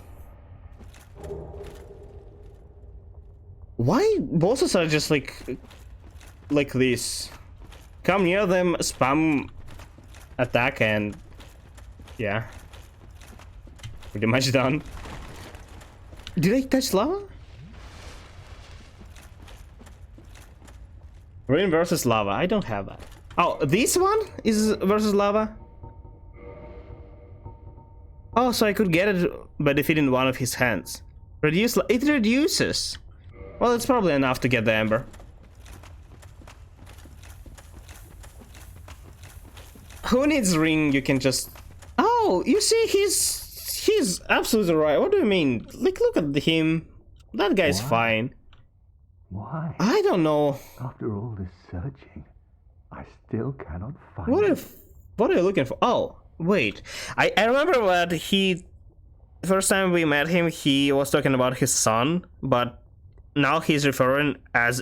Why bosses are just like this? Come near them, spam attack, and yeah, pretty much done. Did I touch lava? Rain versus lava. I don't have that. Oh, this one is versus lava? Oh, so I could get it by defeating one of his hands. It reduces. Well, it's probably enough to get the ember. Who needs ring? You can just... Oh, you see, he's absolutely right. What do you mean? Like, look at him. That guy's fine. Why? I don't know. After all this searching, I still cannot find What are you looking for? Oh, wait. I remember what first time we met him, he was talking about his son, but now he's referring as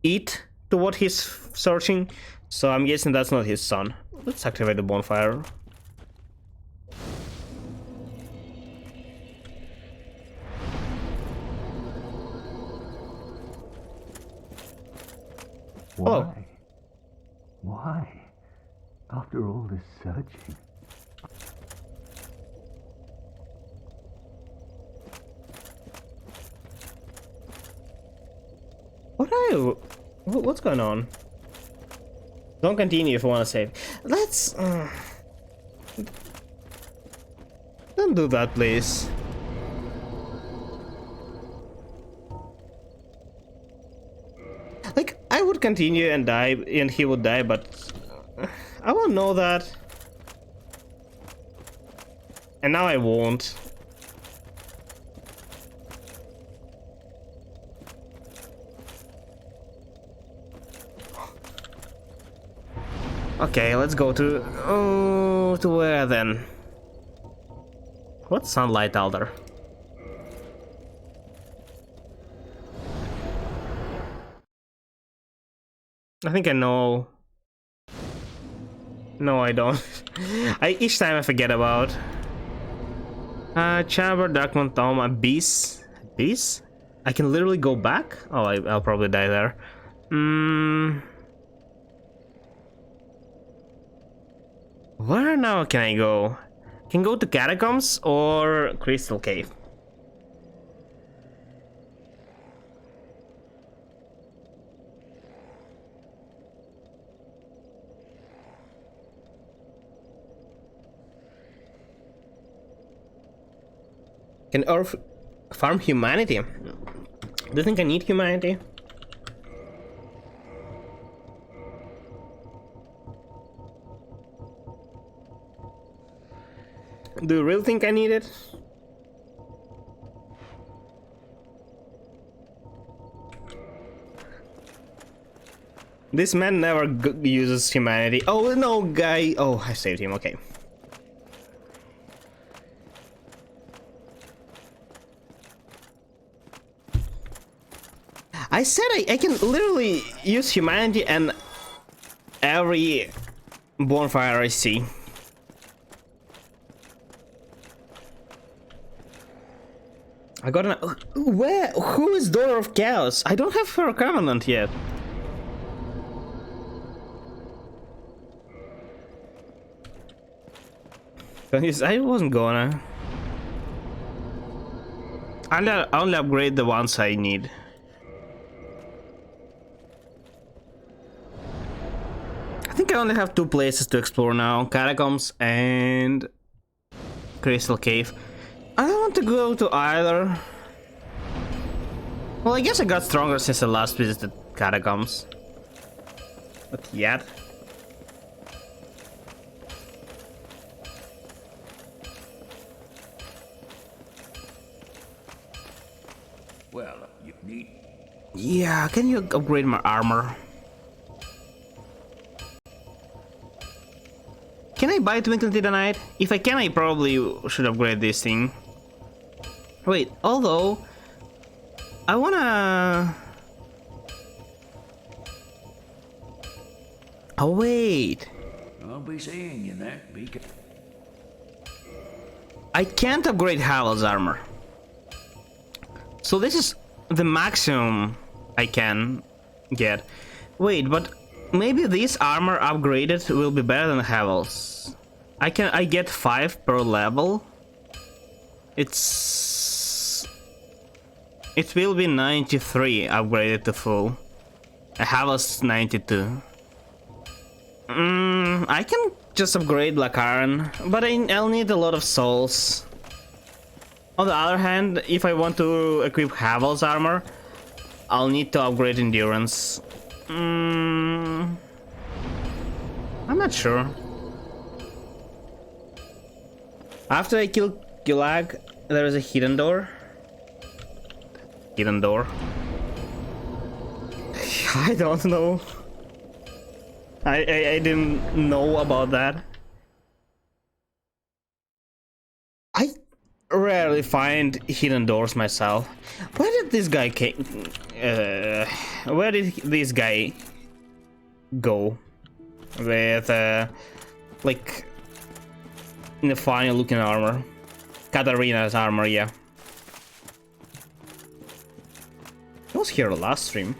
it to what he's searching, so I'm guessing that's not his son. Let's activate the bonfire. Why? Hello. Why? After all this searching. What are you? What's going on? Don't continue if you want to save. Let's... Don't do that, please. Like, I would continue and die, and he would die, but... I won't know that. And now I won't. Okay, let's go to... Oh, to where then? What's Sunlight Altar? I think I know. No, I don't. Each time I forget about. Chamber, Darkmoon Tome, Abyss. Abyss? I can literally go back? Oh, I'll probably die there. Where now can I go? Can go to Catacombs or Crystal Cave? Can Earth farm humanity? Do you think I need humanity? Do you really think I need it? This man never uses humanity. Oh no, guy. Oh, I saved him. Okay. I said I can literally use humanity and every bonfire I see. I got an... Where? Who is Daughter of Chaos? I don't have her covenant yet. I wasn't gonna. I'll only upgrade the ones I need. I think I only have 2 places to explore now. Catacombs and Crystal Cave. I don't want to go to either. Well, I guess I got stronger since I last visited Catacombs. But yet. Well, you need... Yeah, can you upgrade my armor? Can I buy Twinkling Titanite? If I can, I probably should upgrade this thing. Wait, although... I wanna... Oh, wait. I'll be seeing you there, Beacon. I can't upgrade Havel's armor. So this is the maximum I can get. Wait, but maybe this armor upgraded will be better than Havel's. I get 5 per level. It will be 93 upgraded to full. Havel's 92. I can just upgrade Black Iron, but I'll need a lot of souls. On the other hand, if I want to equip Havel's armor, I'll need to upgrade Endurance. I'm not sure. After I kill Gulag, there is a hidden door. Hidden door. I don't know. I didn't know about that. I rarely find hidden doors myself. Where did this guy where did this guy go? With like in the funny looking armor. Katarina's armor, yeah. He was here last stream.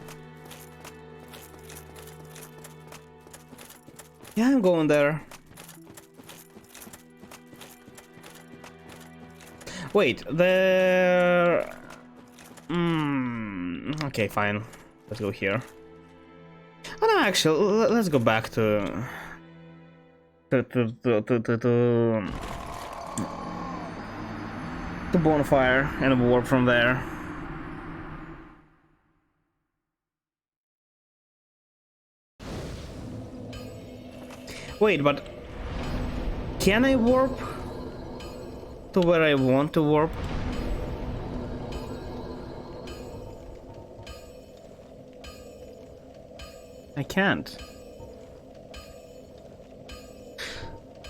Yeah, I'm going there. Wait, there... Okay, fine. Let's go here. Oh no, actually, let's go back to bonfire and warp from there. Wait, but can I warp to where I want to warp? I can't.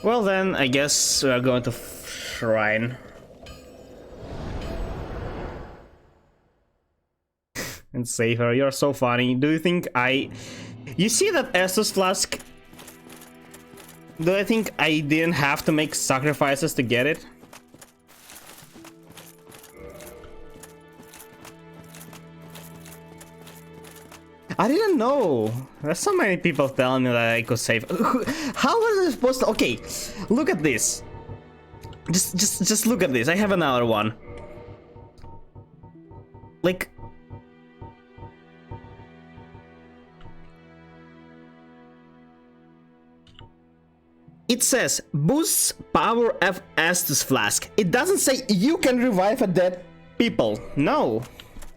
Well then, I guess we are going to Shrine. And save her. You're so funny. Do you think You see that Estus flask? Do I think I didn't have to make sacrifices to get it? I didn't know. There's so many people telling me that I could save. How was I supposed to? Okay, look at this. Just look at this. I have another one. Like, it says boosts power of Estus flask. It doesn't say you can revive a dead people. No,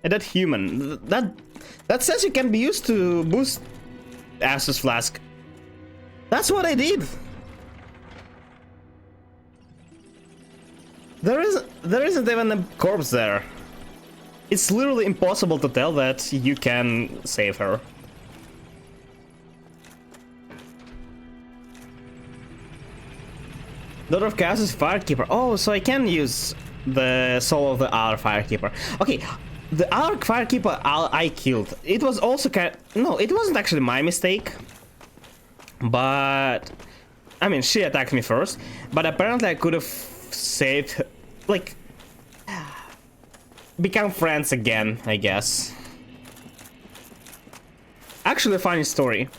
a dead human. That says you can be used to boost Estus flask. That's what I did. There isn't even a corpse there. It's literally impossible to tell that you can save her. Daughter of Chaos is Firekeeper. Oh, so I can use the soul of the other Firekeeper. Okay, the other Firekeeper I killed. It was also no, it wasn't actually my mistake. But I mean, she attacked me first. But apparently I could have saved, like, become friends again, I guess. Actually, a funny story.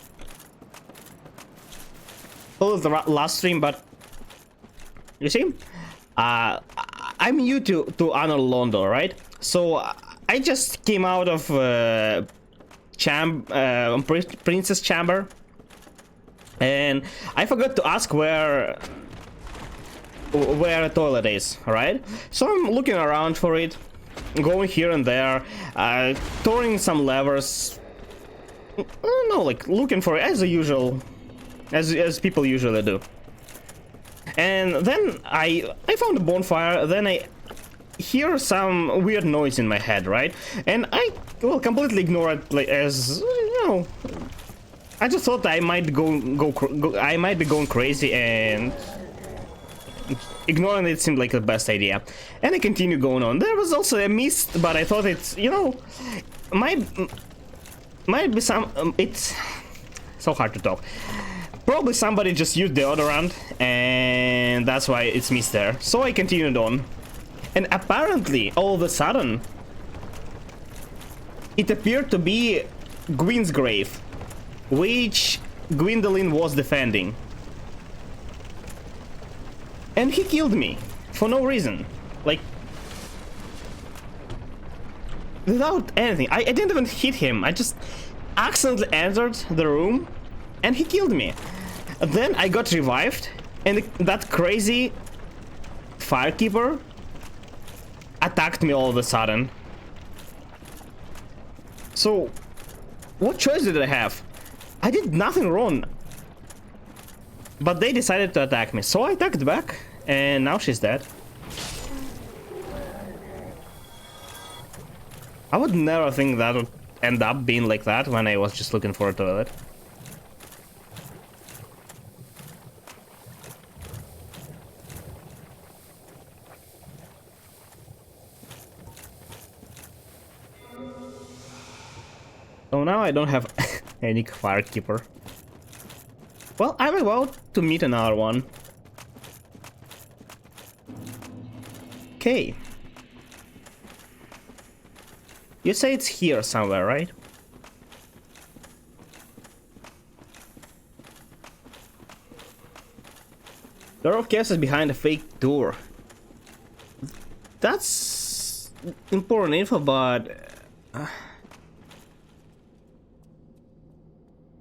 Told the last stream, but you see, I'm new to Honor Londo, right? So I just came out of Princess Chamber, and I forgot to ask where a toilet is, right? So I'm looking around for it, going here and there, turning some levers. I don't know, like looking for it as usual, as people usually do. And then I found a bonfire. Then I hear some weird noise in my head, right? And I will completely ignore it, like, as you know. I just thought I might I might be going crazy, and ignoring it seemed like the best idea. And I continue going on. There was also a mist, but I thought it's, you know, might be some. It's so hard to talk. Probably somebody just used deodorant, and that's why it's mist there. So I continued on, and apparently all of a sudden it appeared to be Gwyn's grave, which Gwendolyn was defending. And he killed me for no reason. Like, without anything. I didn't even hit him. I just accidentally entered the room and he killed me. Then I got revived and that crazy firekeeper attacked me all of a sudden. So, what choice did I have? I did nothing wrong. But they decided to attack me, so I attacked back, and now she's dead. I would never think that would end up being like that when I was just looking for a toilet. So now I don't have any firekeeper. Well, I'm about to meet another one. Okay. You say it's here somewhere, right? Door of Chaos is behind a fake door. That's important info, but...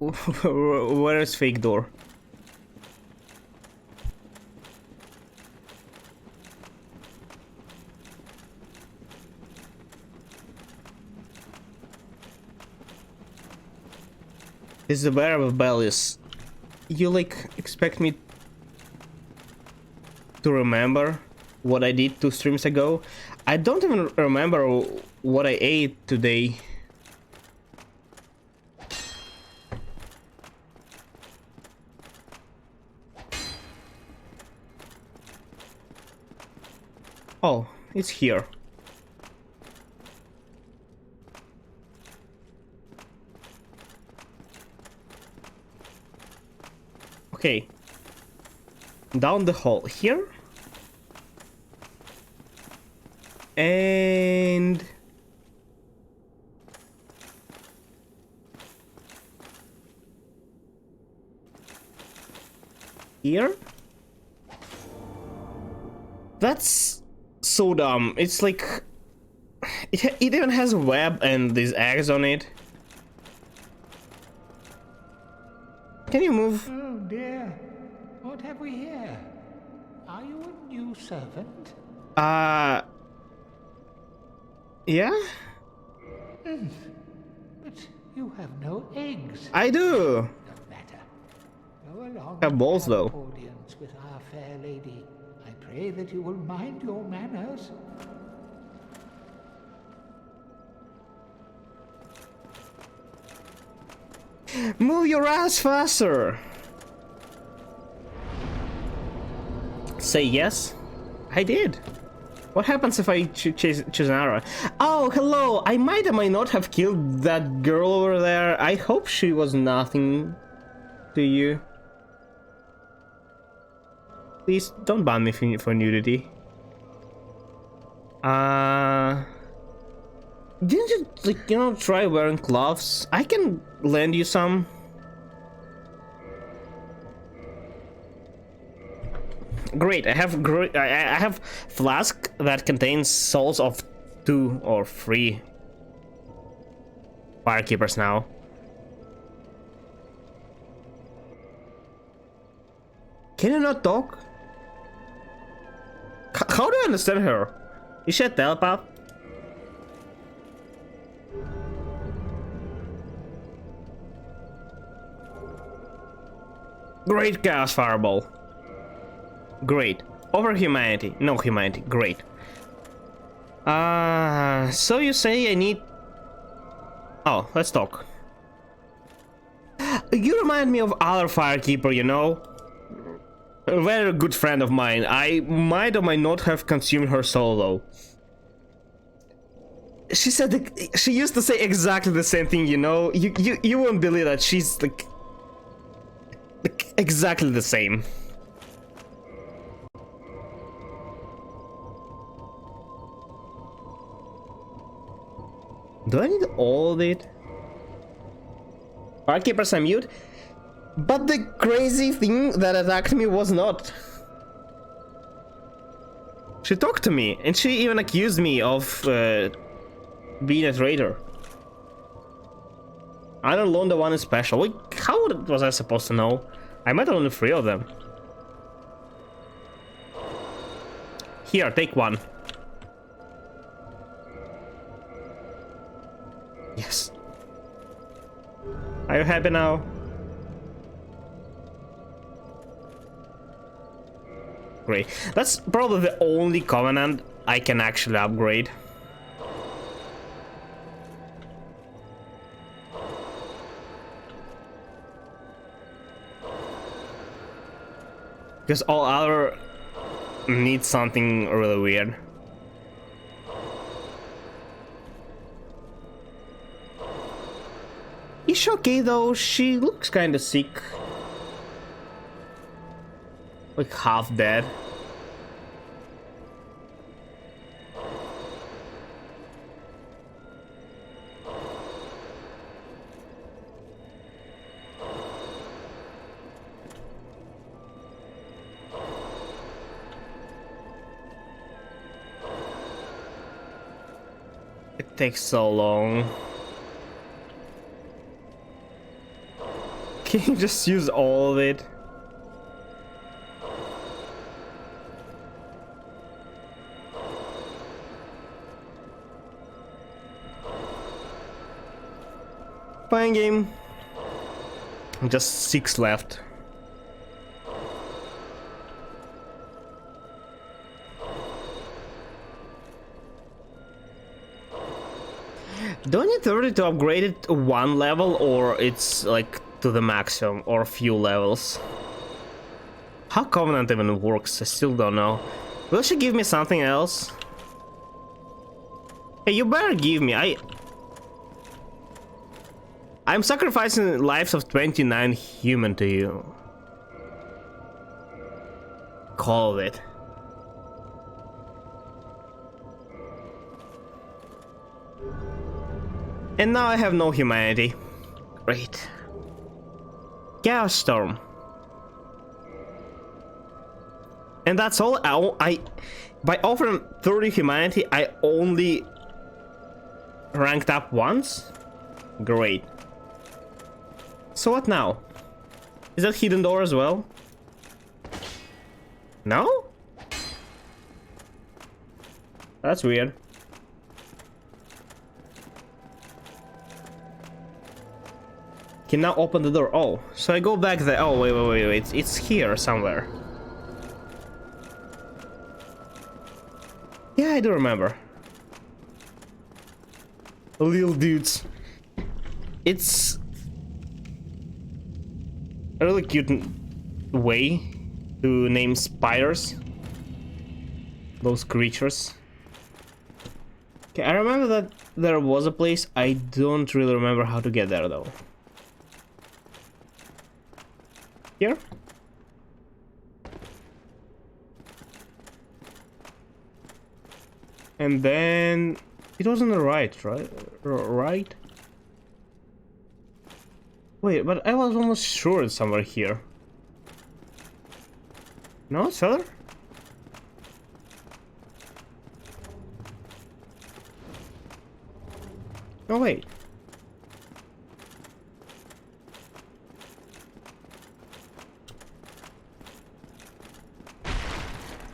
where is fake door? This is the bearer of bellies. You like expect me to remember what I did 2 streams ago? I don't even remember what I ate today. Oh, it's here. Okay. Down the hall here. And... here? That's so dumb. It's like... it even has a web and these eggs on it. Can you move? Oh dear, what have we here? Are you a new servant? Yeah? But you have no eggs. I do! No matter. Go along. Have balls, and though. audience with our fair lady. I pray that you will mind your manners. Move your ass faster! Say yes? I did. What happens if I choose an arrow? Oh, hello! I might or might not have killed that girl over there. I hope she was nothing to you. Please don't ban me for nudity. Didn't you, like, you know, try wearing gloves? I can lend you some. Great, I have flask that contains souls of 2 or 3 firekeepers now. Can you not talk? How do I understand her? Is she a telepath? Great chaos fireball. Great. Over humanity. No humanity. Great. So you say I need... Oh, let's talk. You remind me of other firekeeper, you know? A very good friend of mine. I might or might not have consumed her soul, though. She said... she used to say exactly the same thing, you know? You won't believe that she's, like exactly the same. Do I need all of it? Alright, keepers, I'm mute. But the crazy thing that attacked me was not. She talked to me, and she even accused me of being a traitor. I don't learn the one is special. Wait, how was I supposed to know? I met only 3 of them. Here, take one. Yes. Are you happy now? Great. That's probably the only covenant I can actually upgrade. Because all other need something really weird. Is she okay though? She looks kinda sick. Like half dead. It takes so long. Can you just use all of it? Fine game. Just 6 left. Do I need 30 to upgrade it 1 level, or it's like to the maximum, or a few levels? How Covenant even works, I still don't know. Will she give me something else? Hey, you better give me. I'm sacrificing lives of 29 human to you. Call it. And now I have no humanity. Great. Chaos Storm. And that's all. By offering 30 humanity, I only ranked up once? Great. So what now? Is that hidden door as well? No? That's weird. Can now open the door. Oh, so I go back there. Oh, wait. It's here somewhere. Yeah, I do remember. Little dudes. It's a really cute way to name spiders. Those creatures. Okay, I remember that there was a place. I don't really remember how to get there though. Here? And then it was on the right? Right? Wait, but I was almost sure it's somewhere here. No, it's further? No, wait.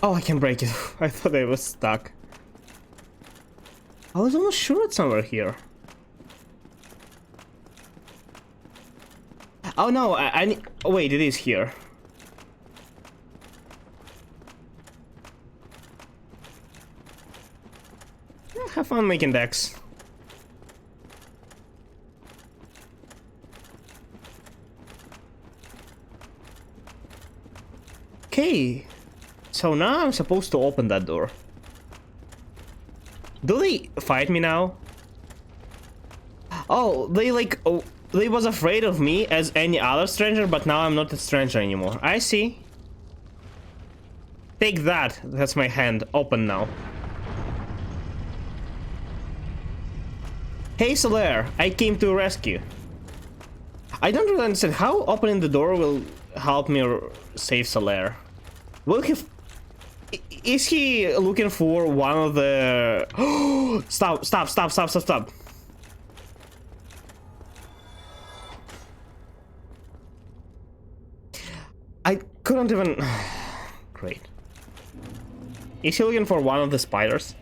Oh, I can break it. I thought I was stuck. I was almost sure it's somewhere here. Oh no, I need... Oh, wait, it is here. Yeah, have fun making decks. Okay. So now I'm supposed to open that door. Do they fight me now? Oh, they like... Oh, they was afraid of me as any other stranger, but now I'm not a stranger anymore. I see. Take that. That's my hand. Open now. Hey Solaire, I came to rescue. I don't really understand how opening the door will help me save Solaire. Will he... Is he looking for one of the... Stop. I couldn't even... Great. Is he looking for one of the spiders?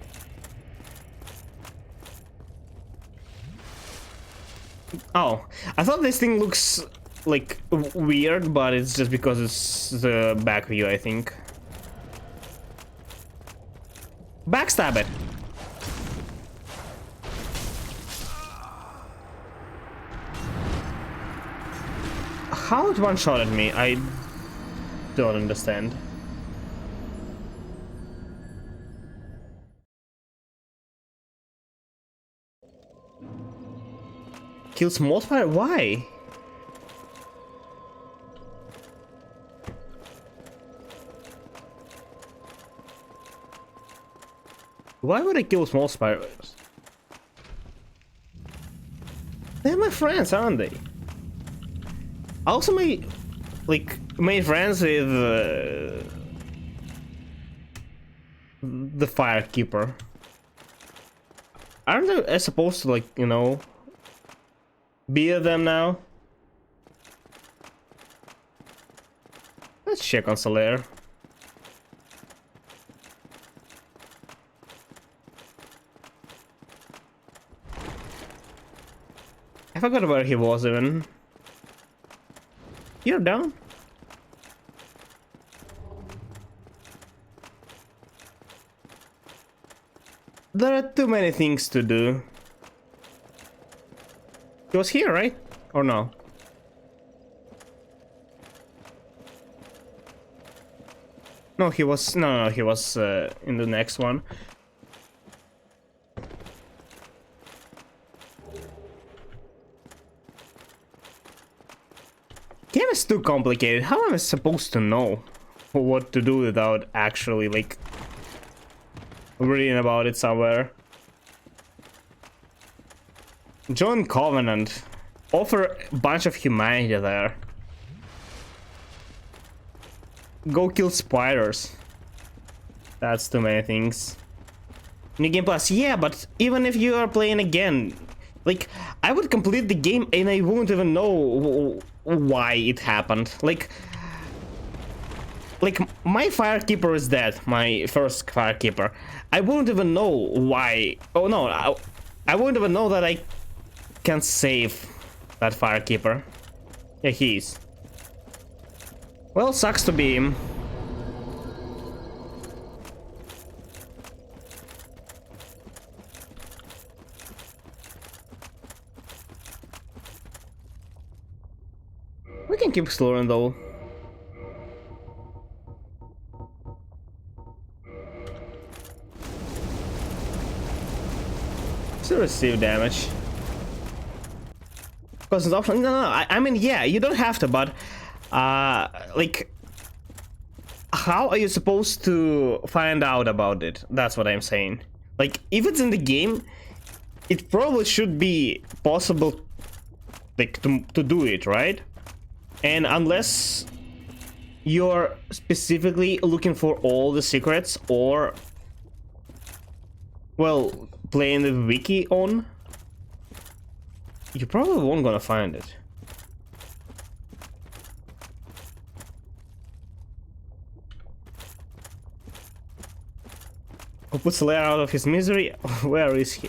Oh, I thought this thing looks like weird, but it's just because it's the back view, I think. Backstab it. How it one-shotted me? I don't understand. Kill small spider? Why? Why would I kill small spiders? They're my friends, aren't they? I also made friends with the firekeeper. Aren't I supposed to, like, you know, be with them now? Let's check on Solaire. I forgot where he was even. You're down? There are too many things to do. He was here, right? Or no? No, he was... No, he was in the next one. Game is too complicated. How am I supposed to know what to do without actually, like, reading about it somewhere? Join Covenant. Offer a bunch of humanity there. Go kill spiders. That's too many things. New Game Plus. Yeah, but even if you are playing again, like, I would complete the game and I wouldn't even know why it happened. Like my firekeeper is dead, my first firekeeper. I wouldn't even know why. Oh no, I wouldn't even know that I can save that firekeeper. Yeah, he is. Well, sucks to be him. We can keep exploring though. Still receive damage. Because it's option. No, I mean, yeah, you don't have to, but like, how are you supposed to find out about it? That's what I'm saying. Like, if it's in the game, it probably should be possible, like, to do it, right? And unless you're specifically looking for all the secrets or, well, playing the wiki on, you probably won't gonna find it. Who puts Solaire out of his misery? Where is he?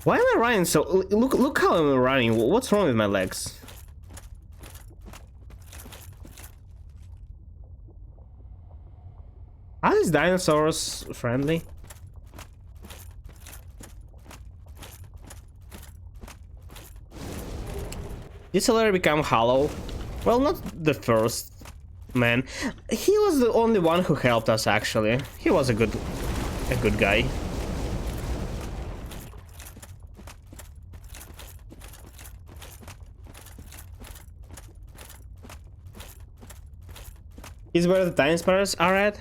Why am I running so... Look how I'm running. What's wrong with my legs? Are these dinosaurs friendly? Did Solaire become hollow? Well, not the first man. He was the only one who helped us, actually. He was a good guy. Is where the time spiders are at?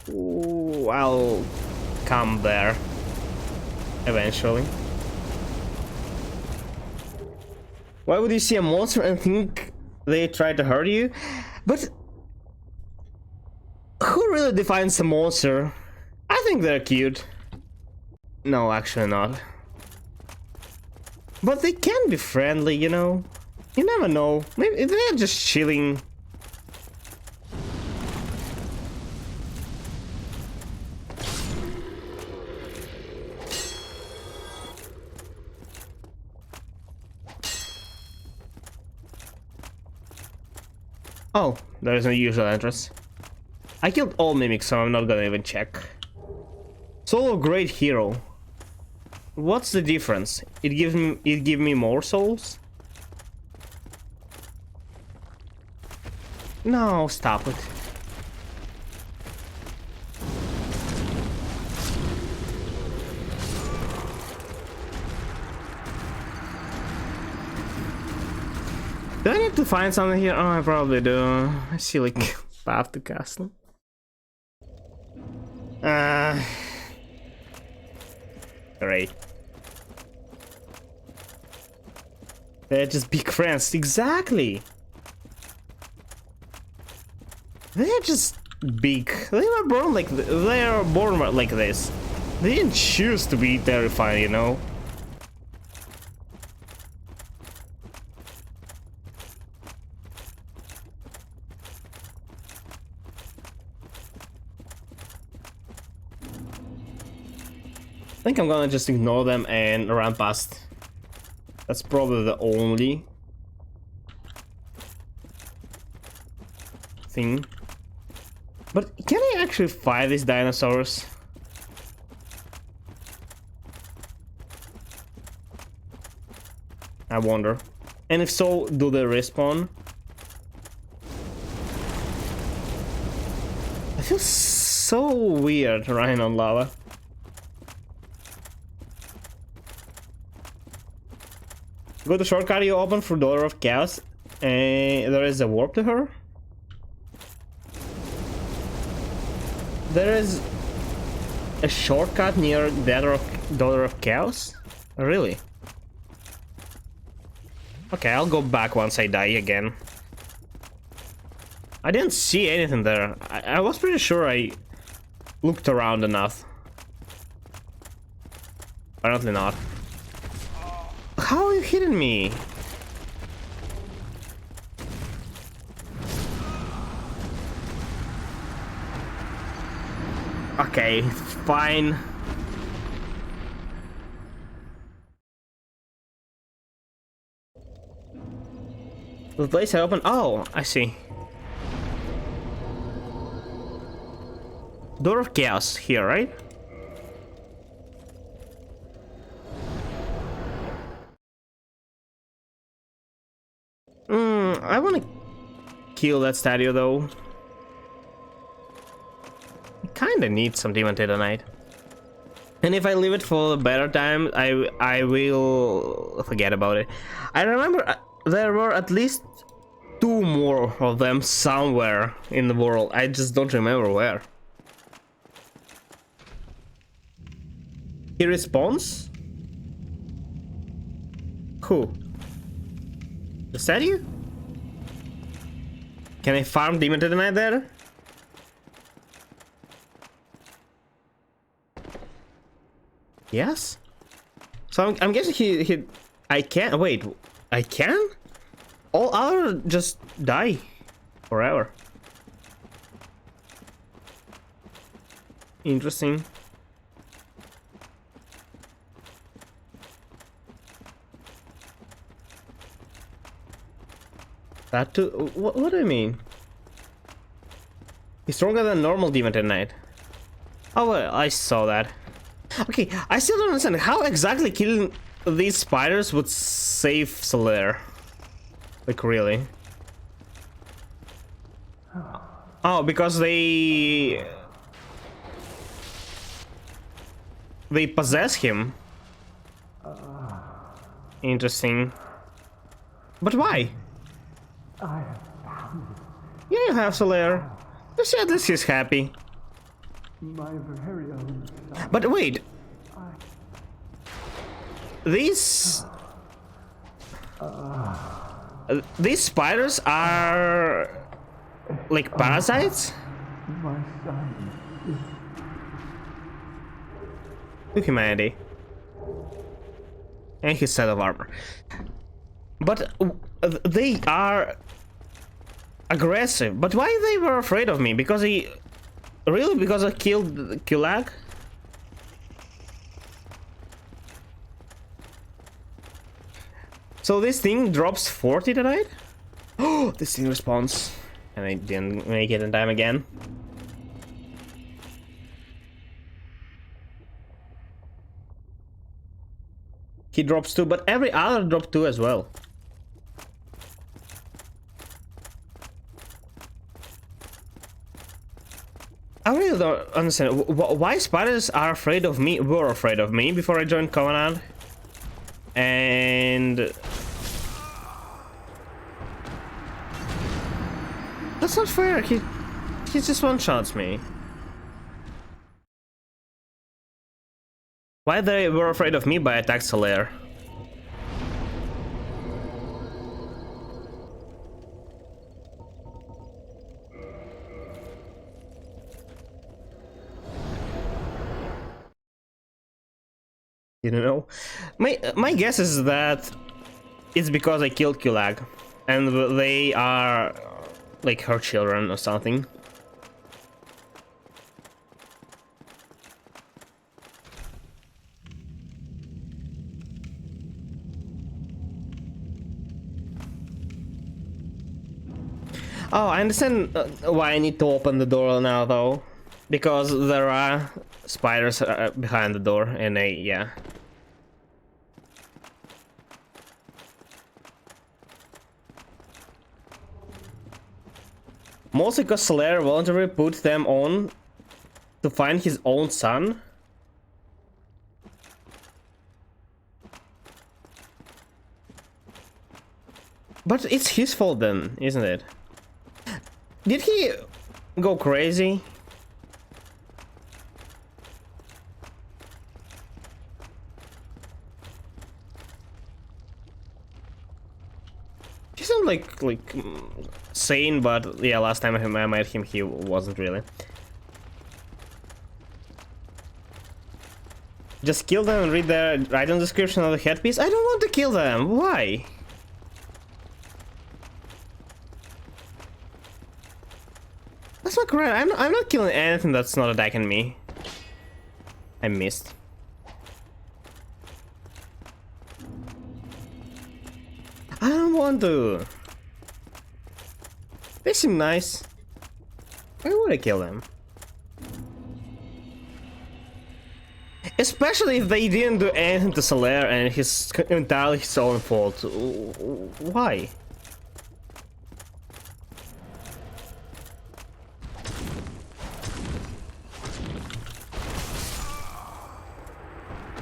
Ooh, I'll come there eventually. Why would you see a monster and think they tried to hurt you? But who really defines a monster? I think they're cute. No, actually not. But they can be friendly, you know? You never know. Maybe they're just chilling. Oh, there is no usual entrance. I killed all mimics, so I'm not gonna even check. Soul of Great Hero. What's the difference? It give me more souls? No, stop it. Do I need to find something here? Oh, I probably do. I see like path to castle. Great. They're just big friends, exactly. They're just big. They were born like they are born like this. They didn't choose to be terrifying, you know. I think I'm gonna just ignore them and run past. That's probably the only thing. But can I actually fight these dinosaurs? I wonder. And if so, do they respawn? I feel so weird running on lava. Go to shortcut you open for Daughter of Chaos, and there is a warp to her. There is a shortcut near Daughter of Chaos? Really? Okay, I'll go back once I die again. I didn't see anything there. I was pretty sure I looked around enough. Apparently not. How are you hitting me? Okay, fine. The place I opened. Oh, I see. Door of Chaos here, right? I want to kill that statue though. I kinda need some Demon Titanite. And if I leave it for a better time, I will forget about it. I remember there were at least 2 more of them somewhere in the world. I just don't remember where. He responds? Who? The statue? Can I farm Demon Titanite there? Yes? So I'm guessing he I can't wait, I can? All other just die forever. Interesting. That too? What do you mean? He's stronger than normal Demon Titanite. Oh well, I saw that. Okay, I still don't understand how exactly killing these spiders would save Solaire. Like really? Oh, because they possess him. Interesting. But why? Yeah, you have Solaire. You see, at least he's happy. My very own son. But wait. These... These spiders are like parasites? My son. To humanity. And his set of armor. But they are aggressive. But why they were afraid of me? Because he... Really? Because I killed Kulag? So this thing drops 40 tonight? Oh, this thing responds. And I didn't make it in time again. He drops 2, but every other dropped 2 as well. I really don't understand why spiders are afraid of me, were afraid of me before I joined Covenant. And that's not fair. He just one-shots me. Why they were afraid of me by attack Solaire? You don't know? My guess is that it's because I killed Kulag and they are like her children or something. Oh, I understand why I need to open the door now, though. Because there are spiders behind the door, and yeah. Mostly because Solaire voluntarily put them on to find his own son. But it's his fault then, isn't it? Did he go crazy? He sounded like sane, but yeah, last time I met him, he wasn't really. Just kill them and read the item description of the headpiece. I don't want to kill them. Why? That's not correct. I'm not killing anything that's not attacking me. I missed. I don't want to. They seem nice. Why would I kill them? Especially if they didn't do anything to Solaire and it's entirely his own fault. Why?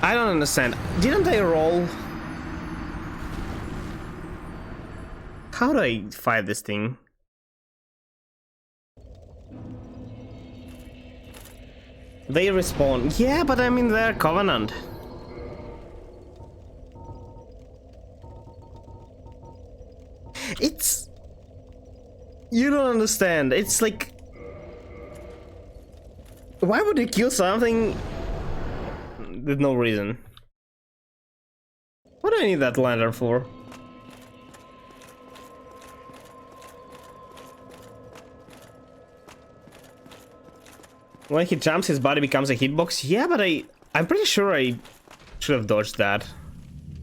I don't understand. Didn't they roll? How do I fight this thing? They respawn. Yeah, but I'm in their Covenant. It's... You don't understand. It's like... Why would you kill something with no reason? What do I need that lantern for? When he jumps, his body becomes a hitbox. Yeah, but I'm pretty sure I should have dodged that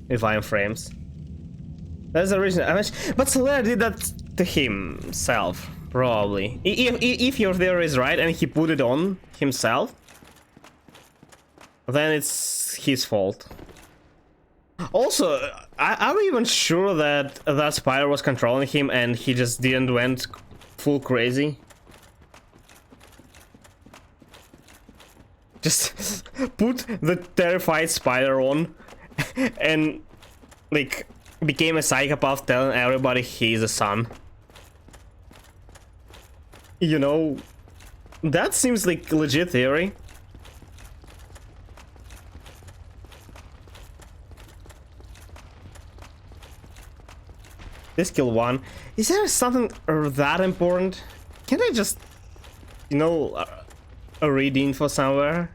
with iframes. That's the reason. But Solaire did that to himself, probably. If your theory is right and he put it on himself, then it's his fault. Also, are we even sure that that spider was controlling him and he just didn't went full crazy? Just put the terrified spider on and like became a psychopath telling everybody he's a son. You know, that seems like a legit theory. This kill one. Is there something that important? Can't I just, you know, read info somewhere?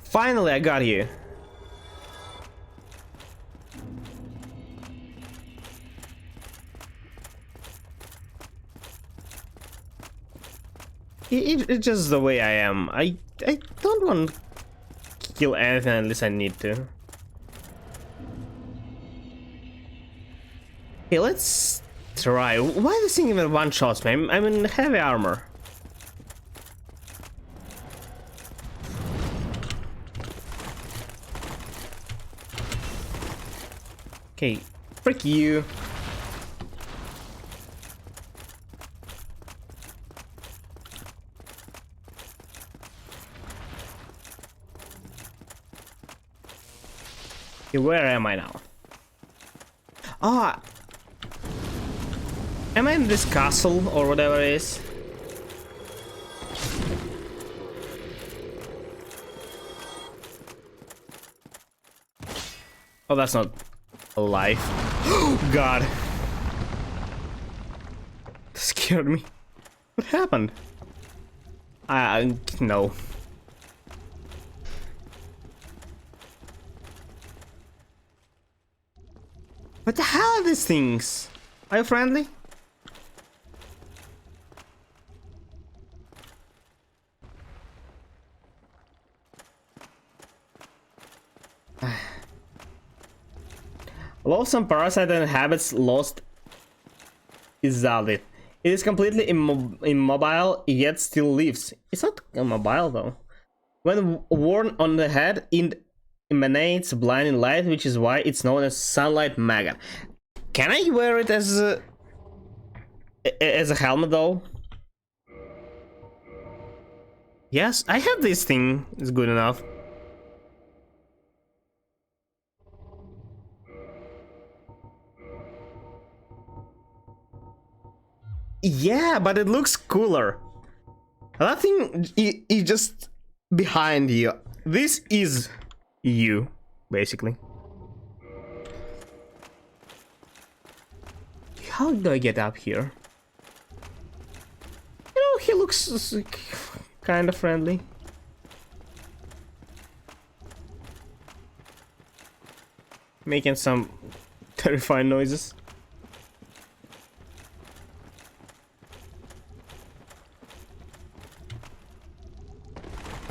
Finally, I got you. It's just the way I am. I don't want to kill anything unless I need to. Okay, let's try. Why is this thing even one shots me? I'm in heavy armor. Okay, frick you. Okay, where am I now? Ah, am I in this castle or whatever it is? Oh, that's not alive. Oh God, that scared me. What happened? No. What the hell are these things? Are you friendly? Loathsome parasite and habits lost is valid. It is completely immobile, yet still lives. It's not immobile though. When worn on the head, it emanates blinding light, which is why it's known as sunlight maggot. Can I wear it as a helmet though? Yes, I have this thing. It's good enough. Yeah, but it looks cooler. That thing is just behind you. This is you, basically. How do I get up here? You know, he looks kind of friendly. Making some terrifying noises.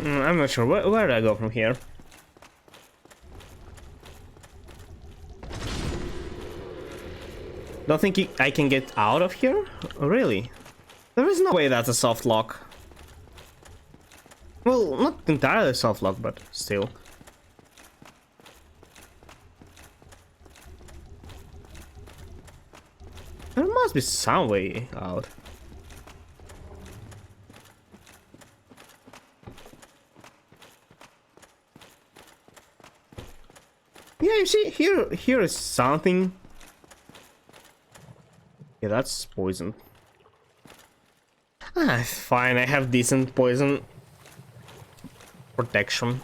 I'm not sure. Where do I go from here? Don't think I can get out of here? Really? There is no way that's a soft lock. Well, not entirely soft lock, but still. There must be some way out. Yeah, you see, here is something. Yeah, that's poison. Ah, fine, I have decent poison protection.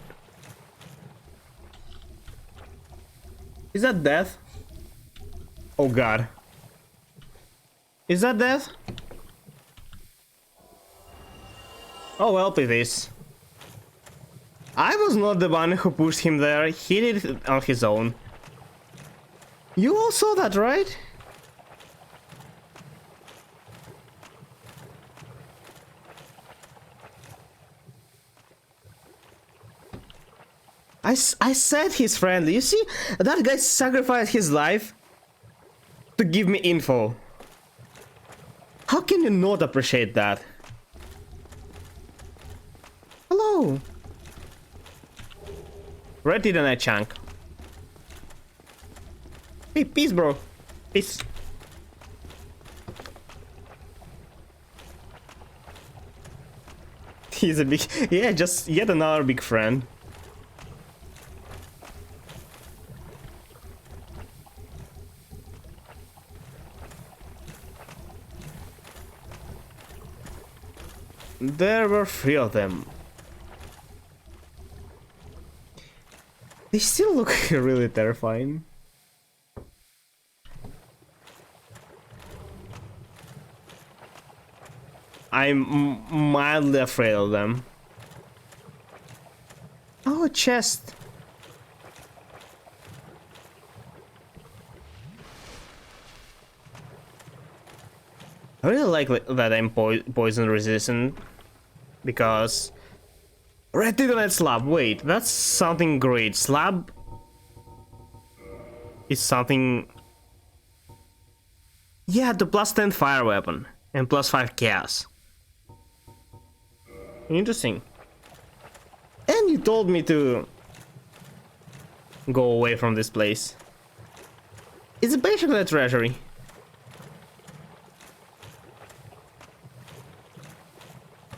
Is that death? Oh God. Is that death? Oh well, it is. I was not the one who pushed him there, he did it on his own. You all saw that, right? I said he's friendly. You see, that guy sacrificed his life to give me info. How can you not appreciate that? Hello. Ready the night chunk. Hey, peace, bro. Peace. He's a big... Yeah, just yet another big friend. There were 3 of them. They still look really terrifying. I'm mildly afraid of them. Oh, a chest. I really like that I'm poison resistant, because red titanite slab. Wait, that's something great. Slab is something. Yeah, the +10 fire weapon and +5 chaos. Interesting. And you told me to go away from this place. It's basically a treasury.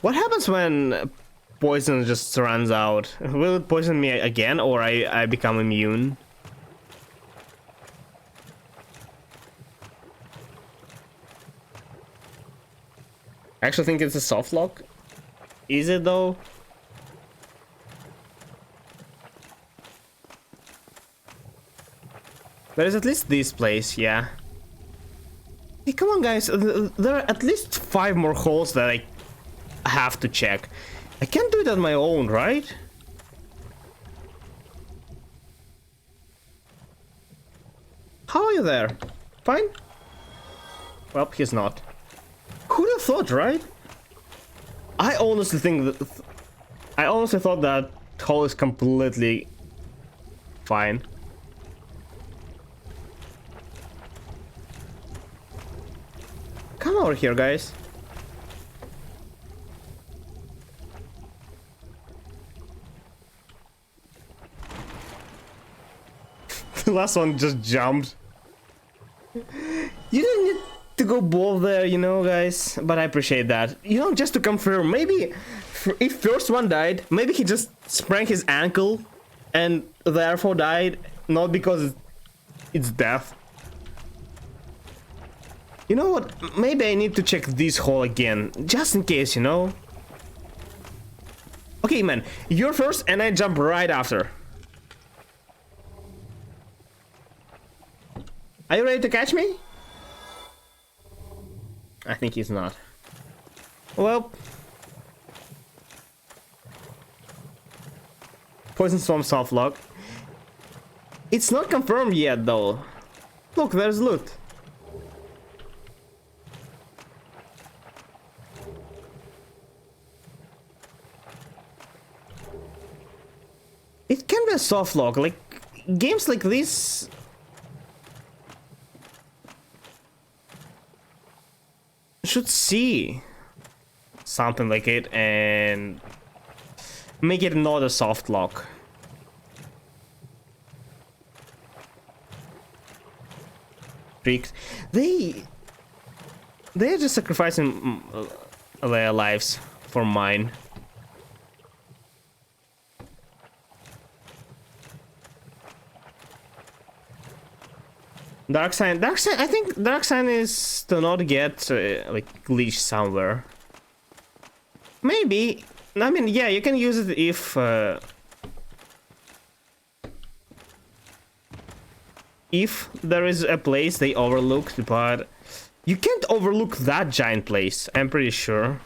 What happens when poison just runs out? Will it poison me again, or I become immune? I actually think it's a soft lock. Is it though? There is at least this place, yeah. Hey, come on guys, there are at least 5 more holes that I have to check. I can't do it on my own, right? How are you there? Fine? Well, he's not. Who'd have thought, right? I honestly thought that hole is completely fine. Come over here, guys. The last one just jumped. You didn't need to go bold there, you know, guys, but I appreciate that. You know, just to confirm, maybe if first one died, maybe he just sprained his ankle and therefore died, not because it's death. You know what? Maybe I need to check this hole again, just in case, you know? Okay, man, you're first and I jump right after. Are you ready to catch me? I think he's not. Well, poison storm soft lock. It's not confirmed yet, though. Look, there's loot. It can be a soft lock. Like games like this. Should see something like it and make it not a soft lock. Freaks. They're just sacrificing their lives for mine. Dark sign. I think dark sign is to not get like glitched somewhere. Maybe. I mean, yeah, you can use it if there is a place they overlooked, but you can't overlook that giant place. I'm pretty sure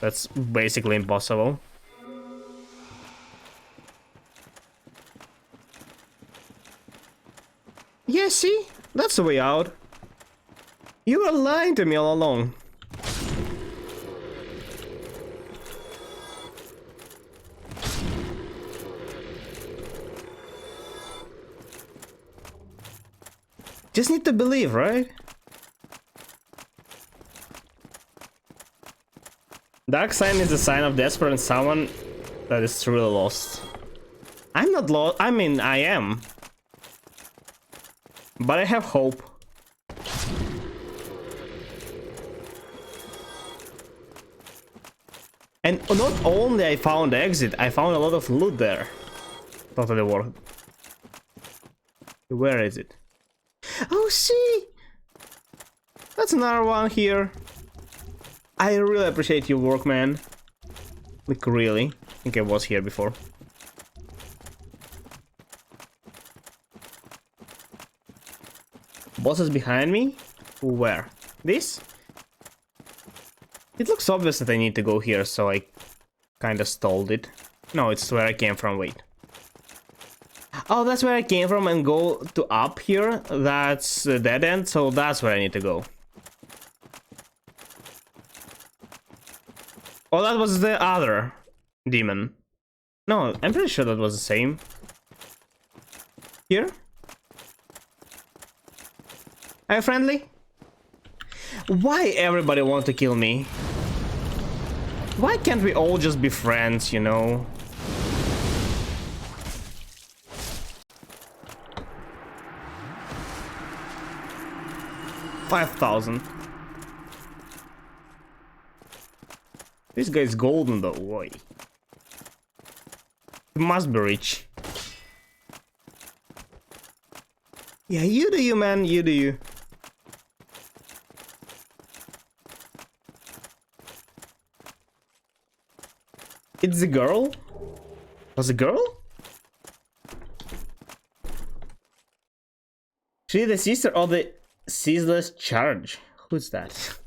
that's basically impossible. Yeah, see? That's the way out. You were lying to me all along. Just need to believe, right? Dark sign is a sign of desperate and someone that is truly lost. I'm not lost. I mean, I am. But I have hope. And not only I found exit, I found a lot of loot there. Totally worth it. Where is it? Oh, see? That's another one here. I really appreciate your work, man. Like, really. I think I was here before. Boss is behind me? Where? This? It looks obvious that I need to go here, so I kinda stalled it. No, it's where I came from, wait. Oh, that's where I came from and go to up here? That's a dead end, so that's where I need to go. Oh, that was the other demon. No, I'm pretty sure that was the same. Here? Are you friendly? Why everybody want to kill me? Why can't we all just be friends, you know? $5,000. This guy's golden though, why? He must be rich. Yeah, you do you, man, you do you. It's the girl? Was a girl? She the sister of the ceaseless charge. Who's that?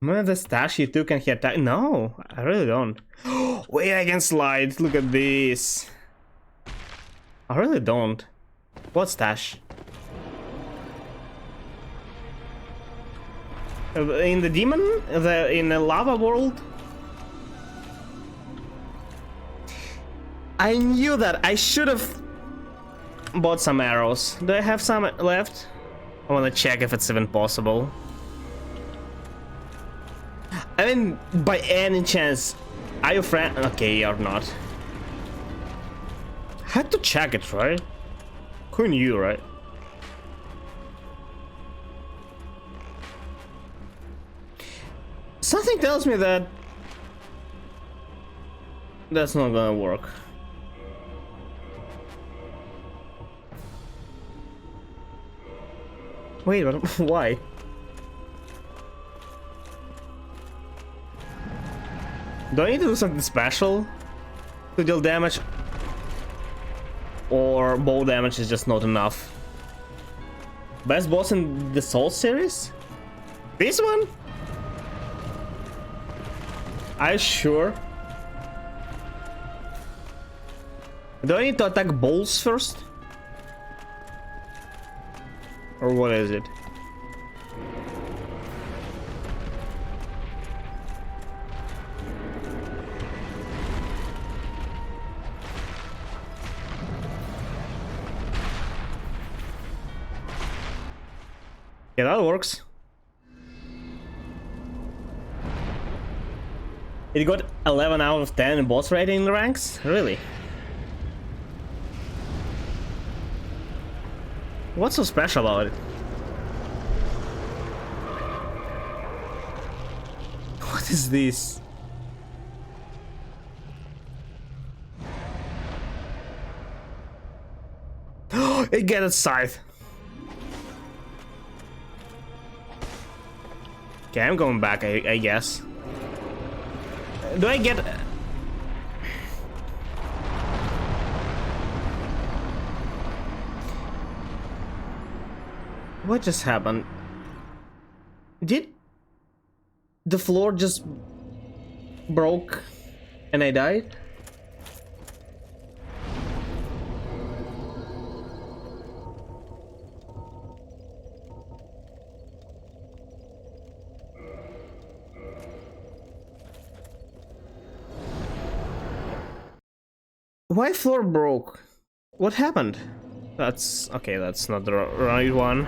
Remember the stash you took and he attacked? No, I really don't. Wait, I can slide. Look at this. I really don't. What stash? In the demon? In the lava world? I knew that. I should have bought some arrows. Do I have some left? I want to check if it's even possible. I mean, by any chance, are you friend? Okay, you're not. Had to check it, right? Who knew, right? Something tells me that that's not gonna work. Wait, but why? Do I need to do something special to deal damage? Or bow damage is just not enough? Best boss in the Soul series? This one? Are you sure? Do I need to attack balls first? Or what is it? Yeah, that works. It got 11 out of 10 in boss rating in the ranks? Really? What's so special about it? What is this? It got its scythe. Okay, I'm going back, I guess. Do I get... What just happened? Did the floor just broke and I died? Why floor broke? What happened? That's okay, that's not the right one.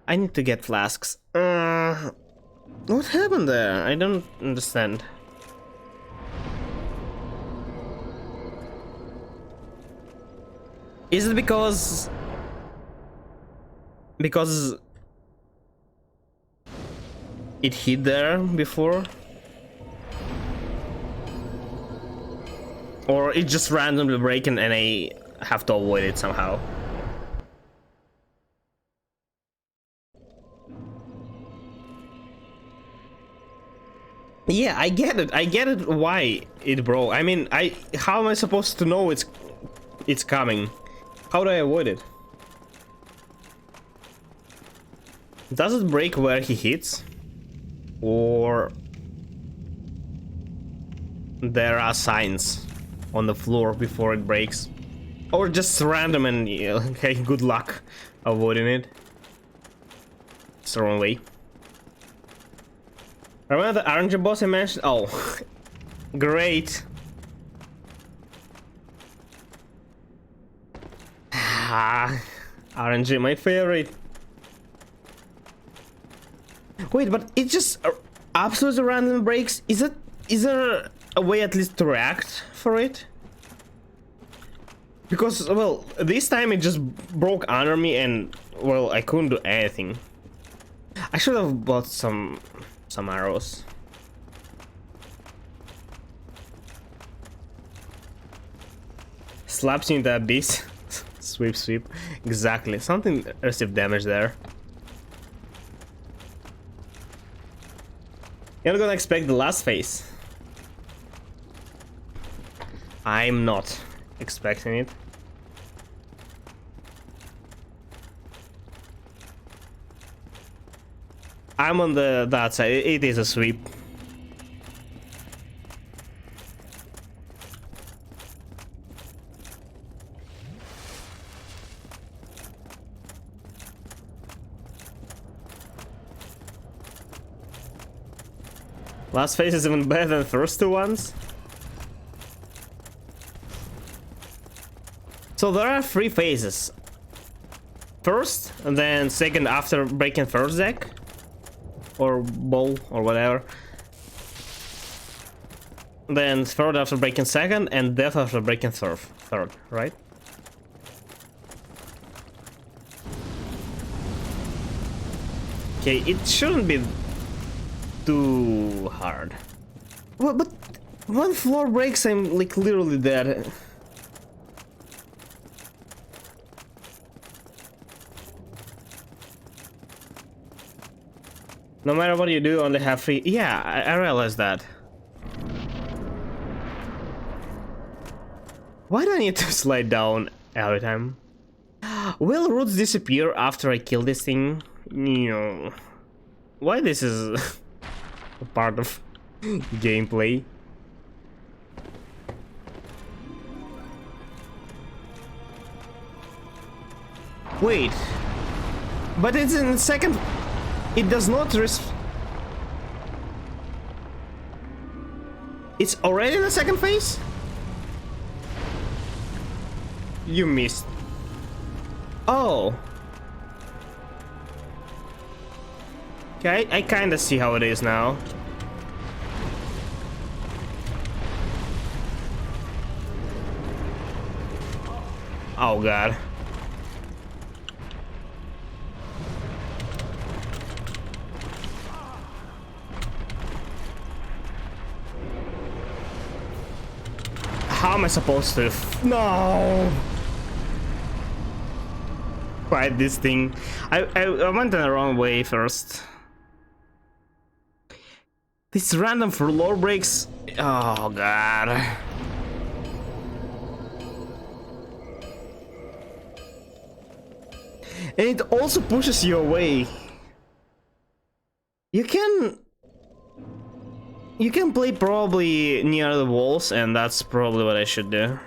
I need to get flasks. What happened there? I don't understand. Is it because it hit there before? Or it just randomly breaking and I have to avoid it somehow. Yeah, I get it. I get it why it broke. I mean, how am I supposed to know it's coming? How do I avoid it? Does it break where he hits? Or there are signs on the floor before it breaks? Or just random and okay, good luck avoiding it. It's the wrong way. Remember the RNG boss I mentioned? Oh, great. RNG, my favorite. Wait, but it just absolutely random breaks. Is there a way at least to react for it? Because, well, this time it just broke under me and, well, I couldn't do anything. I should have bought some arrows. Slaps you in the abyss. Sweep, sweep. Exactly. Something received damage there. You're not gonna expect the last phase. I'm not expecting it. I'm on that side. It is a sweep. Last phase is even better than the first two ones. So there are 3 phases. First, and then second after breaking first deck. Or bowl, or whatever. Then third after breaking second, and death after breaking third, right? Okay, it shouldn't be too hard. Well, but one floor breaks, I'm like literally dead. No matter what you do, only have 3. Yeah, I realize that. Why do I need to slide down every time? Will roots disappear after I kill this thing? No. Why this is a part of gameplay? Wait. But it's in the second... It does not It's already in the second phase? You missed. Oh. Okay, I kinda see how it is now. Oh god. How am I supposed to? No! Fight this thing. I went in the wrong way first. This random floor breaks. Oh god. And it also pushes you away. You can play probably near the walls, and that's probably what I should do.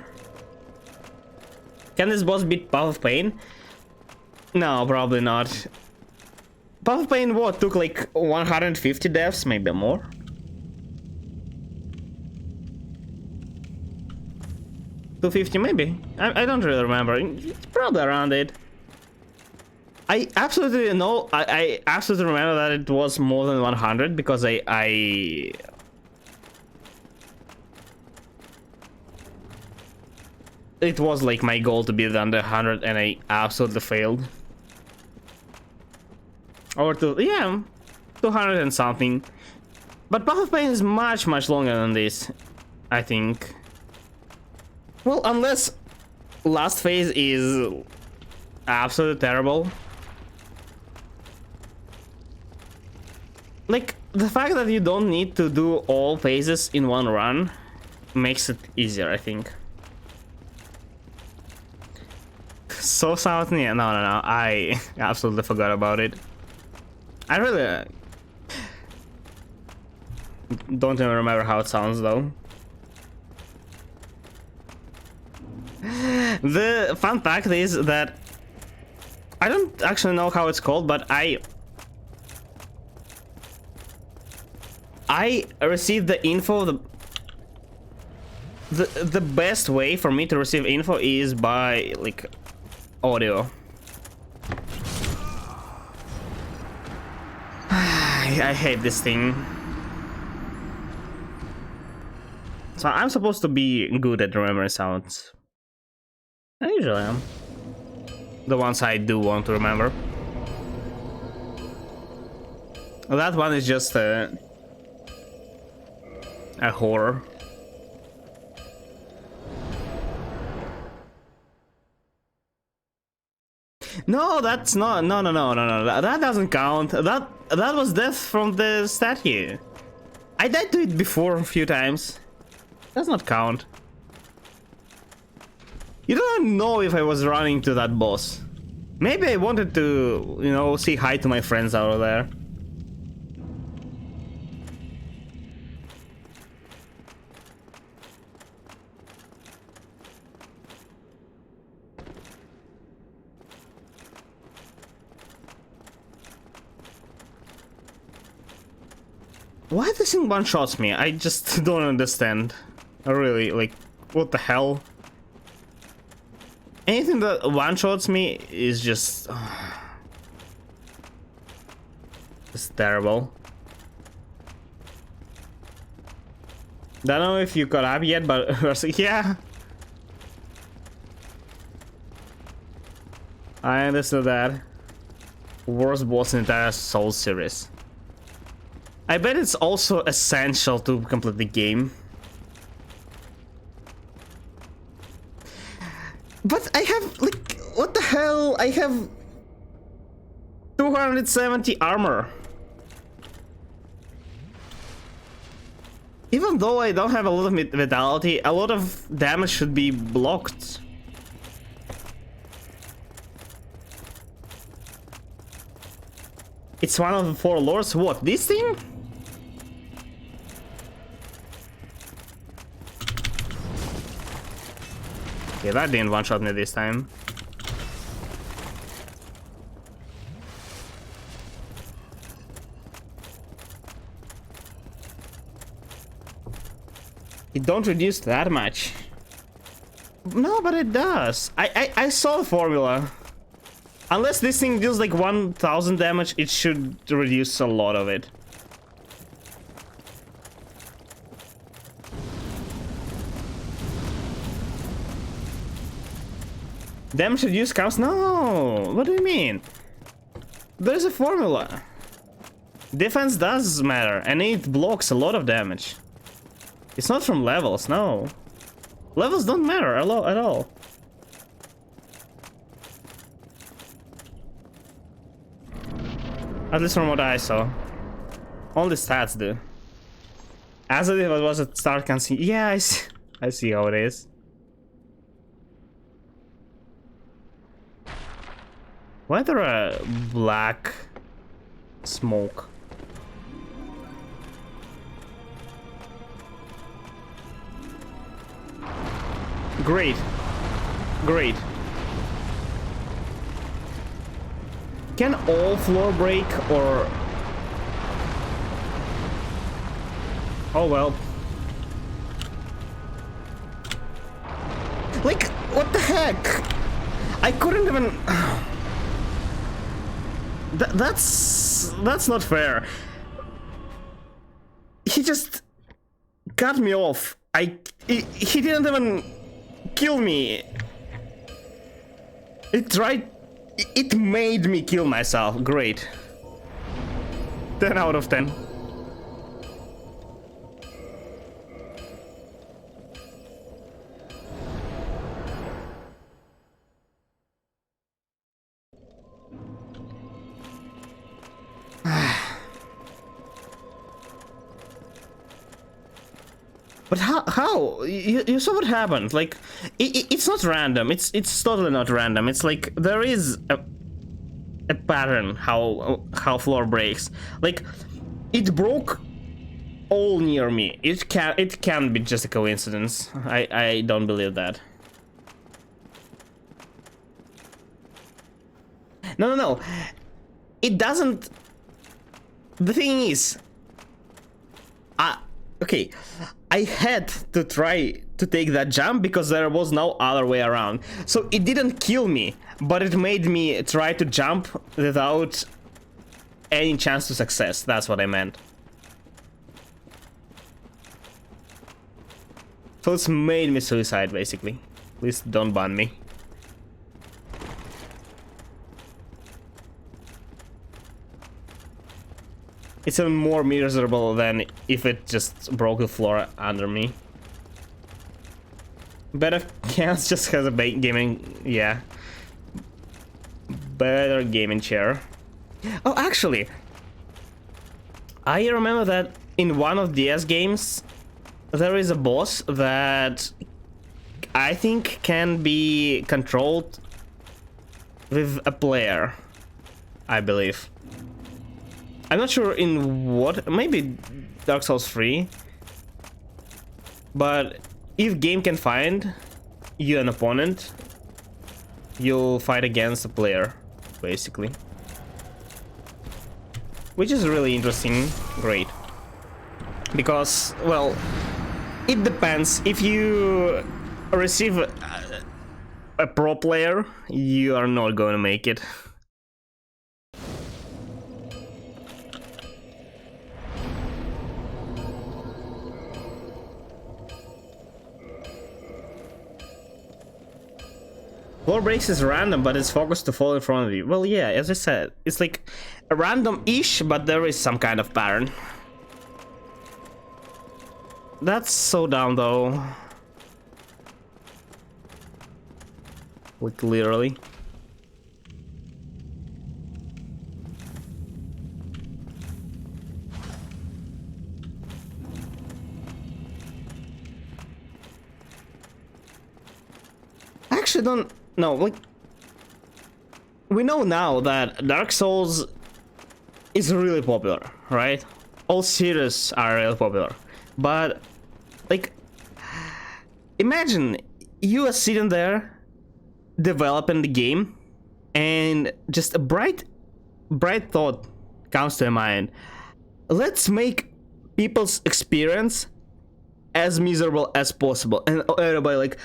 Can this boss beat Path of Pain? No, probably not. Path of Pain what? Took like 150 deaths, maybe more? $250 maybe? I don't really remember. It's probably around it. I absolutely know. I absolutely remember that it was more than 100 because I it was like my goal to be under 100 and I absolutely failed. Or yeah, 200 and something. But Path of Pain is much longer than this, I think. Well, unless last phase is absolutely terrible. Like, the fact that you don't need to do all phases in one run makes it easier, I think. So sound? Yeah, no, I absolutely forgot about it. I really don't even remember how it sounds, though. The fun fact is that I don't actually know how it's called, but I received the info. The best way for me to receive info is by like audio. I hate this thing. So I'm supposed to be good at remembering sounds. I usually am. The ones I do want to remember. That one is just a horror. No, that's not. No. That doesn't count. That was death from the statue. I died to it before a few times. Does not count. You don't know if I was running to that boss. Maybe I wanted to, you know, say hi to my friends out there. Why this thing one-shots me? I just don't understand. Really, like, what the hell? Anything that one-shots me is just... it's terrible. Don't know if you caught up yet, but yeah. I understood that. Worst boss in the entire Soul series. I bet it's also essential to complete the game. But I have, like, what the hell? I have 270 armor. Even though I don't have a lot of vitality, a lot of damage should be blocked. It's one of the 4 lords. What, this thing? Okay, that didn't one-shot me this time. It don't reduce that much. No, but it does. I saw the formula. Unless this thing deals like 1000 damage, it should reduce a lot of it. Damage reduce counts? No! What do you mean? There's a formula. Defense does matter, and it blocks a lot of damage. It's not from levels, no. Levels don't matter at all. At least from what I saw. Only stats do. As it was at start can see. Yeah, I see how it is. Why there a black smoke? Great. Great. Can all floor break or... oh well. Like, what the heck? I couldn't even... That's not fair. He just cut me off. He didn't even kill me. It made me kill myself. Great. 10 out of 10. But how? You saw what happened. Like, it's not random. It's totally not random. It's like there is a pattern how floor breaks. Like, it broke all near me. It can be just a coincidence. I don't believe that. No. It doesn't. The thing is, okay, I had to try to take that jump because there was no other way around. So it didn't kill me, but it made me try to jump without any chance to success. That's what I meant. So it's made me suicide, basically. Please don't ban me. It's even more miserable than if it just broke the floor under me. Better Cans just has a gaming, yeah. Better gaming chair. Oh, actually, I remember that in one of DS games, there is a boss that I think can be controlled with a player, I believe. I'm not sure in what, maybe Dark Souls 3, but if game can find you an opponent, you'll fight against a player, basically. Which is really interesting, great. Because, well, it depends. If you receive a pro player, you are not going to make it. Floor breaks is random, but it's focused to fall in front of you. Well, yeah, as I said, it's like a random-ish, but there is some kind of pattern. That's so dumb, though. Like, literally. I actually don't know, like, we know now that Dark Souls is really popular, right? All series are really popular. But, like, imagine you are sitting there developing the game and just a bright thought comes to your mind. Let's make people's experience as miserable as possible. And everybody like,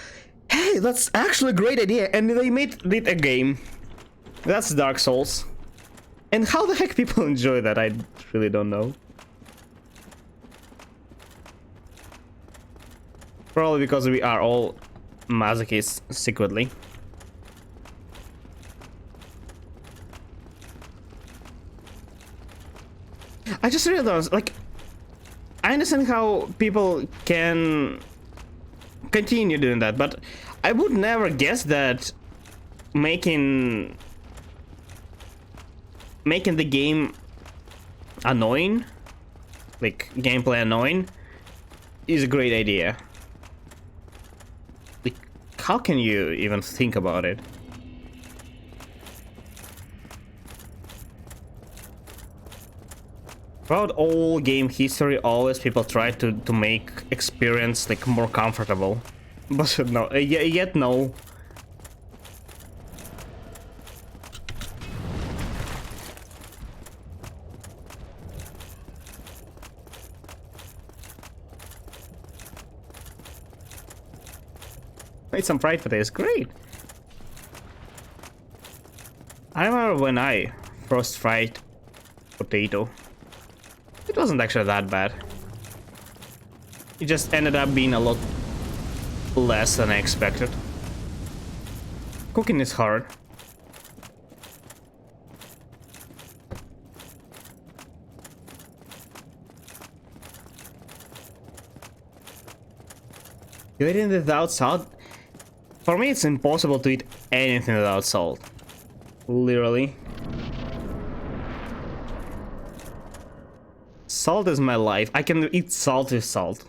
hey, that's actually a great idea. And they made it a game. That's Dark Souls. And how the heck people enjoy that, I really don't know. Probably because we are all masochists secretly. I just realized, like, I understand how people can continue doing that, but I would never guess that making the game annoying, like gameplay annoying, is a great idea. Like, how can you even think about it? Throughout all game history, always people try to make experience like more comfortable, but no, yet no. Made some fried potatoes, great. I remember when I first fried potato. It wasn't actually that bad. It just ended up being a lot less than I expected. Cooking is hard. You eating without salt? For me, it's impossible to eat anything without salt. Literally. Salt is my life. I can eat salt with salt.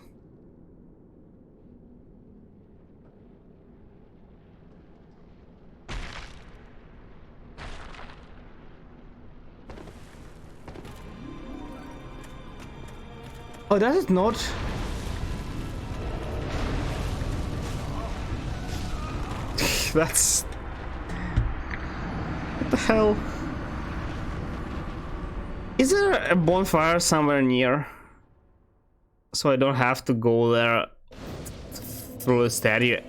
Oh, does it not? That's... What the hell? Is there a bonfire somewhere near? So I don't have to go there through the statue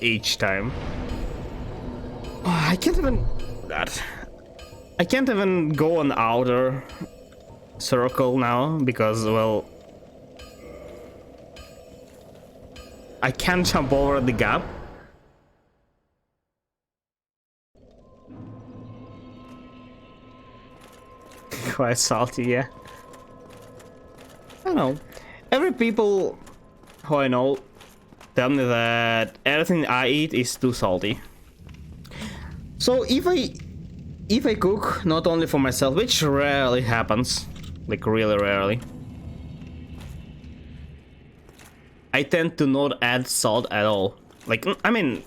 each time. Oh, I can't even... That... I can't even go on outer circle now because, well... I can't jump over the gap. Quite salty, yeah. I don't know. Every people who I know tell me that everything I eat is too salty. So if I cook not only for myself, which rarely happens, like really rarely, I tend to not add salt at all. Like, I mean,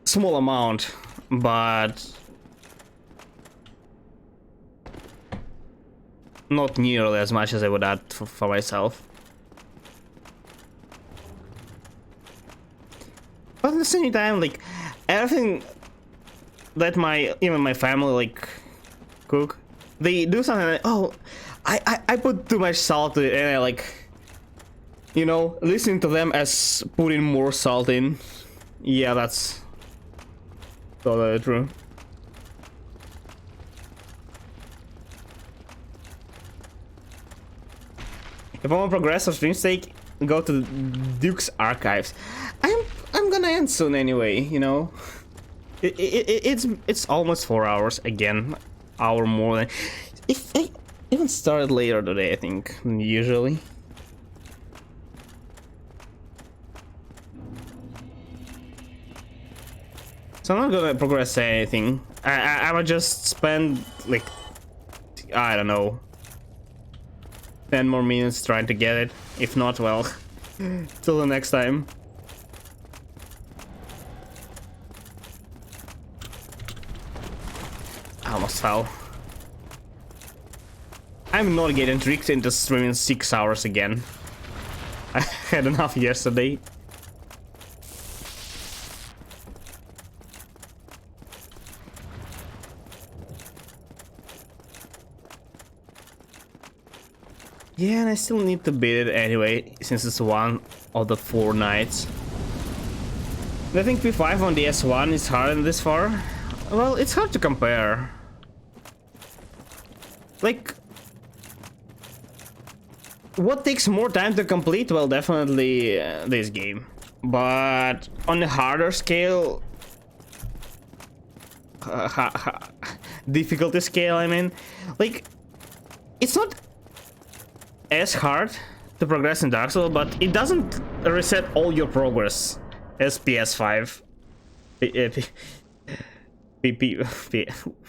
small amount, but not nearly as much as I would add for myself. But at the same time, like, everything that even my family like cook, they do something like, oh, I put too much salt to it, and I like, you know, listening to them as putting more salt in. Yeah, that's totally true. If I want to progress on stream stake, go to Duke's archives. I'm gonna end soon anyway, you know. It's almost 4 hours again, hour more than. If I even started later today, I think than usually. So I'm not gonna progress anything. I would just spend like, I don't know, 10 more minutes trying to get it. If not, well, till the next time. I almost fell. I'm not getting tricked into streaming 6 hours again. I had enough yesterday. Yeah, and I still need to beat it anyway, since it's one of the 4 nights. I think P5 on the S1 is harder than this far. Well, it's hard to compare. Like, what takes more time to complete? Well, definitely this game. But on a harder scale, difficulty scale, I mean, like, it's not as hard to progress in Dark Souls, but it doesn't reset all your progress as PS5.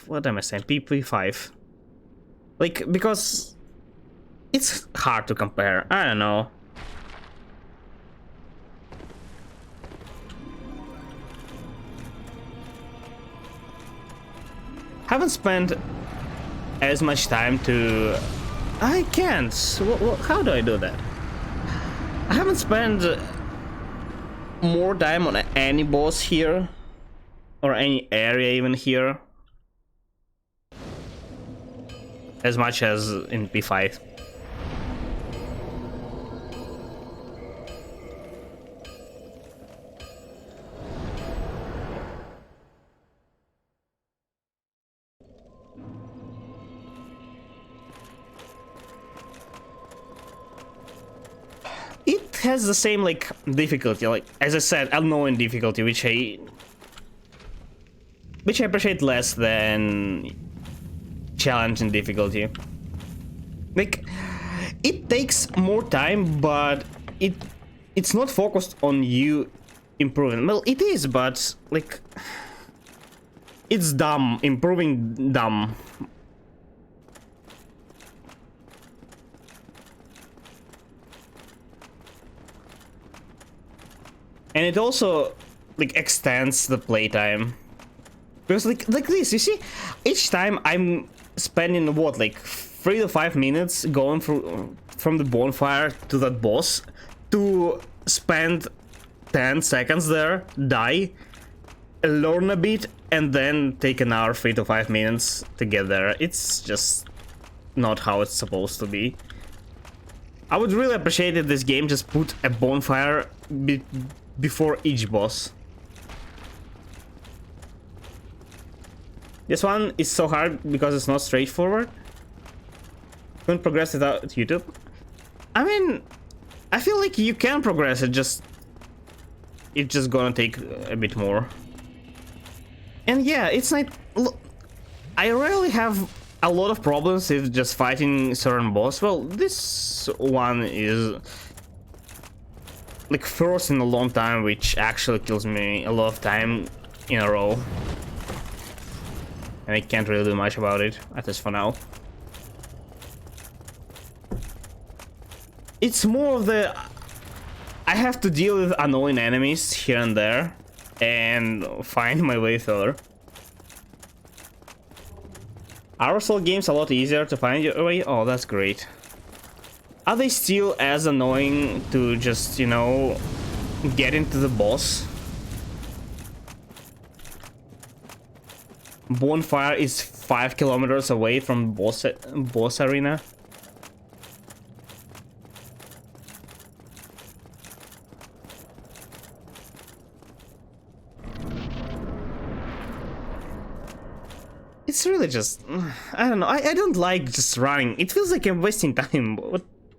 What am I saying? PP5. Like, because it's hard to compare. I don't know. Haven't spent as much time to. I can't. How do I do that? I haven't spent more time on any boss here, or any area even here, as much as in P5. It has the same like difficulty, like as I said, unknown difficulty, which I appreciate less than challenging difficulty. Like, it takes more time, but it's not focused on you improving. Well, it is, but like, it's dumb. Improving dumb. And it also like extends the playtime. Because like this, you see, each time I'm spending what, like 3 to 5 minutes going through from the bonfire to that boss to spend 10 seconds there, die, learn a bit, and then take an hour, 3 to 5 minutes to get there. It's just not how it's supposed to be. I would really appreciate if this game just put a bonfire before each boss. This one is so hard because it's not straightforward. Couldn't progress without YouTube. I mean, I feel like you can progress it, it's just gonna take a bit more. And yeah, it's like, I rarely have a lot of problems with just fighting certain boss. Well, this one is like first in a long time, which actually kills me a lot of time in a row. And I can't really do much about it, at least for now. It's more of the... I have to deal with annoying enemies here and there and find my way through. Our soul games a lot easier to find your way. Oh, that's great. Are they still as annoying to just, you know, get into the boss? Bonfire is 5 kilometers away from boss arena. It's really just, I don't know, I don't like just running. It feels like I'm wasting time.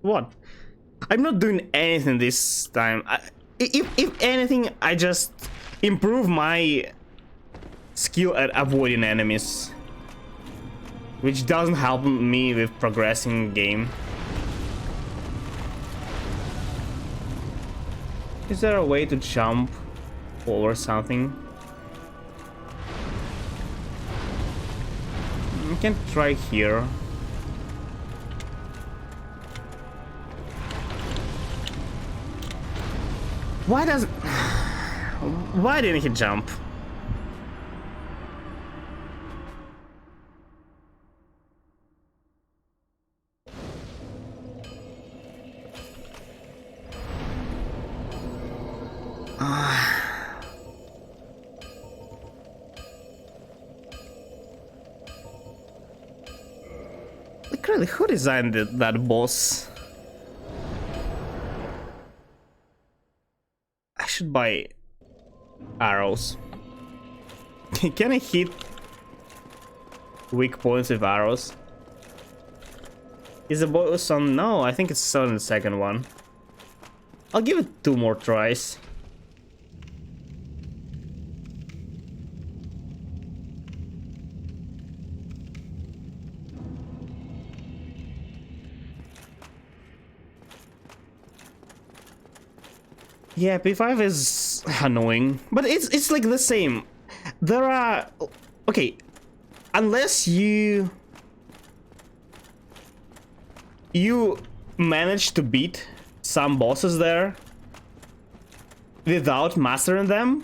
What? I'm not doing anything this time. If anything, I just improve my skill at avoiding enemies, which doesn't help me with progressing the game. Is there a way to jump over something? We can try here. Why didn't he jump? Like, really, who designed that boss? I should buy arrows. Can I hit weak points with arrows? Is the boss on? No, I think it's still in the second one. I'll give it 2 more tries. Yeah, P5 is annoying, but it's like the same. There are... Okay, unless you manage to beat some bosses there without mastering them,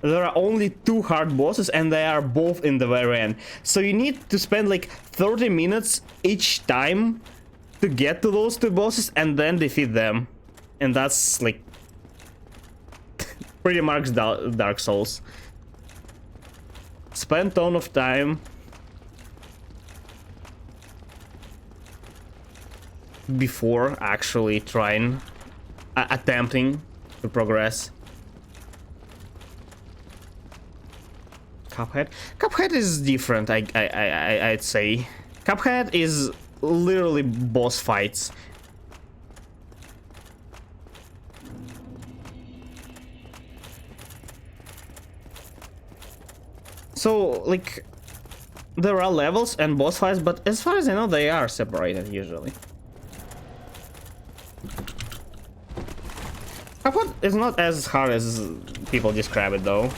there are only 2 hard bosses and they are both in the very end. So you need to spend like 30 minutes each time to get to those 2 bosses and then defeat them. And that's like pretty much Dark Souls. Spend a ton of time before actually attempting to progress. Cuphead is different. I'd say Cuphead is literally boss fights. So, like, there are levels and boss fights, but as far as I know, they are separated usually. Cuphead is not as hard as people describe it, though.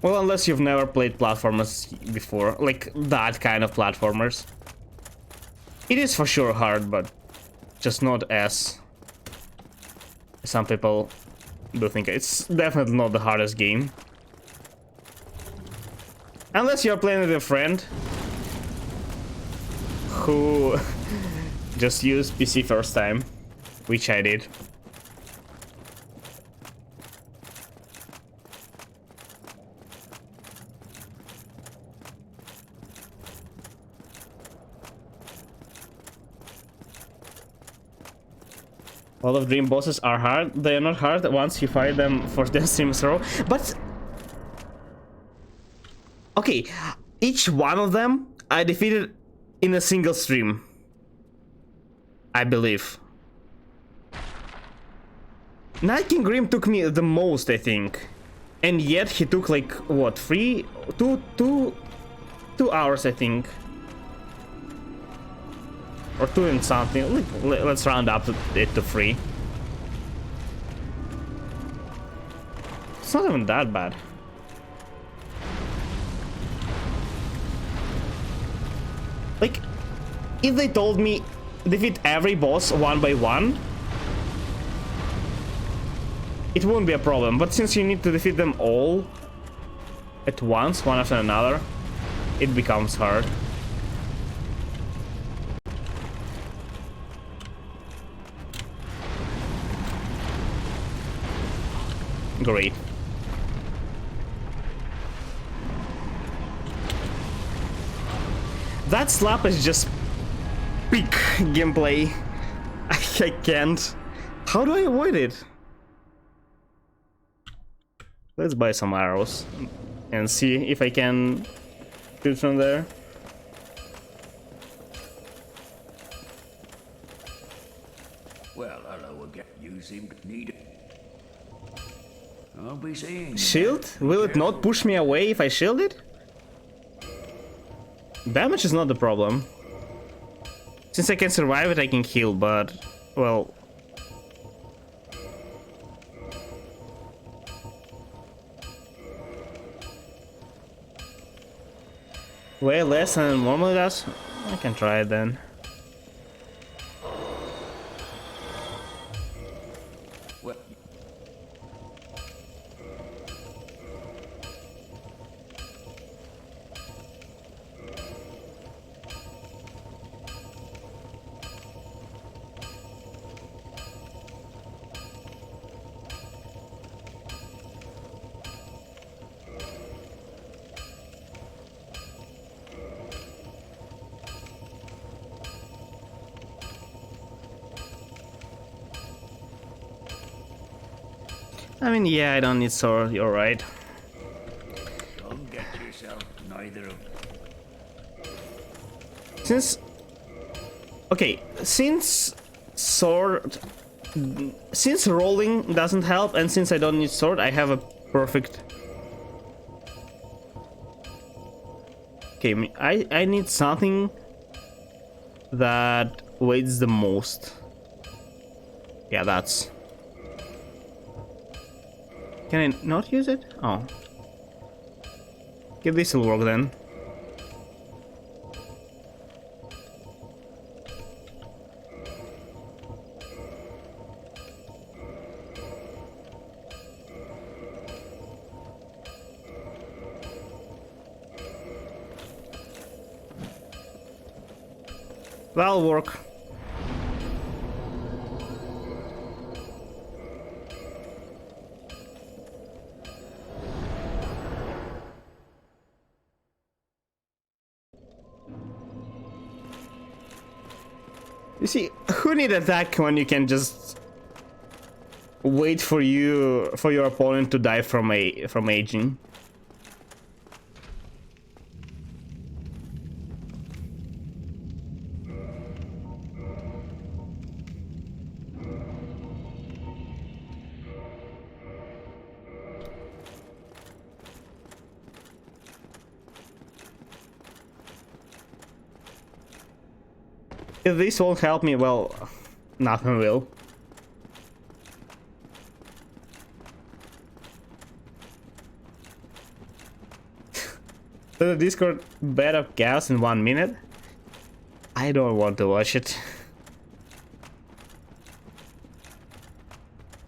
Well, unless you've never played platformers before, like that kind of platformers. It is for sure hard, but just not as some people do think. It's definitely not the hardest game. Unless you're playing with a friend who just use PC first time, which I did. A lot of dream bosses are hard. They are not hard once you fight them for the stream throw, but okay, each one of them I defeated in a single stream, I believe. Night King Grim took me the most, I think, and yet he took like what, 2 hours, I think. Or 2 and something. Let's round up it to 3. It's not even that bad. Like, if they told me defeat every boss one by one, it wouldn't be a problem. But since you need to defeat them all at once, one after another, it becomes hard. Great. That slap is just peak gameplay. I can't. How do I avoid it? Let's buy some arrows and see if I can shoot from there. Well, hello again. You seem to need it. I'll be seeing. Shield? Will it not push me away if I shield it? Damage is not the problem. Since I can survive it, I can heal, but, well... way less than it normally does? I can try it then. Well, I mean, yeah, I don't need sword, you're right. don't get yourself neither of. Since... okay, since sword... since rolling doesn't help, and since I don't need sword, I have a perfect... okay, I need something that weighs the most. Yeah, that's... can I not use it? Oh. Okay, this will work then. That'll work. You see, who need attack when you can just wait for your opponent to die from aging? If this won't help me, well, nothing will. The Discord bed of gas in 1 minute? I don't want to watch it.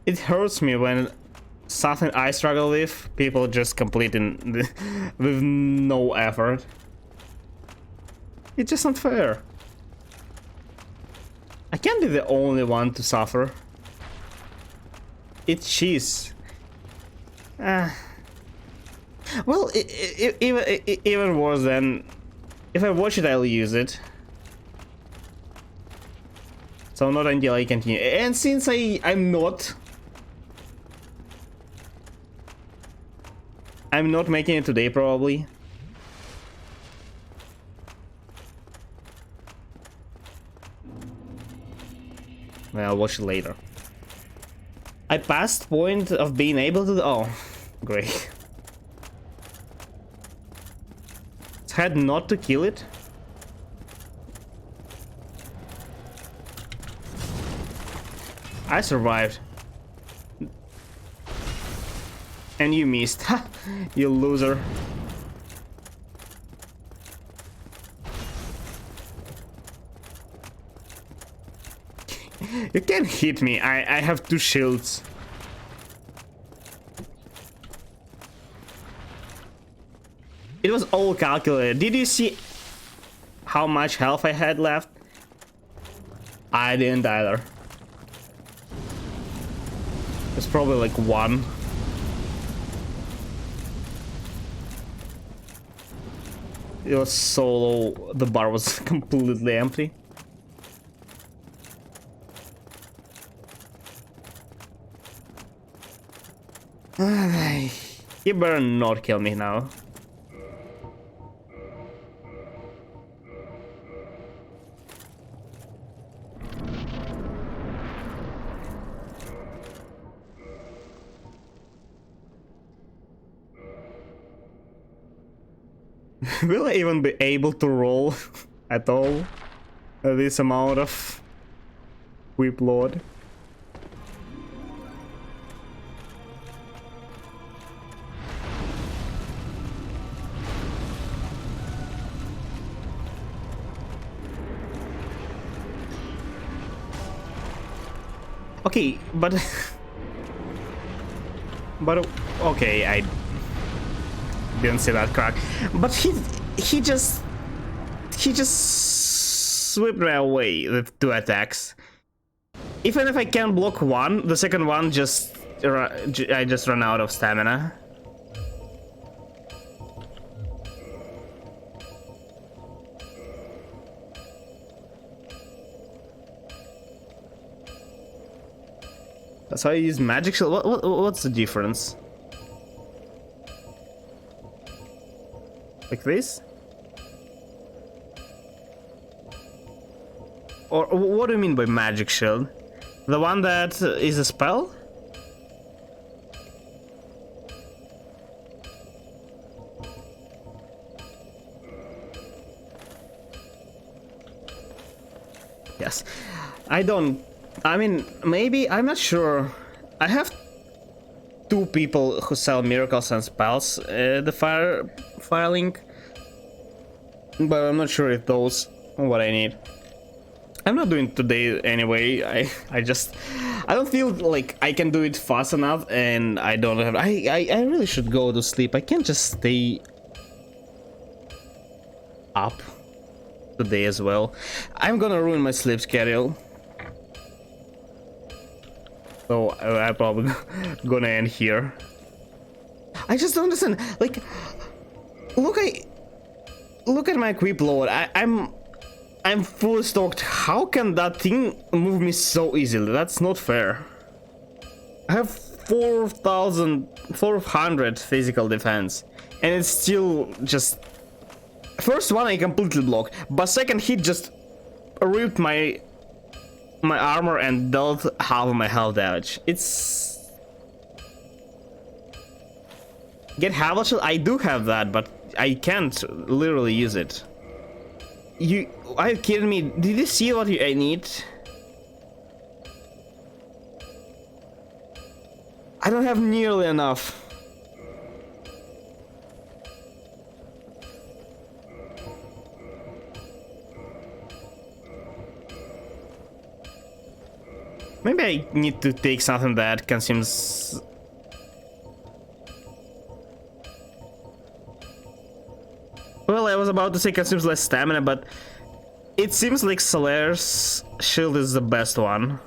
It hurts me when something I struggle with, people just complete with no effort. It's just not fair. I can't be the only one to suffer. It's cheese. Well, even worse than... If I watch it, I'll use it. So not until I continue. And since I'm not making it today, probably. Well, I'll watch it later. I passed point of being able to... Oh, great. It's had not to kill it. I survived. And you missed. Ha! You loser. You can't hit me. I have 2 shields. It was all calculated. Did you see how much health I had left? I didn't either. It's probably like 1. It was so low, the bar was completely empty. You better not kill me now. Will I even be able to roll at all this amount of whip load? Okay, but okay, I didn't see that crack. But he just swept me away with 2 attacks. Even if I can block one, the second one I just run out of stamina. So I use magic shield. What's the difference? Like this? Or what do you mean by magic shield? The one that is a spell? Yes. I mean, maybe, I'm not sure. I have 2 people who sell miracles and spells, the fire link, but I'm not sure if those are what I need. I'm not doing it today anyway. I don't feel like I can do it fast enough, and I don't have. I really should go to sleep. I can't just stay up today as well. I'm gonna ruin my sleep schedule. So I'm probably gonna end here. I just don't understand. Like, look at my equip load. I'm fully stocked. How can that thing move me so easily? That's not fair. I have 400 physical defense, and it's still just. First one I completely blocked, but second hit just ripped my armor and dealt half of my health damage. It's... Get Havel Shield? I do have that, but I can't literally use it. Are you kidding me? Did you see what I need? I don't have nearly enough. Maybe I need to take something that consumes... Well, I was about to say consumes less stamina, but it seems like Solaire's shield is the best one.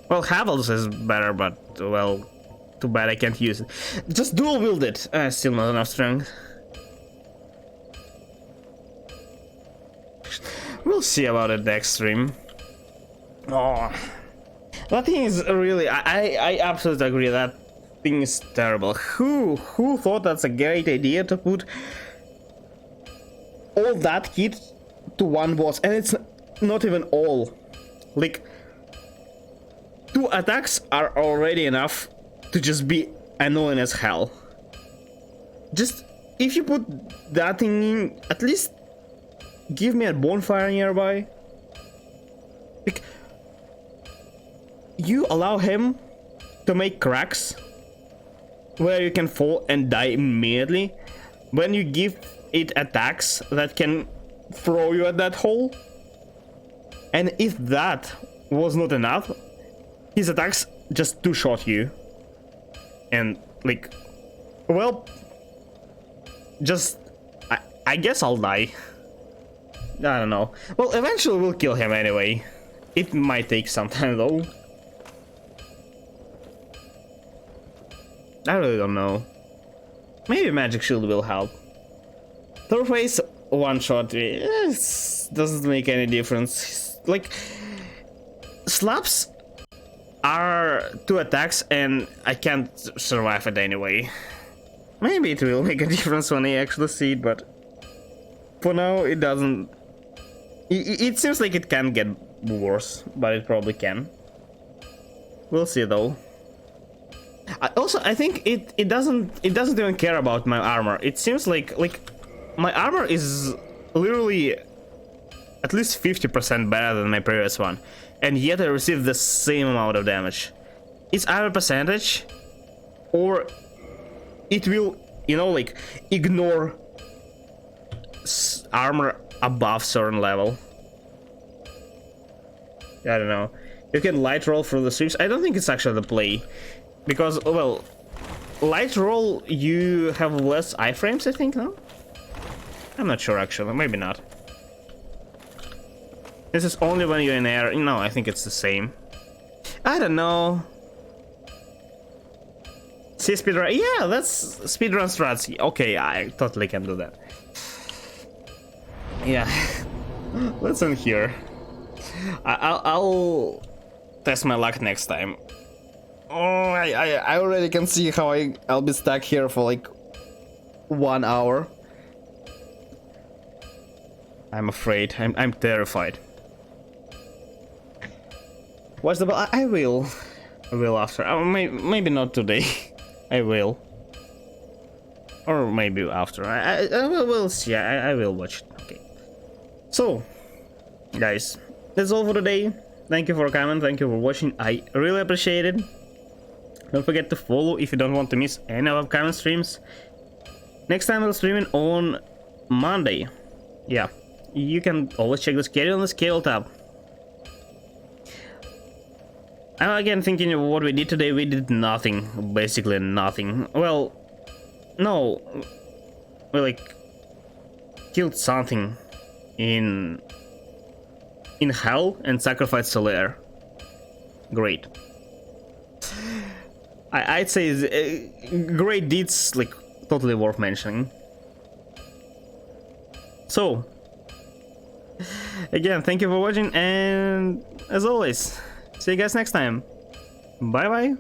Well, Havel's is better, but, well, too bad I can't use it. Just dual wield it. Still not enough strength. We'll see about it next stream. Oh, that thing is really... I absolutely agree, that thing is terrible. Who thought that's a great idea to put all that hit to one boss? And it's not even all. Like, 2 attacks are already enough to just be annoying as hell. Just, if you put that thing in, at least give me a bonfire nearby. Like, you allow him to make cracks where you can fall and die immediately when you give it attacks that can throw you at that hole. And if that was not enough, his attacks just two-shot you. And, like, well, just, I guess I'll die. I don't know. Well, eventually we'll kill him anyway. It might take some time though. I really don't know. Maybe Magic Shield will help. Thorface one-shot doesn't make any difference. Like, slaps are 2 attacks and I can't survive it anyway. Maybe it will make a difference when I actually see it, but for now it doesn't. It seems like it can get worse, but it probably can. We'll see though. I think it doesn't even care about my armor. It seems like my armor is literally at least 50% better than my previous one, and yet I received the same amount of damage. It's either percentage, or it will, you know, like, ignore armor above certain level. I don't know. You can light roll through the streams. I don't think it's actually the play, because, well, light roll you have less iframes, I think, no? I'm not sure actually, maybe not. This is only when you're in air. No, I think it's the same. I don't know. See speedrun? Yeah, that's speedrun strats. Okay, I totally can do that. Yeah. Let's end here. I'll test my luck next time. Oh, I already can see how I'll be stuck here for like 1 hour. I'm afraid. I'm terrified. What's the bell? I will. I will after. Maybe not today. I will. Or maybe after. I will see. I will watch it. Okay. So, guys, that's all for today. Thank you for coming. Thank you for watching. I really appreciate it. Don't forget to follow if you don't want to miss any of upcoming streams. Next time I'll stream on Monday. Yeah. You can always check the schedule on the schedule tab. I'm again thinking of what we did today. We did nothing, basically nothing. Well, no, we like killed something in hell and sacrificed Solaire. Great. I'd say great deeds, like totally worth mentioning. So, again, thank you for watching, and as always, see you guys next time. Bye bye.